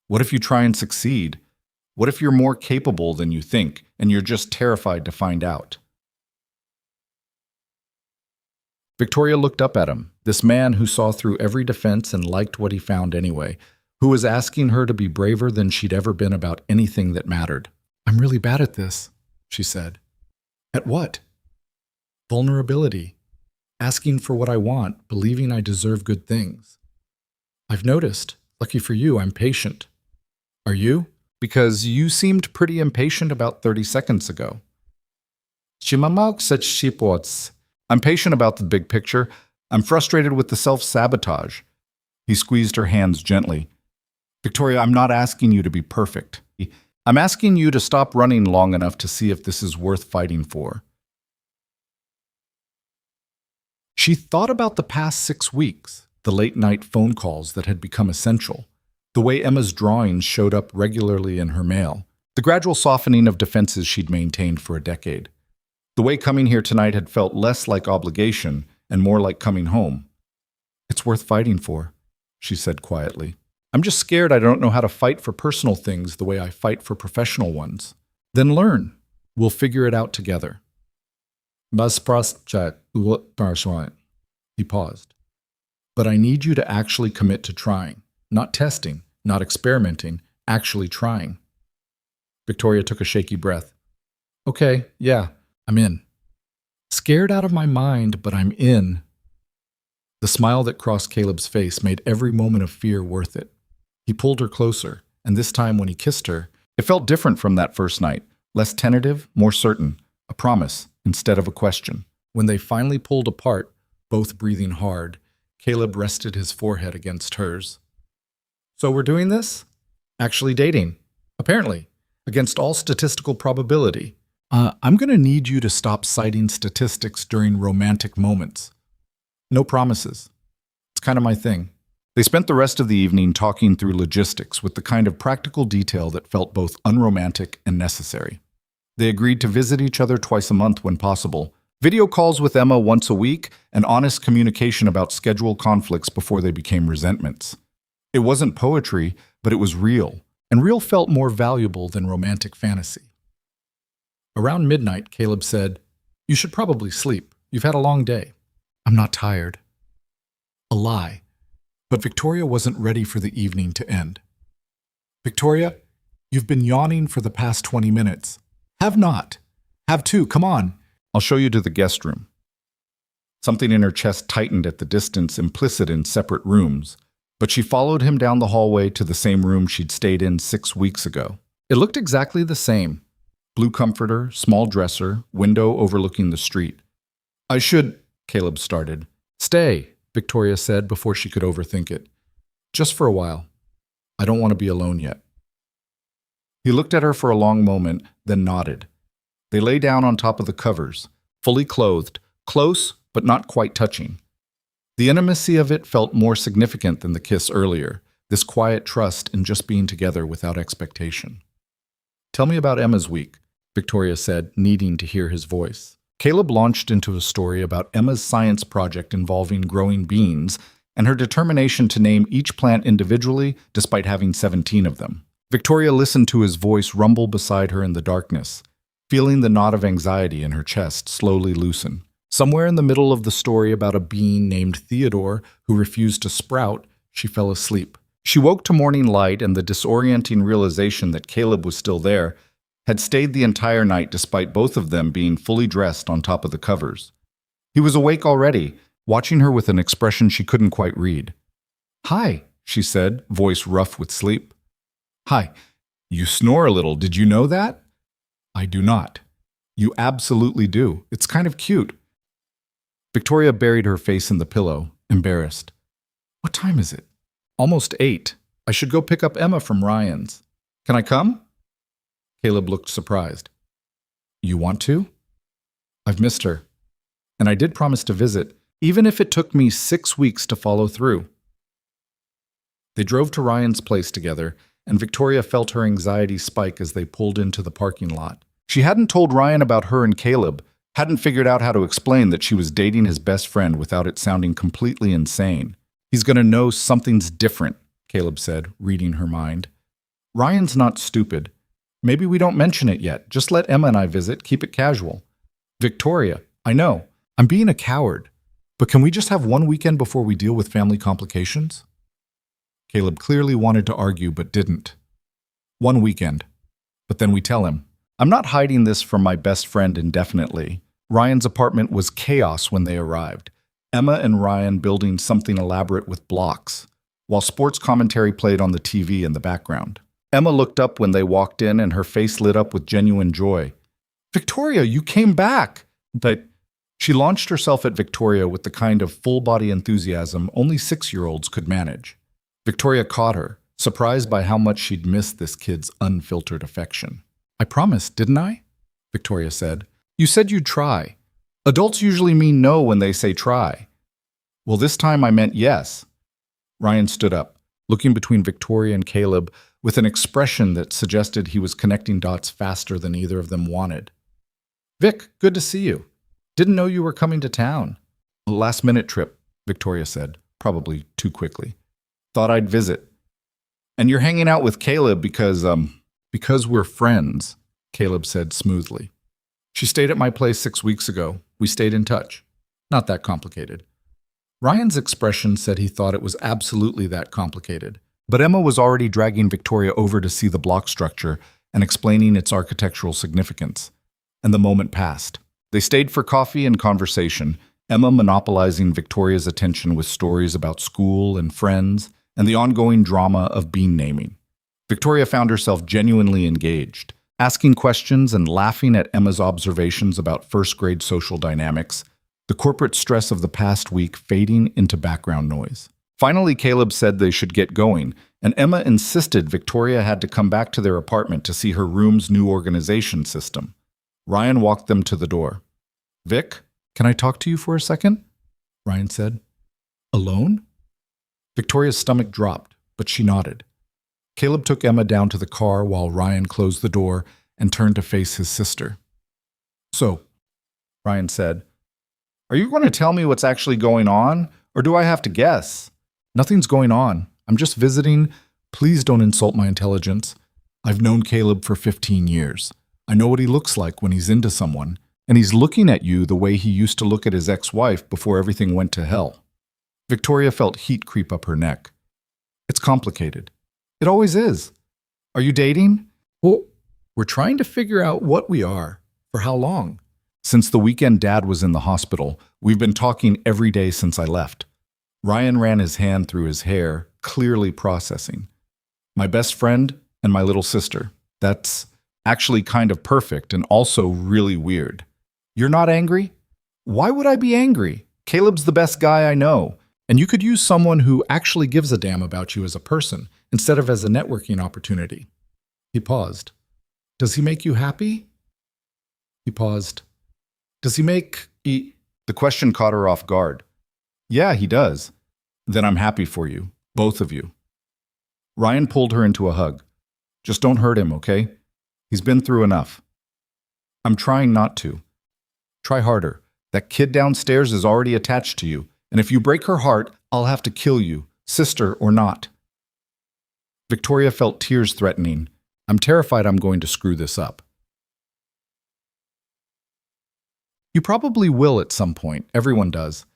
What if you try and succeed? What if you're more capable than you think, and you're just terrified to find out? Victoria looked up at him, this man who saw through every defense and liked what he found anyway, who was asking her to be braver than she'd ever been about anything that mattered. I'm really bad at this, she said. At what? Vulnerability. Asking for what I want, believing I deserve good things. I've noticed. Lucky for you, I'm patient. Are you? Because you seemed pretty impatient about 30 seconds ago. I'm patient about the big picture. I'm frustrated with the self-sabotage. He squeezed her hands gently. Victoria, I'm not asking you to be perfect. I'm asking you to stop running long enough to see if this is worth fighting for. She thought about the past 6 weeks, the late-night phone calls that had become essential, the way Emma's drawings showed up regularly in her mail, the gradual softening of defenses she'd maintained for a decade, the way coming here tonight had felt less like obligation and more like coming home. It's worth fighting for, she said quietly. I'm just scared I don't know how to fight for personal things the way I fight for professional ones. Then learn. We'll figure it out together. He paused. But I need you to actually commit to trying. Not testing, not experimenting, actually trying. Victoria took a shaky breath. Okay, yeah, I'm in. Scared out of my mind, but I'm in. The smile that crossed Caleb's face made every moment of fear worth it. He pulled her closer, and this time when he kissed her, it felt different from that first night, less tentative, more certain, a promise instead of a question. When they finally pulled apart, both breathing hard, Caleb rested his forehead against hers. So we're doing this? Actually dating. Apparently, against all statistical probability. I'm going to need you to stop citing statistics during romantic moments. No promises. It's kind of my thing. They spent the rest of the evening talking through logistics with the kind of practical detail that felt both unromantic and necessary. They agreed to visit each other twice a month when possible, Video calls with Emma once a week, and honest communication about schedule conflicts before they became resentments. It wasn't poetry, but it was real, and real felt more valuable than romantic fantasy. Around midnight, Caleb said, "You should probably sleep. You've had a long day." "I'm not tired." A lie. But Victoria wasn't ready for the evening to end. "Victoria, you've been yawning for the past 20 minutes. Have not. Have two, come on. I'll show you to the guest room." Something in her chest tightened at the distance implicit in separate rooms, but she followed him down the hallway to the same room she'd stayed in 6 weeks ago. It looked exactly the same. Blue comforter, small dresser, window overlooking the street. "I should," Caleb started. "Stay," Victoria said before she could overthink it. "Just for a while. I don't want to be alone yet." He looked at her for a long moment, then nodded. They lay down on top of the covers, fully clothed, close but not quite touching. The intimacy of it felt more significant than the kiss earlier, this quiet trust in just being together without expectation. "Tell me about Emma's week," Victoria said, needing to hear his voice. Caleb launched into a story about Emma's science project involving growing beans and her determination to name each plant individually despite having 17 of them. Victoria listened to his voice rumble beside her in the darkness, feeling the knot of anxiety in her chest slowly loosen. Somewhere in the middle of the story about a bean named Theodore who refused to sprout, she fell asleep. She woke to morning light and the disorienting realization that Caleb was still there, had stayed the entire night despite both of them being fully dressed on top of the covers. He was awake already, watching her with an expression she couldn't quite read. "Hi," she said, voice rough with sleep. "Hi. You snore a little, did you know that?" "I do not." "You absolutely do. It's kind of cute." Victoria buried her face in the pillow, embarrassed. "What time is it?" "Almost 8. I should go pick up Emma from Ryan's. Can I come?" Caleb looked surprised. "You want to?" "I've missed her. And I did promise to visit, even if it took me 6 weeks to follow through." They drove to Ryan's place together, and Victoria felt her anxiety spike as they pulled into the parking lot. She hadn't told Ryan about her and Caleb, hadn't figured out how to explain that she was dating his best friend without it sounding completely insane. "He's going to know something's different," Caleb said, reading her mind. "Ryan's not stupid. Maybe we don't mention it yet. Just let Emma and I visit, keep it casual." "Victoria, I know. I'm being a coward. But can we just have one weekend before we deal with family complications?" Caleb clearly wanted to argue but didn't. "One weekend. But then we tell him. I'm not hiding this from my best friend indefinitely. Ryan's apartment was chaos when they arrived. Emma and Ryan building something elaborate with blocks, while sports commentary played on the TV in the background. Emma looked up when they walked in and her face lit up with genuine joy. "Victoria, you came back!" She launched herself at Victoria with the kind of full-body enthusiasm only 6-year-olds could manage. Victoria caught her, surprised by how much she'd missed this kid's unfiltered affection. "I promised, didn't I?" Victoria said. "You said you'd try. Adults usually mean no when they say try." "Well, this time I meant yes." Ryan stood up, looking between Victoria and Caleb with an expression that suggested he was connecting dots faster than either of them wanted. "Vic, good to see you. Didn't know you were coming to town." "A last-minute trip," Victoria said, probably too quickly. "Thought I'd visit." "And you're hanging out with Caleb because we're friends," Caleb said smoothly. "She stayed at my place 6 weeks ago. We stayed in touch. Not that complicated." Ryan's expression said he thought it was absolutely that complicated. But Emma was already dragging Victoria over to see the block structure and explaining its architectural significance. And the moment passed. They stayed for coffee and conversation, Emma monopolizing Victoria's attention with stories about school and friends and the ongoing drama of bean naming. Victoria found herself genuinely engaged, asking questions and laughing at Emma's observations about first-grade social dynamics, the corporate stress of the past week fading into background noise. Finally, Caleb said they should get going, and Emma insisted Victoria had to come back to their apartment to see her room's new organization system. Ryan walked them to the door. "Vic, can I talk to you for a second?" Ryan said. "Alone?" Victoria's stomach dropped, but she nodded. Caleb took Emma down to the car while Ryan closed the door and turned to face his sister. "So," Ryan said, Are you going to tell me what's actually going on, or do I have to guess? Nothing's going on. I'm just visiting. Please don't insult my intelligence. I've known Caleb for 15 years. I know what he looks like when he's into someone, and he's looking at you the way he used to look at his ex-wife before everything went to hell. Victoria felt heat creep up her neck. It's complicated. It always is. Are you dating? Well, we're trying to figure out what we are. For how long? Since the weekend Dad was in the hospital, we've been talking every day since I left. Ryan ran his hand through his hair, clearly processing. My best friend and my little sister. That's actually kind of perfect and also really weird. You're not angry? Why would I be angry? Caleb's the best guy I know, and you could use someone who actually gives a damn about you as a person instead of as a networking opportunity. He paused. Does he make you happy? He paused. Does he make... The question caught her off guard. Yeah, he does. Then I'm happy for you, both of you. Ryan pulled her into a hug. Just don't hurt him, okay? He's been through enough. I'm trying not to. Try harder. That kid downstairs is already attached to you, and if you break her heart, I'll have to kill you, sister or not. Victoria felt tears threatening. I'm terrified I'm going to screw this up. You probably will at some point, everyone does.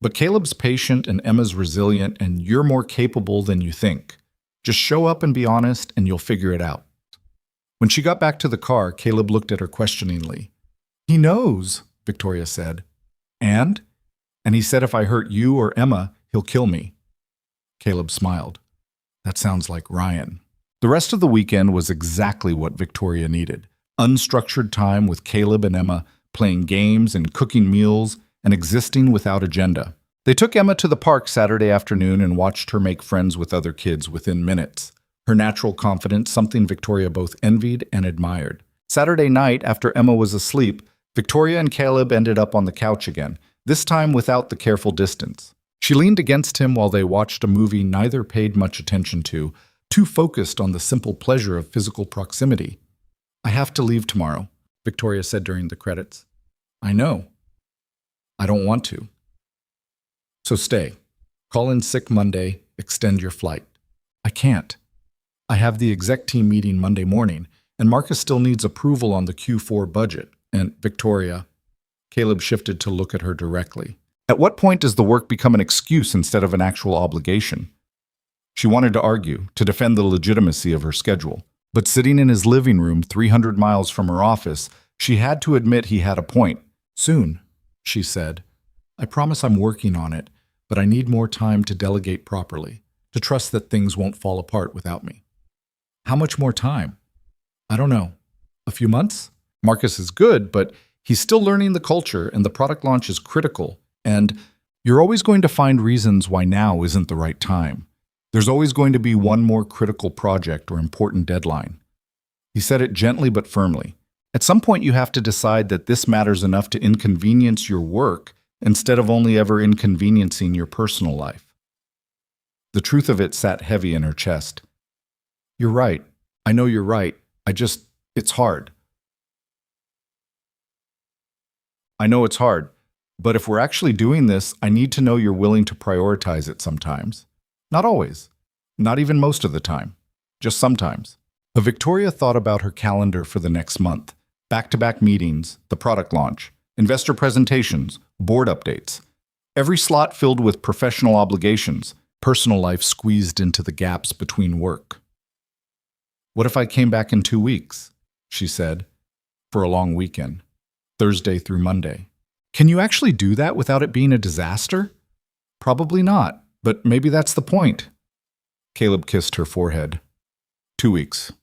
But Caleb's patient and Emma's resilient, and you're more capable than you think. Just show up and be honest, and you'll figure it out. When she got back to the car, Caleb looked at her questioningly. He knows, Victoria said. And? And he said if I hurt you or Emma, he'll kill me. Caleb smiled. That sounds like Ryan. The rest of the weekend was exactly what Victoria needed. Unstructured time with Caleb and Emma, playing games and cooking meals and existing without agenda. They took Emma to the park Saturday afternoon and watched her make friends with other kids within minutes. Her natural confidence, something Victoria both envied and admired. Saturday night, after Emma was asleep, Victoria and Caleb ended up on the couch again, this time without the careful distance. She leaned against him while they watched a movie neither paid much attention to, too focused on the simple pleasure of physical proximity. I have to leave tomorrow, Victoria said during the credits. I know. I don't want to. So stay. Call in sick Monday, extend your flight. I can't. I have the exec team meeting Monday morning, and Marcus still needs approval on the Q4 budget. And Victoria, Caleb shifted to look at her directly. At what point does the work become an excuse instead of an actual obligation? She wanted to argue, to defend the legitimacy of her schedule. But sitting in his living room 300 miles from her office, she had to admit he had a point. Soon, she said. I promise I'm working on it, but I need more time to delegate properly, to trust that things won't fall apart without me. How much more time? I don't know. A few months? Marcus is good, but he's still learning the culture, and the product launch is critical. And you're always going to find reasons why now isn't the right time. There's always going to be one more critical project or important deadline. He said it gently but firmly. At some point you have to decide that this matters enough to inconvenience your work instead of only ever inconveniencing your personal life. The truth of it sat heavy in her chest. You're right. I know you're right. It's hard. I know it's hard, but if we're actually doing this, I need to know you're willing to prioritize it sometimes. Not always. Not even most of the time. Just sometimes. But Victoria thought about her calendar for the next month. Back-to-back meetings, the product launch, investor presentations, board updates. Every slot filled with professional obligations, personal life squeezed into the gaps between work. What if I came back in 2 weeks? She said, for a long weekend, Thursday through Monday. Can you actually do that without it being a disaster? Probably not, but maybe that's the point. Caleb kissed her forehead. 2 weeks.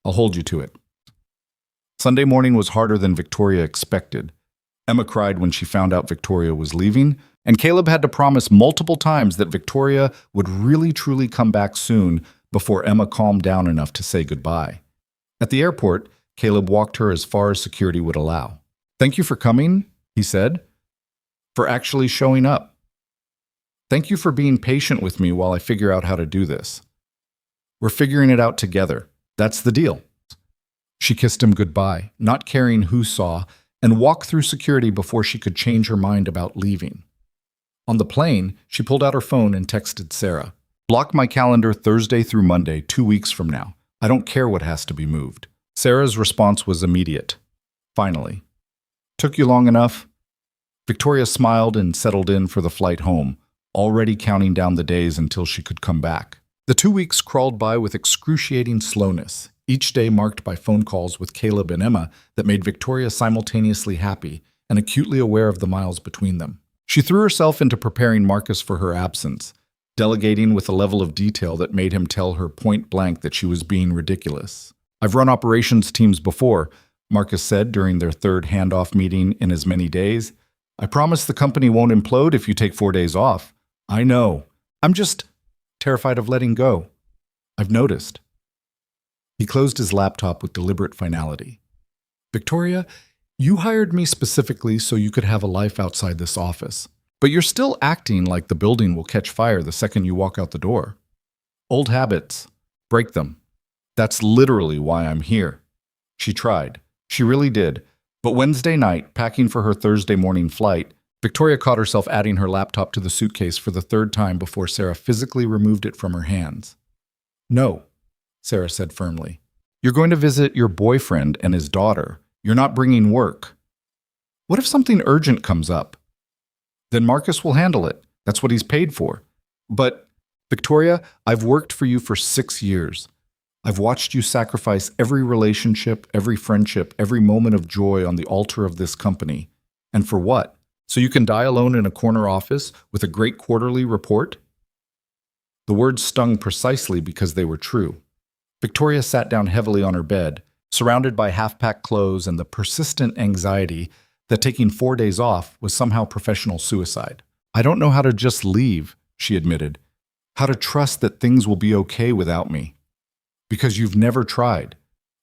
I'll hold you to it. Sunday morning was harder than Victoria expected. Emma cried when she found out Victoria was leaving, and Caleb had to promise multiple times that Victoria would really truly come back soon before Emma calmed down enough to say goodbye. At the airport, Caleb walked her as far as security would allow. Thank you for coming, he said, for actually showing up. Thank you for being patient with me while I figure out how to do this. We're figuring it out together. That's the deal. She kissed him goodbye, not caring who saw, and walk through security before she could change her mind about leaving. On the plane, she pulled out her phone and texted Sarah. "Block my calendar Thursday through Monday, 2 weeks from now. I don't care what has to be moved." Sarah's response was immediate. "Finally. Took you long enough?" Victoria smiled and settled in for the flight home, already counting down the days until she could come back. The 2 weeks crawled by with excruciating slowness, each day marked by phone calls with Caleb and Emma that made Victoria simultaneously happy and acutely aware of the miles between them. She threw herself into preparing Marcus for her absence, delegating with a level of detail that made him tell her point blank that she was being ridiculous. "I've run operations teams before," Marcus said during their third handoff meeting in as many days. "I promise the company won't implode if you take 4 days off." "I know. I'm just terrified of letting go. I've noticed." He closed his laptop with deliberate finality. "Victoria, you hired me specifically so you could have a life outside this office. But you're still acting like the building will catch fire the second you walk out the door. Old habits. Break them. That's literally why I'm here." She tried. She really did. But Wednesday night, packing for her Thursday morning flight, Victoria caught herself adding her laptop to the suitcase for the third time before Sarah physically removed it from her hands. "No," Sarah said firmly. "You're going to visit your boyfriend and his daughter. You're not bringing work. What if something urgent comes up? Then Marcus will handle it. That's what he's paid for. But, Victoria, I've worked for you for 6 years. I've watched you sacrifice every relationship, every friendship, every moment of joy on the altar of this company. And for what? So you can die alone in a corner office with a great quarterly report?" The words stung precisely because they were true. Victoria sat down heavily on her bed, surrounded by half-packed clothes and the persistent anxiety that taking 4 days off was somehow professional suicide. "I don't know how to just leave," she admitted. "How to trust that things will be okay without me. Because you've never tried.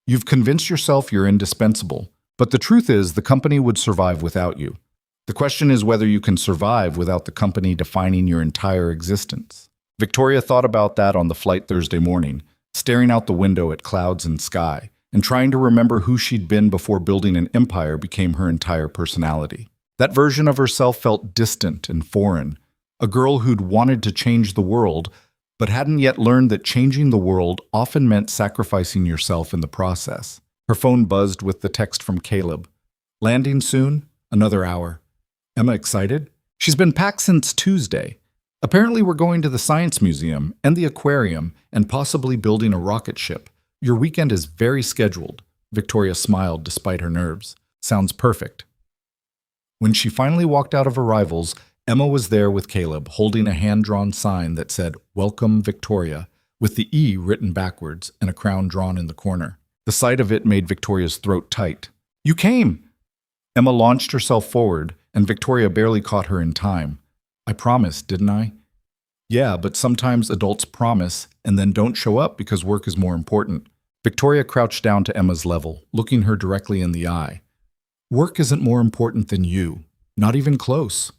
You've convinced yourself you're indispensable, but the truth is the company would survive without you. The question is whether you can survive without the company defining your entire existence." Victoria thought about that on the flight Thursday morning, staring out the window at clouds and sky, and trying to remember who she'd been before building an empire became her entire personality. That version of herself felt distant and foreign, a girl who'd wanted to change the world, but hadn't yet learned that changing the world often meant sacrificing yourself in the process. Her phone buzzed with the text from Caleb. "Landing soon? Another hour." Emma excited? "She's been packed since Tuesday. Apparently we're going to the Science Museum and the aquarium and possibly building a rocket ship. Your weekend is very scheduled." Victoria smiled despite her nerves. "Sounds perfect." When she finally walked out of arrivals, Emma was there with Caleb, holding a hand-drawn sign that said, "Welcome, Victoria," with the E written backwards and a crown drawn in the corner. The sight of it made Victoria's throat tight. "You came!" Emma launched herself forward, and Victoria barely caught her in time. "I promised, didn't I?" "Yeah, but sometimes adults promise and then don't show up because work is more important." Victoria crouched down to Emma's level, looking her directly in the eye. "Work isn't more important than you. Not even close."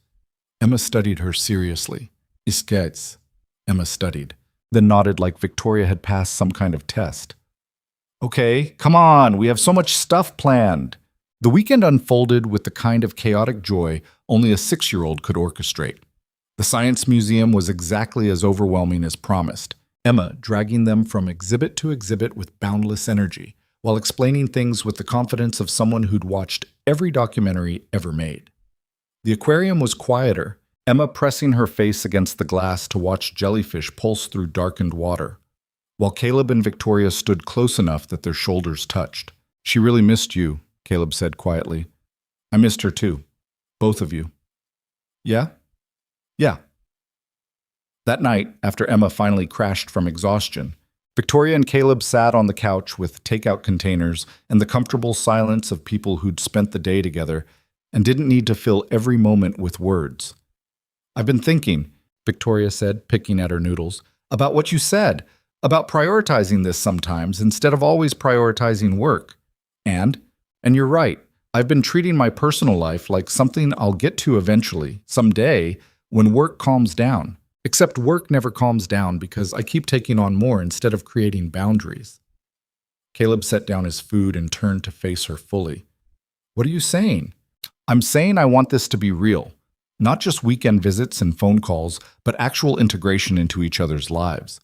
Emma studied her seriously. "Iskets," Emma studied, then nodded like Victoria had passed some kind of test. "Okay, come on, we have so much stuff planned." The weekend unfolded with the kind of chaotic joy only a 6-year-old could orchestrate. The Science Museum was exactly as overwhelming as promised, Emma dragging them from exhibit to exhibit with boundless energy, while explaining things with the confidence of someone who'd watched every documentary ever made. The aquarium was quieter, Emma pressing her face against the glass to watch jellyfish pulse through darkened water, while Caleb and Victoria stood close enough that their shoulders touched. "She really missed you," Caleb said quietly. "I missed her too. Both of you." "Yeah?" "Yeah." That night, after Emma finally crashed from exhaustion, Victoria and Caleb sat on the couch with takeout containers and the comfortable silence of people who'd spent the day together and didn't need to fill every moment with words. "I've been thinking," Victoria said, picking at her noodles, "about what you said, about prioritizing this sometimes instead of always prioritizing work. And you're right, I've been treating my personal life like something I'll get to eventually, someday, when work calms down. Except work never calms down because I keep taking on more instead of creating boundaries." Caleb set down his food and turned to face her fully. What are you saying? I'm saying I want this to be real. Not just weekend visits and phone calls, but actual integration into each other's lives.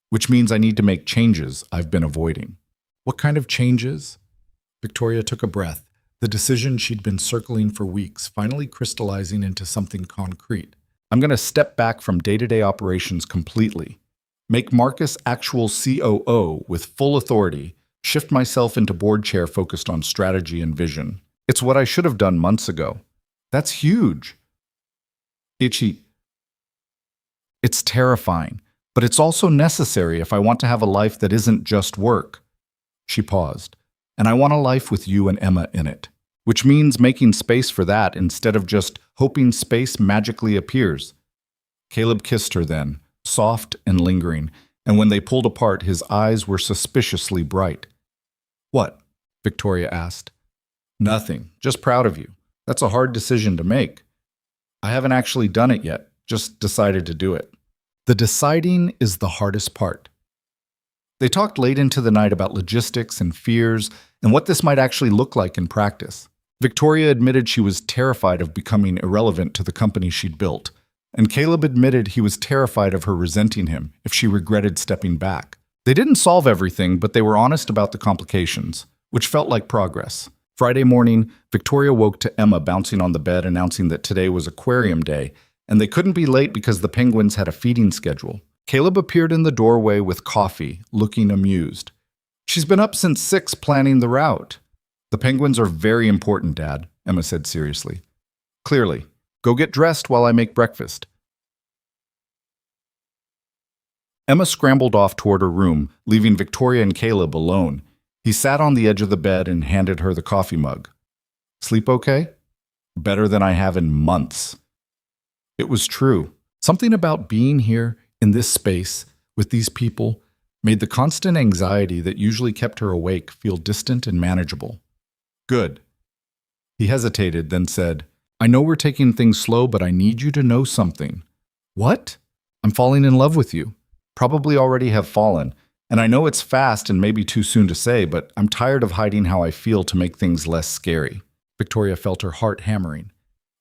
Which means I need to make changes I've been avoiding. What kind of changes? Victoria took a breath, the decision she'd been circling for weeks finally crystallizing into something concrete. I'm going to step back from day-to-day operations completely. Make Marcus actual COO with full authority, shift myself into board chair focused on strategy and vision. It's what I should have done months ago. That's huge. Itchy. It's terrifying, but it's also necessary if I want to have a life that isn't just work. She paused. And I want a life with you and Emma in it, which means making space for that instead of just hoping space magically appears. Caleb kissed her then, soft and lingering, and when they pulled apart, his eyes were suspiciously bright. What? Victoria asked. Nothing. Just proud of you. That's a hard decision to make. I haven't actually done it yet, just decided to do it. The deciding is the hardest part. They talked late into the night about logistics and fears and what this might actually look like in practice. Victoria admitted she was terrified of becoming irrelevant to the company she'd built, and Caleb admitted he was terrified of her resenting him if she regretted stepping back. They didn't solve everything, but they were honest about the complications, which felt like progress. Friday morning, Victoria woke to Emma bouncing on the bed announcing that today was aquarium day, and they couldn't be late because the penguins had a feeding schedule. Caleb appeared in the doorway with coffee, looking amused. She's been up since 6 planning the route. The penguins are very important, Dad, Emma said seriously. Clearly. Go get dressed while I make breakfast. Emma scrambled off toward her room, leaving Victoria and Caleb alone. He sat on the edge of the bed and handed her the coffee mug. Sleep okay? Better than I have in months. It was true. Something about being here, in this space, with these people, made the constant anxiety that usually kept her awake feel distant and manageable. Good. He hesitated, then said, I know we're taking things slow, but I need you to know something. What? I'm falling in love with you. Probably already have fallen. And I know it's fast and maybe too soon to say, but I'm tired of hiding how I feel to make things less scary. Victoria felt her heart hammering.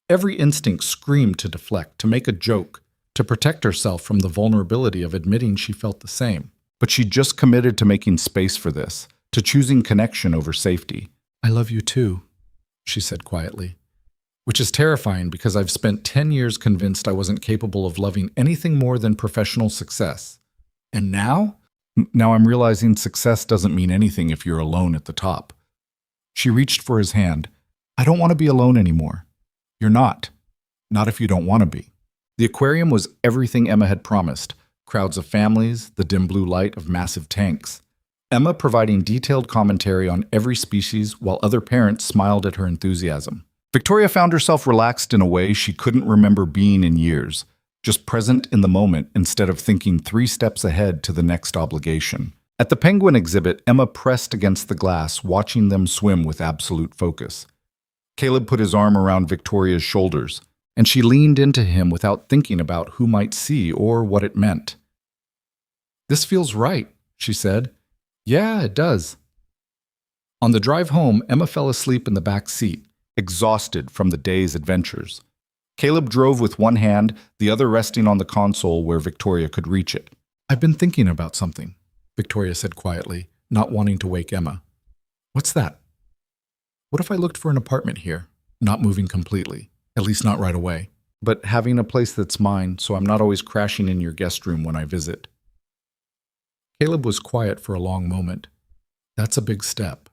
Every instinct screamed to deflect, to make a joke, to protect herself from the vulnerability of admitting she felt the same. But she just committed to making space for this, to choosing connection over safety. I love you too, she said quietly. Which is terrifying because I've spent 10 years convinced I wasn't capable of loving anything more than professional success. And now? Now I'm realizing success doesn't mean anything if you're alone at the top. She reached for his hand. I don't want to be alone anymore. You're not. Not if you don't want to be. The aquarium was everything Emma had promised. Crowds of families, the dim blue light of massive tanks. Emma providing detailed commentary on every species while other parents smiled at her enthusiasm. Victoria found herself relaxed in a way she couldn't remember being in years, just present in the moment instead of thinking 3 steps ahead to the next obligation. At the penguin exhibit, Emma pressed against the glass, watching them swim with absolute focus. Caleb put his arm around Victoria's shoulders, and she leaned into him without thinking about who might see or what it meant. This feels right, she said. Yeah, it does. On the drive home, Emma fell asleep in the back seat, exhausted from the day's adventures. Caleb drove with one hand, the other resting on the console where Victoria could reach it. I've been thinking about something, Victoria said quietly, not wanting to wake Emma. What's that? What if I looked for an apartment here, not moving completely, at least not right away, but having a place that's mine so I'm not always crashing in your guest room when I visit? Caleb was quiet for a long moment. That's a big step.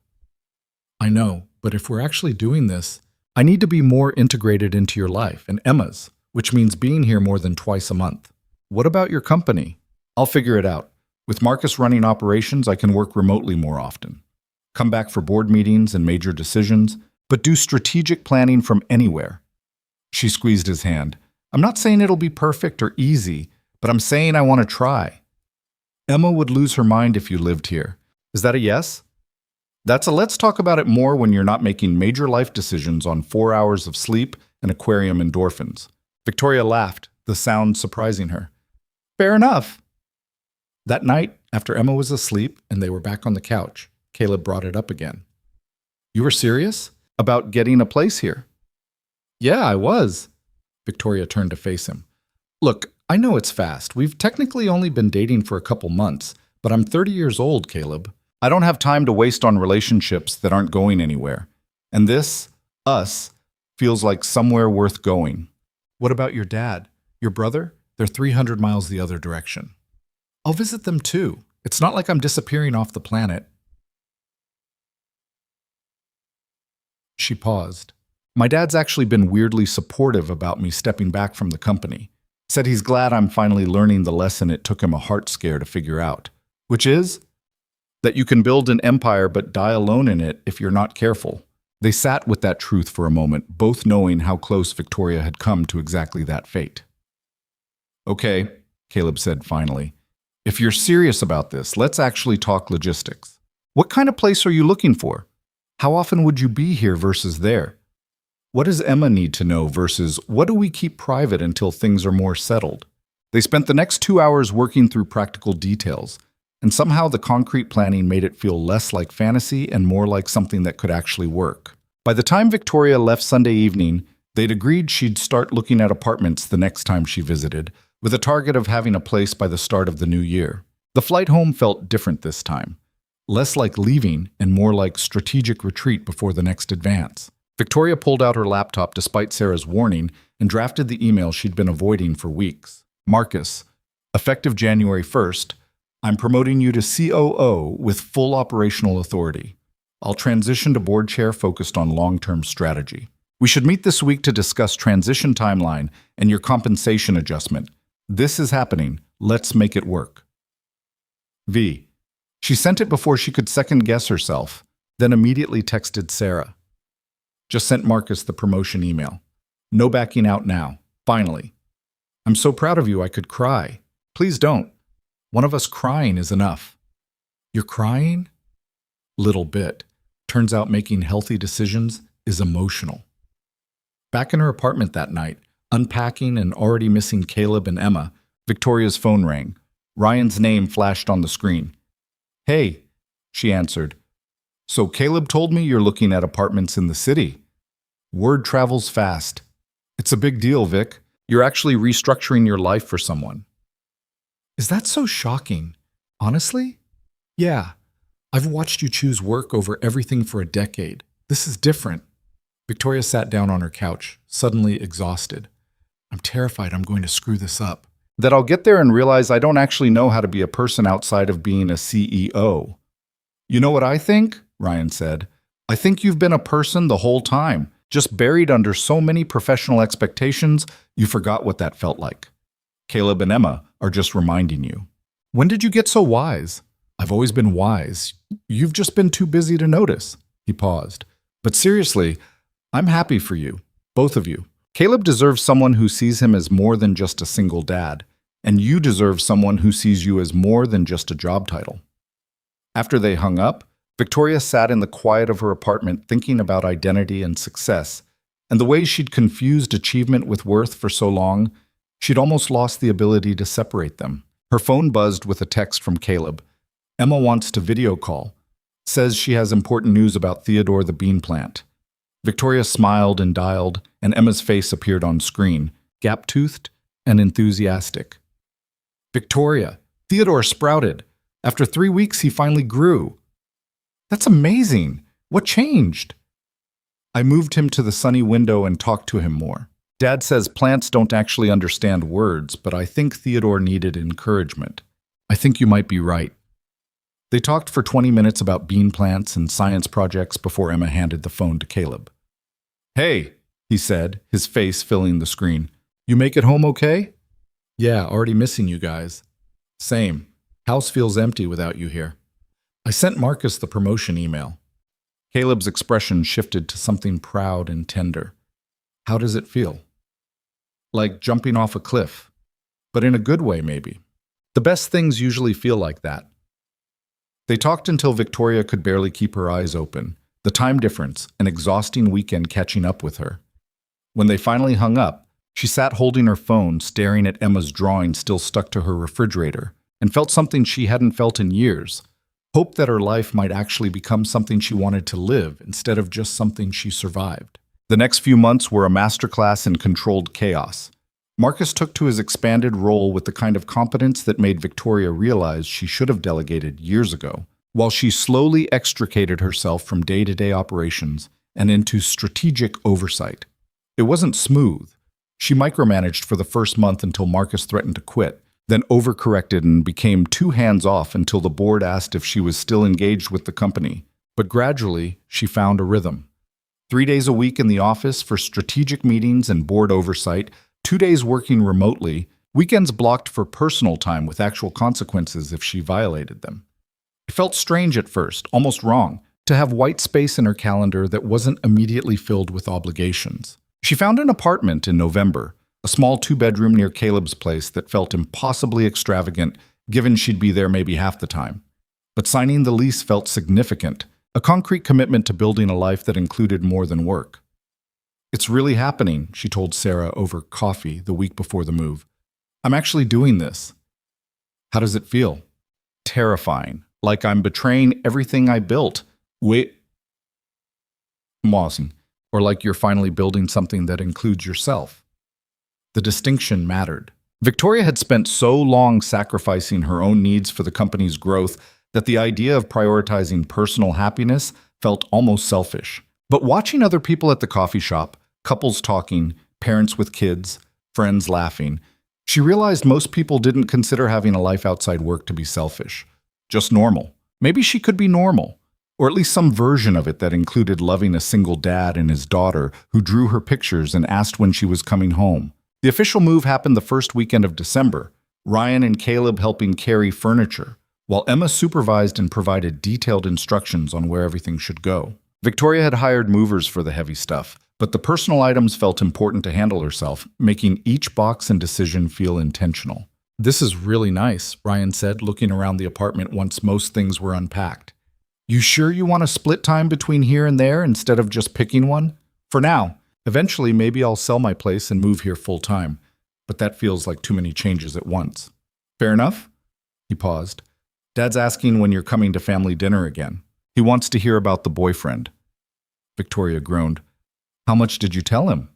I know, but if we're actually doing this, I need to be more integrated into your life and Emma's, which means being here more than twice a month. What about your company? I'll figure it out. With Marcus running operations, I can work remotely more often. Come back for board meetings and major decisions, but do strategic planning from anywhere. She squeezed his hand. I'm not saying it'll be perfect or easy, but I'm saying I want to try. Emma would lose her mind if you lived here. Is that a yes? That's a let's talk about it more when you're not making major life decisions on 4 hours of sleep and aquarium endorphins. Victoria laughed, the sound surprising her. Fair enough. That night, after Emma was asleep and they were back on the couch, Caleb brought it up again. You were serious? About getting a place here. Yeah, I was. Victoria turned to face him. Look, I know it's fast. We've technically only been dating for a couple months, but I'm 30 years old, Caleb. I don't have time to waste on relationships that aren't going anywhere. And this, us, feels like somewhere worth going. What about your dad? Your brother? They're 300 miles the other direction. I'll visit them too. It's not like I'm disappearing off the planet. She paused. My dad's actually been weirdly supportive about me stepping back from the company. Said he's glad I'm finally learning the lesson it took him a heart scare to figure out, which is that you can build an empire but die alone in it if you're not careful. They sat with that truth for a moment, both knowing how close Victoria had come to exactly that fate. Okay, Caleb said finally. If you're serious about this, let's actually talk logistics. What kind of place are you looking for? How often would you be here versus there? What does Emma need to know versus what do we keep private until things are more settled? They spent the next 2 hours working through practical details, and somehow the concrete planning made it feel less like fantasy and more like something that could actually work. By the time Victoria left Sunday evening, they'd agreed she'd start looking at apartments the next time she visited, with a target of having a place by the start of the new year. The flight home felt different this time, less like leaving and more like strategic retreat before the next advance. Victoria pulled out her laptop despite Sarah's warning and drafted the email she'd been avoiding for weeks. Marcus, effective January 1st, I'm promoting you to COO with full operational authority. I'll transition to board chair focused on long-term strategy. We should meet this week to discuss transition timeline and your compensation adjustment. This is happening. Let's make it work. V. She sent it before she could second-guess herself, then immediately texted Sarah. Just sent Marcus the promotion email. No backing out now. Finally. I'm so proud of you I could cry. Please don't. One of us crying is enough. You're crying? Little bit. Turns out making healthy decisions is emotional. Back in her apartment that night, unpacking and already missing Caleb and Emma, Victoria's phone rang. Ryan's name flashed on the screen. Hey, she answered. So Caleb told me you're looking at apartments in the city. Word travels fast. It's a big deal, Vic. You're actually restructuring your life for someone. Is that so shocking? Honestly? Yeah. I've watched you choose work over everything for a decade. This is different. Victoria sat down on her couch, suddenly exhausted. I'm terrified I'm going to screw this up. That I'll get there and realize I don't actually know how to be a person outside of being a CEO. You know what I think? Ryan said. I think you've been a person the whole time, just buried under so many professional expectations, you forgot what that felt like. Caleb and Emma are just reminding you. When did you get so wise? I've always been wise. You've just been too busy to notice. He paused. But seriously, I'm happy for you, both of you. Caleb deserves someone who sees him as more than just a single dad, and you deserve someone who sees you as more than just a job title. After they hung up, Victoria sat in the quiet of her apartment thinking about identity and success, and the way she'd confused achievement with worth for so long, she'd almost lost the ability to separate them. Her phone buzzed with a text from Caleb. Emma wants to video call. Says she has important news about Theodore the bean plant. Victoria smiled and dialed, and Emma's face appeared on screen, gap-toothed and enthusiastic. Victoria, Theodore sprouted. After 3 weeks, he finally grew. That's amazing. What changed? I moved him to the sunny window and talked to him more. Dad says plants don't actually understand words, but I think Theodore needed encouragement. I think you might be right. They talked for 20 minutes about bean plants and science projects before Emma handed the phone to Caleb. Hey, he said, his face filling the screen. You make it home okay? Yeah, already missing you guys. Same. House feels empty without you here. I sent Marcus the promotion email. Caleb's expression shifted to something proud and tender. How does it feel? Like jumping off a cliff, but in a good way maybe. The best things usually feel like that. They talked until Victoria could barely keep her eyes open, the time difference, an exhausting weekend catching up with her. When they finally hung up, she sat holding her phone, staring at Emma's drawing still stuck to her refrigerator, and felt something she hadn't felt in years, Hope that her life might actually become something she wanted to live instead of just something she survived. The next few months were a masterclass in controlled chaos. Marcus took to his expanded role with the kind of competence that made Victoria realize she should have delegated years ago, while she slowly extricated herself from day-to-day operations and into strategic oversight. It wasn't smooth. She micromanaged for the first month until Marcus threatened to quit, then overcorrected and became too hands-off until the board asked if she was still engaged with the company. But gradually, she found a rhythm. 3 days a week in the office for strategic meetings and board oversight, 2 days working remotely, weekends blocked for personal time with actual consequences if she violated them. It felt strange at first, almost wrong, to have white space in her calendar that wasn't immediately filled with obligations. She found an apartment in November, a small 2-bedroom near Caleb's place that felt impossibly extravagant, given she'd be there maybe half the time. But signing the lease felt significant, a concrete commitment to building a life that included more than work. "It's really happening," she told Sarah over coffee the week before the move. "I'm actually doing this." "How does it feel?" "Terrifying. Like I'm betraying everything I built." "Wait. Mossing. Or like you're finally building something that includes yourself." The distinction mattered. Victoria had spent so long sacrificing her own needs for the company's growth that the idea of prioritizing personal happiness felt almost selfish. But watching other people at the coffee shop, couples talking, parents with kids, friends laughing, she realized most people didn't consider having a life outside work to be selfish. Just normal. Maybe she could be normal, or at least some version of it that included loving a single dad and his daughter who drew her pictures and asked when she was coming home. The official move happened the first weekend of December, Ryan and Caleb helping carry furniture, while Emma supervised and provided detailed instructions on where everything should go. Victoria had hired movers for the heavy stuff, but the personal items felt important to handle herself, making each box and decision feel intentional. "This is really nice," Ryan said, looking around the apartment once most things were unpacked. "You sure you want to split time between here and there instead of just picking one?" "For now. Eventually, maybe I'll sell my place and move here full-time, but that feels like too many changes at once." "Fair enough." He paused. "Dad's asking when you're coming to family dinner again. He wants to hear about the boyfriend." Victoria groaned. "How much did you tell him?"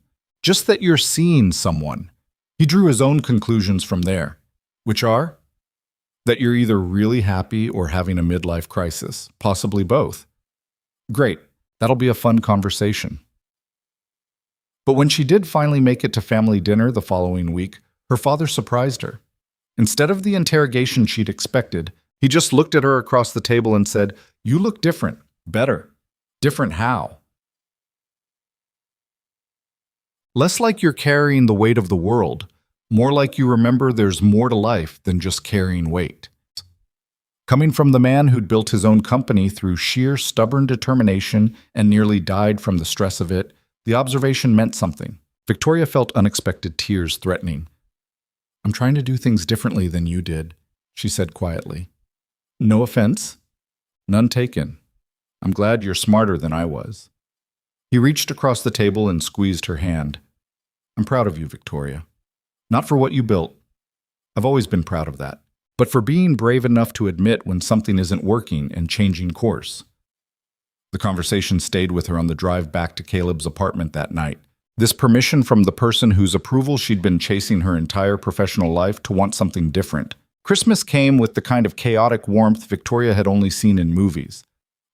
"Just that you're seeing someone." He drew his own conclusions from there, which are that you're either really happy or having a midlife crisis, possibly both. "Great, that'll be a fun conversation." But when she did finally make it to family dinner the following week, her father surprised her. Instead of the interrogation she'd expected, he just looked at her across the table and said, "You look different. Better." "Different how?" "Less like you're carrying the weight of the world, more like you remember there's more to life than just carrying weight." Coming from the man who'd built his own company through sheer stubborn determination and nearly died from the stress of it, the observation meant something. Victoria felt unexpected tears threatening. "I'm trying to do things differently than you did," she said quietly. "No offense. None taken. I'm glad you're smarter than I was." He reached across the table and squeezed her hand. "I'm proud of you, Victoria. Not for what you built. I've always been proud of that. But for being brave enough to admit when something isn't working and changing course." The conversation stayed with her on the drive back to Caleb's apartment that night. This permission from the person whose approval she'd been chasing her entire professional life to want something different. Christmas came with the kind of chaotic warmth Victoria had only seen in movies.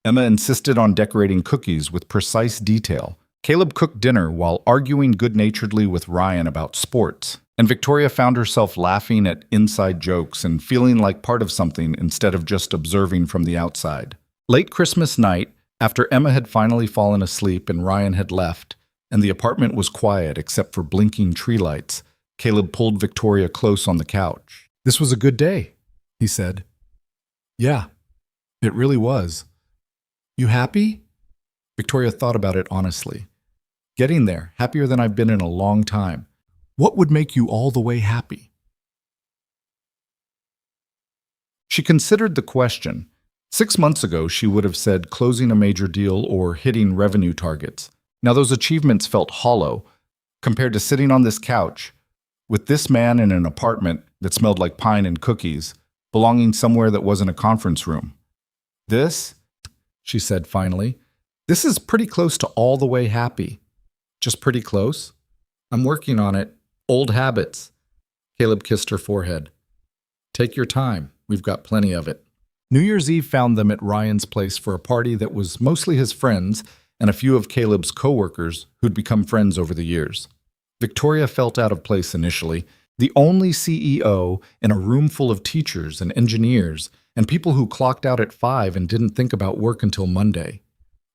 Emma insisted on decorating cookies with precise detail. Caleb cooked dinner while arguing good-naturedly with Ryan about sports. And Victoria found herself laughing at inside jokes and feeling like part of something instead of just observing from the outside. Late Christmas night, after Emma had finally fallen asleep and Ryan had left, and the apartment was quiet except for blinking tree lights, Caleb pulled Victoria close on the couch. "This was a good day," he said. "Yeah, it really was. You happy?" Victoria thought about it honestly. "Getting there, happier than I've been in a long time." "What would make you all the way happy?" She considered the question. 6 months ago, she would have said closing a major deal or hitting revenue targets. Now those achievements felt hollow compared to sitting on this couch with this man in an apartment that smelled like pine and cookies, belonging somewhere that wasn't a conference room. This, she said finally, this is pretty close to all the way happy. Just pretty close? I'm working on it. Old habits. Caleb kissed her forehead. Take your time. We've got plenty of it. New Year's Eve found them at Ryan's place for a party that was mostly his friends and a few of Caleb's co-workers who'd become friends over the years. Victoria felt out of place initially, the only CEO in a room full of teachers and engineers and people who clocked out at 5 and didn't think about work until Monday.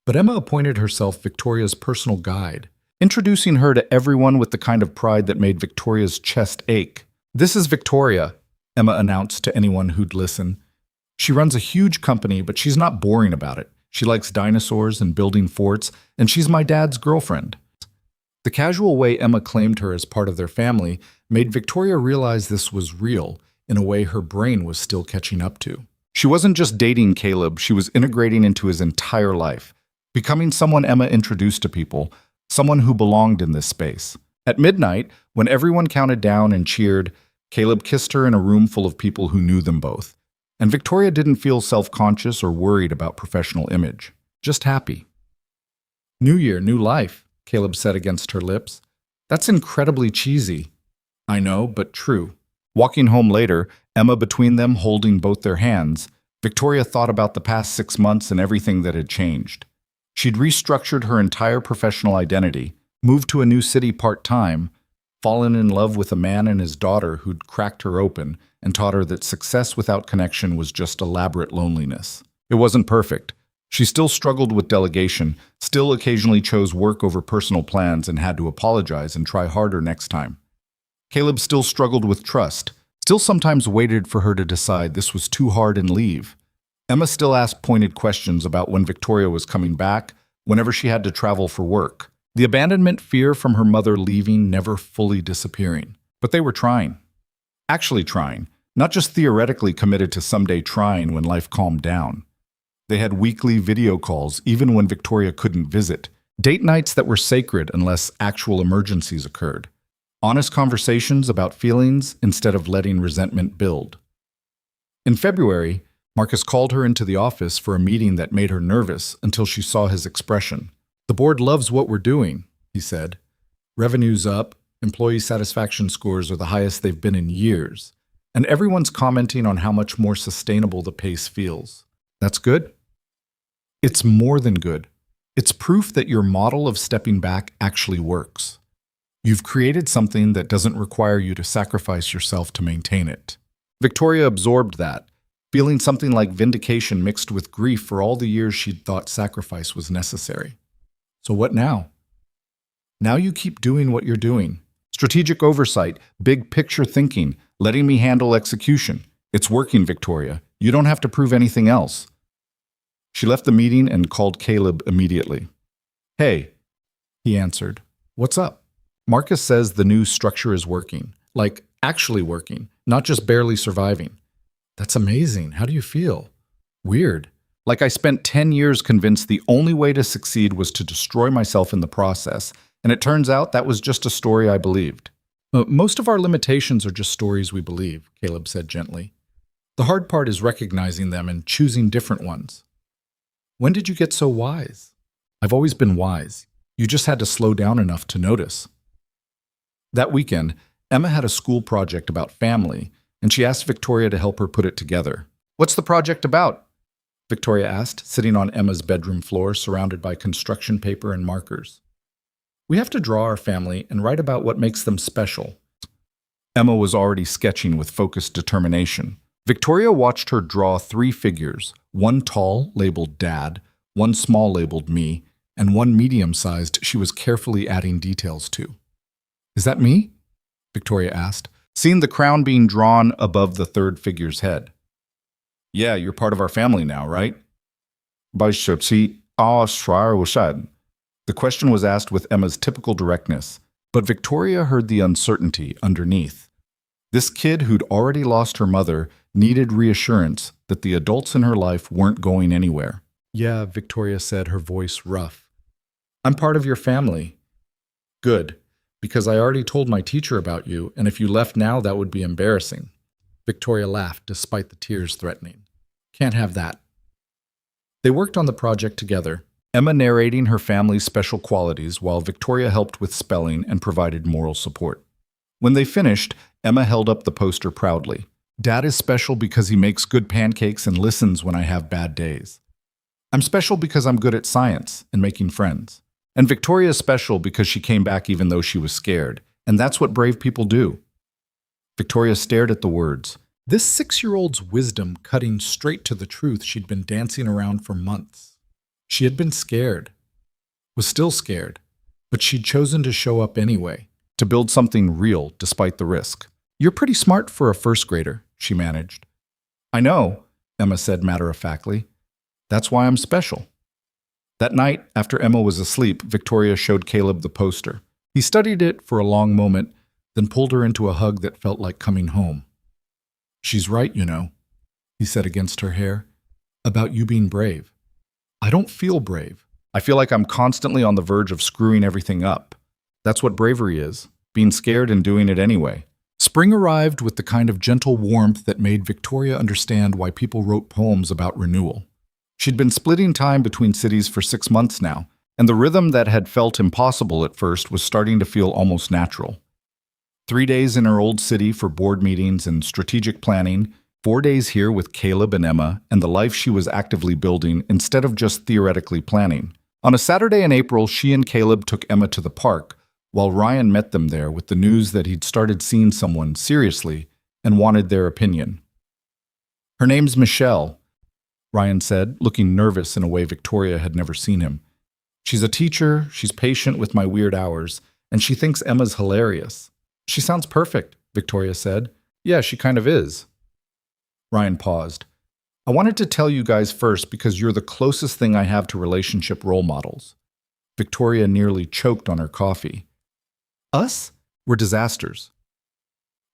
But Emma appointed herself Victoria's personal guide, introducing her to everyone with the kind of pride that made Victoria's chest ache. This is Victoria, Emma announced to anyone who'd listen. She runs a huge company, but she's not boring about it. She likes dinosaurs and building forts, and she's my dad's girlfriend. The casual way Emma claimed her as part of their family made Victoria realize this was real in a way her brain was still catching up to. She wasn't just dating Caleb, she was integrating into his entire life, becoming someone Emma introduced to people, someone who belonged in this space. At midnight, when everyone counted down and cheered, Caleb kissed her in a room full of people who knew them both. And Victoria didn't feel self-conscious or worried about professional image, just happy. New year, new life, Caleb said against her lips. That's incredibly cheesy. I know, but true. Walking home later, Emma between them holding both their hands, Victoria thought about the past 6 months and everything that had changed. She'd restructured her entire professional identity, moved to a new city part-time, fallen in love with a man and his daughter who'd cracked her open and taught her that success without connection was just elaborate loneliness. It wasn't perfect. She still struggled with delegation, still occasionally chose work over personal plans and had to apologize and try harder next time. Caleb still struggled with trust, still sometimes waited for her to decide this was too hard and leave. Emma still asked pointed questions about when Victoria was coming back, whenever she had to travel for work. The abandonment fear from her mother leaving never fully disappearing. But they were trying. Actually trying, not just theoretically committed to someday trying when life calmed down. They had weekly video calls even when Victoria couldn't visit, date nights that were sacred unless actual emergencies occurred, honest conversations about feelings instead of letting resentment build. In February, Marcus called her into the office for a meeting that made her nervous until she saw his expression. The board loves what we're doing, he said. Revenue's up, employee satisfaction scores are the highest they've been in years, and everyone's commenting on how much more sustainable the pace feels. That's good? It's more than good. It's proof that your model of stepping back actually works. You've created something that doesn't require you to sacrifice yourself to maintain it. Victoria absorbed that, feeling something like vindication mixed with grief for all the years she'd thought sacrifice was necessary. So what now? Now you keep doing what you're doing. Strategic oversight, big picture thinking, letting me handle execution. It's working, Victoria. You don't have to prove anything else. She left the meeting and called Caleb immediately. Hey, he answered. What's up? Marcus says the new structure is working. Like, actually working, not just barely surviving. That's amazing. How do you feel? Weird. Like I spent 10 years convinced the only way to succeed was to destroy myself in the process, and it turns out that was just a story I believed. Most of our limitations are just stories we believe, Caleb said gently. The hard part is recognizing them and choosing different ones. When did you get so wise? I've always been wise. You just had to slow down enough to notice. That weekend, Emma had a school project about family, and she asked Victoria to help her put it together. What's the project about? Victoria asked, sitting on Emma's bedroom floor surrounded by construction paper and markers. We have to draw our family and write about what makes them special. Emma was already sketching with focused determination. Victoria watched her draw 3 figures, one tall, labeled Dad, one small, labeled Me, and one medium-sized she was carefully adding details to. Is that me? Victoria asked, seeing the crown being drawn above the third figure's head. Yeah, you're part of our family now, right? The question was asked with Emma's typical directness, but Victoria heard the uncertainty underneath. This kid who'd already lost her mother needed reassurance that the adults in her life weren't going anywhere. Yeah, Victoria said, her voice rough. I'm part of your family. Good, because I already told my teacher about you, and if you left now, that would be embarrassing. Victoria laughed, despite the tears threatening. Can't have that. They worked on the project together, Emma narrating her family's special qualities while Victoria helped with spelling and provided moral support. When they finished, Emma held up the poster proudly. Dad is special because he makes good pancakes and listens when I have bad days. I'm special because I'm good at science and making friends. And Victoria is special because she came back even though she was scared. And that's what brave people do. Victoria stared at the words. This 6-year-old's wisdom cutting straight to the truth she'd been dancing around for months. She had been scared, was still scared, but she'd chosen to show up anyway, to build something real despite the risk. You're pretty smart for a first grader, she managed. I know, Emma said matter-of-factly. That's why I'm special. That night, after Emma was asleep, Victoria showed Caleb the poster. He studied it for a long moment, then pulled her into a hug that felt like coming home. She's right, you know, he said against her hair, about you being brave. I don't feel brave. I feel like I'm constantly on the verge of screwing everything up. That's what bravery is, being scared and doing it anyway. Spring arrived with the kind of gentle warmth that made Victoria understand why people wrote poems about renewal. She'd been splitting time between cities for 6 months now, and the rhythm that had felt impossible at first was starting to feel almost natural. 3 days in her old city for board meetings and strategic planning, 4 days here with Caleb and Emma and the life she was actively building instead of just theoretically planning. On a Saturday in April, she and Caleb took Emma to the park, while Ryan met them there with the news that he'd started seeing someone seriously and wanted their opinion. Her name's Michelle, Ryan said, looking nervous in a way Victoria had never seen him. She's a teacher, she's patient with my weird hours, and she thinks Emma's hilarious. She sounds perfect, Victoria said. Yeah, she kind of is. Ryan paused. I wanted to tell you guys first because you're the closest thing I have to relationship role models. Victoria nearly choked on her coffee. Us? We're disasters.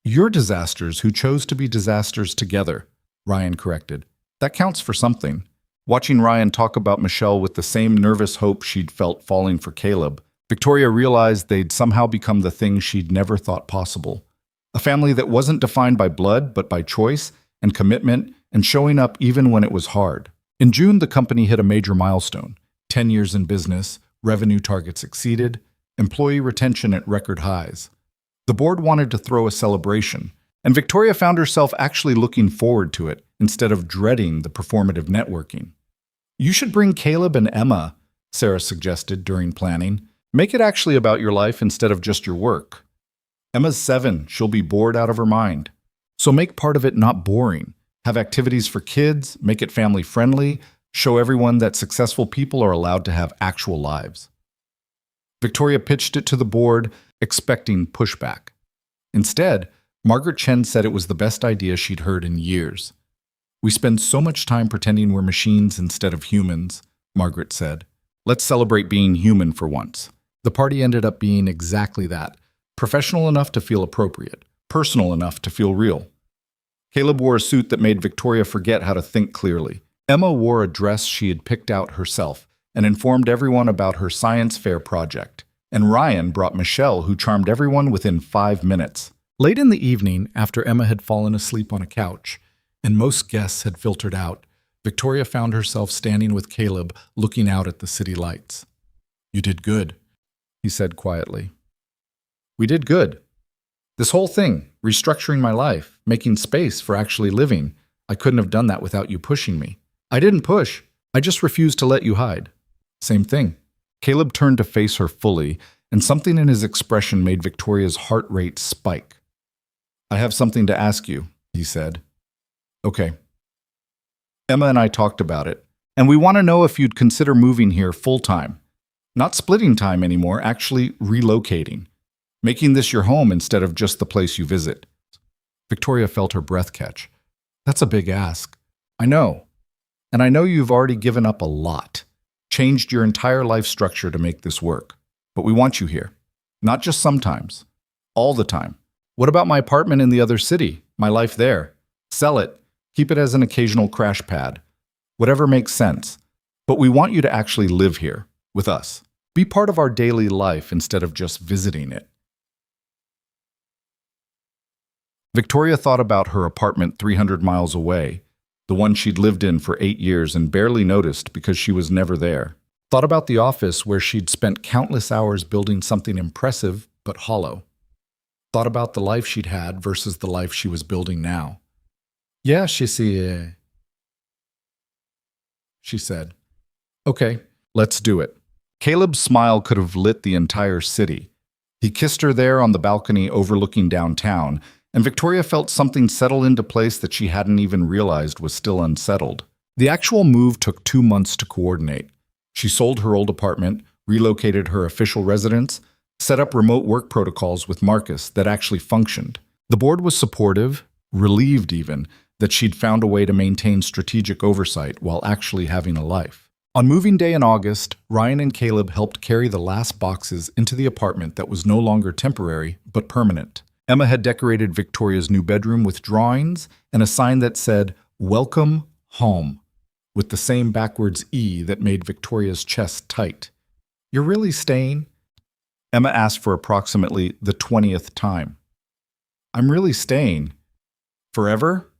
You're disasters who chose to be disasters together, Ryan corrected. That counts for something. Watching Ryan talk about Michelle with the same nervous hope she'd felt falling for Caleb, Victoria realized they'd somehow become the thing she'd never thought possible. A family that wasn't defined by blood, but by choice and commitment and showing up even when it was hard. In June, the company hit a major milestone. 10 years in business, revenue targets exceeded, employee retention at record highs. The board wanted to throw a celebration, and Victoria found herself actually looking forward to it instead of dreading the performative networking. You should bring Caleb and Emma, Sarah suggested during planning. Make it actually about your life instead of just your work. Emma's 7, she'll be bored out of her mind. So make part of it not boring. Have activities for kids, make it family-friendly, show everyone that successful people are allowed to have actual lives. Victoria pitched it to the board, expecting pushback. Instead, Margaret Chen said it was the best idea she'd heard in years. We spend so much time pretending we're machines instead of humans, Margaret said. Let's celebrate being human for once. The party ended up being exactly that. Professional enough to feel appropriate, personal enough to feel real. Caleb wore a suit that made Victoria forget how to think clearly. Emma wore a dress she had picked out herself and informed everyone about her science fair project. And Ryan brought Michelle, who charmed everyone within 5 minutes. Late in the evening, after Emma had fallen asleep on a couch, and most guests had filtered out, Victoria found herself standing with Caleb, looking out at the city lights. You did good, he said quietly. We did good. This whole thing, restructuring my life, making space for actually living, I couldn't have done that without you pushing me. I didn't push. I just refused to let you hide. Same thing. Caleb turned to face her fully, and something in his expression made Victoria's heart rate spike. I have something to ask you, he said. Okay. Emma and I talked about it, and we want to know if you'd consider moving here full-time. Not splitting time anymore, actually relocating. Making this your home instead of just the place you visit. Victoria felt her breath catch. That's a big ask. I know. And I know you've already given up a lot. Changed your entire life structure to make this work. But we want you here. Not just sometimes. All the time. What about my apartment in the other city? My life there? Sell it. Keep it as an occasional crash pad. Whatever makes sense. But we want you to actually live here, with us. Be part of our daily life instead of just visiting it. Victoria thought about her apartment 300 miles away, the one she'd lived in for 8 years and barely noticed because she was never there. Thought about the office where she'd spent countless hours building something impressive but hollow. Thought about the life she'd had versus the life she was building now. Yeah, she said. Okay, let's do it. Caleb's smile could have lit the entire city. He kissed her there on the balcony overlooking downtown, and Victoria felt something settle into place that she hadn't even realized was still unsettled. The actual move took 2 months to coordinate. She sold her old apartment, relocated her official residence, set up remote work protocols with Marcus that actually functioned. The board was supportive, relieved even, that she'd found a way to maintain strategic oversight while actually having a life. On moving day in August, Ryan and Caleb helped carry the last boxes into the apartment that was no longer temporary, but permanent. Emma had decorated Victoria's new bedroom with drawings and a sign that said, "Welcome home," with the same backwards E that made Victoria's chest tight. "You're really staying?" Emma asked for approximately the 20th time. "I'm really staying. Forever?"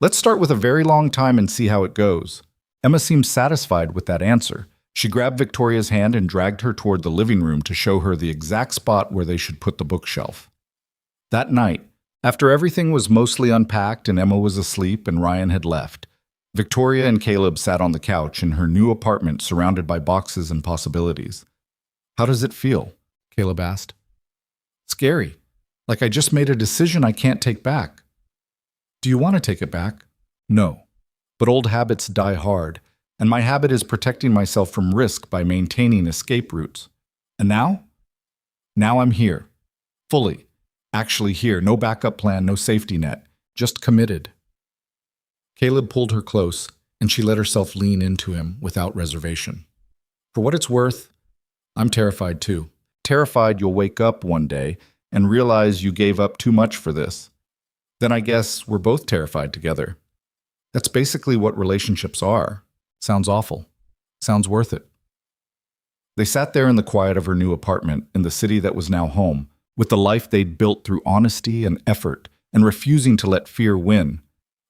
"Let's start with a very long time and see how it goes." Emma seemed satisfied with that answer. She grabbed Victoria's hand and dragged her toward the living room to show her the exact spot where they should put the bookshelf. That night, after everything was mostly unpacked and Emma was asleep and Ryan had left, Victoria and Caleb sat on the couch in her new apartment surrounded by boxes and possibilities. "How does it feel?" Caleb asked. "Scary. Like I just made a decision I can't take back." "Do you want to take it back?" "No. But old habits die hard, and my habit is protecting myself from risk by maintaining escape routes. And now? Now I'm here. Fully. Actually here. No backup plan, no safety net. Just committed." Caleb pulled her close, and she let herself lean into him without reservation. "For what it's worth, I'm terrified too. Terrified you'll wake up one day and realize you gave up too much for this. Then I guess we're both terrified together. That's basically what relationships are. Sounds awful. Sounds worth it." They sat there in the quiet of her new apartment in the city that was now home, with the life they'd built through honesty and effort, and refusing to let fear win.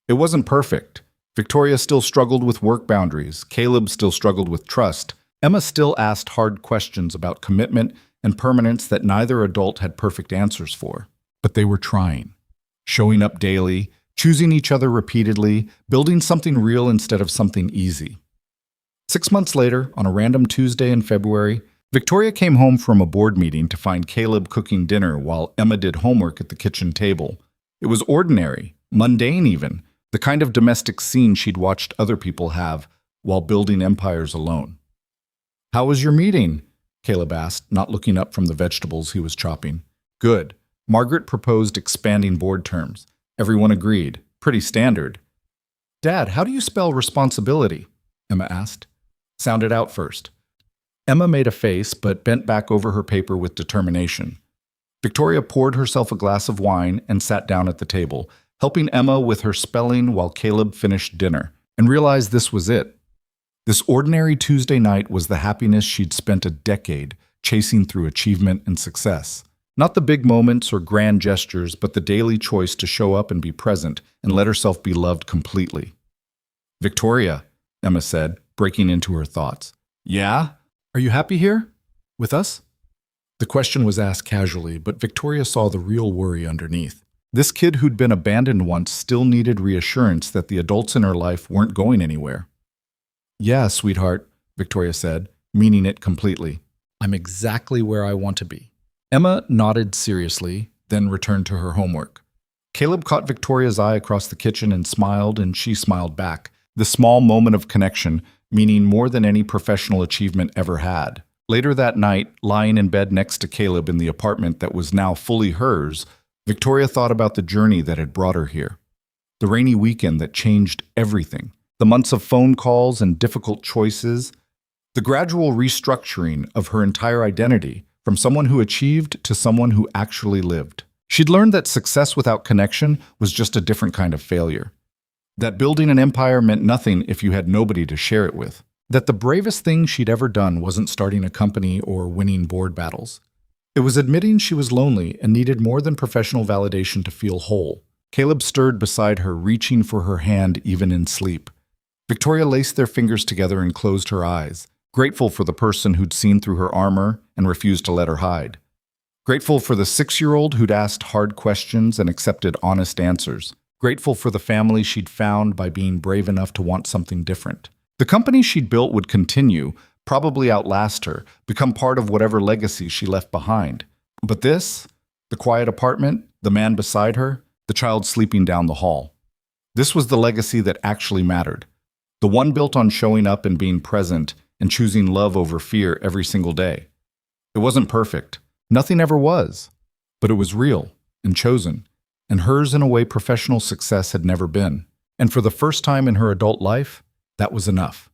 It wasn't perfect. Victoria still struggled with work boundaries. Caleb still struggled with trust. Emma still asked hard questions about commitment and permanence that neither adult had perfect answers for. But they were trying. Showing up daily, choosing each other repeatedly, building something real instead of something easy. 6 months later, on a random Tuesday in February, Victoria came home from a board meeting to find Caleb cooking dinner while Emma did homework at the kitchen table. It was ordinary, mundane even, the kind of domestic scene she'd watched other people have while building empires alone. "How was your meeting?" Caleb asked, not looking up from the vegetables he was chopping. "Good." Margaret proposed expanding board terms. Everyone agreed. Pretty standard. "Dad, how do you spell responsibility?" Emma asked. "Sound it out first." Emma made a face but bent back over her paper with determination. Victoria poured herself a glass of wine and sat down at the table, helping Emma with her spelling while Caleb finished dinner, and realized this was it. This ordinary Tuesday night was the happiness she'd spent a decade chasing through achievement and success. Not the big moments or grand gestures, but the daily choice to show up and be present and let herself be loved completely. "Victoria," Emma said, breaking into her thoughts. "Yeah? Are you happy here? With us?" The question was asked casually, but Victoria saw the real worry underneath. This kid who'd been abandoned once still needed reassurance that the adults in her life weren't going anywhere. "Yeah, sweetheart," Victoria said, meaning it completely. "I'm exactly where I want to be." Emma nodded seriously, then returned to her homework. Caleb caught Victoria's eye across the kitchen and she smiled back. The small moment of connection, meaning more than any professional achievement ever had. Later that night, lying in bed next to Caleb in the apartment that was now fully hers, Victoria thought about the journey that had brought her here. The rainy weekend that changed everything. The months of phone calls and difficult choices. The gradual restructuring of her entire identity, from someone who achieved to someone who actually lived. She'd learned that success without connection was just a different kind of failure. That building an empire meant nothing if you had nobody to share it with. That the bravest thing she'd ever done wasn't starting a company or winning board battles. It was admitting she was lonely and needed more than professional validation to feel whole. Caleb stirred beside her, reaching for her hand even in sleep. Victoria laced their fingers together and closed her eyes, grateful for the person who'd seen through her armor and refused to let her hide. Grateful for the 6-year-old who'd asked hard questions and accepted honest answers. Grateful for the family she'd found by being brave enough to want something different. The company she'd built would continue, probably outlast her, become part of whatever legacy she left behind. But this, the quiet apartment, the man beside her, the child sleeping down the hall. This was the legacy that actually mattered. The one built on showing up and being present and choosing love over fear every single day. It wasn't perfect. Nothing ever was. But it was real and chosen, and hers in a way professional success had never been. And for the first time in her adult life, that was enough.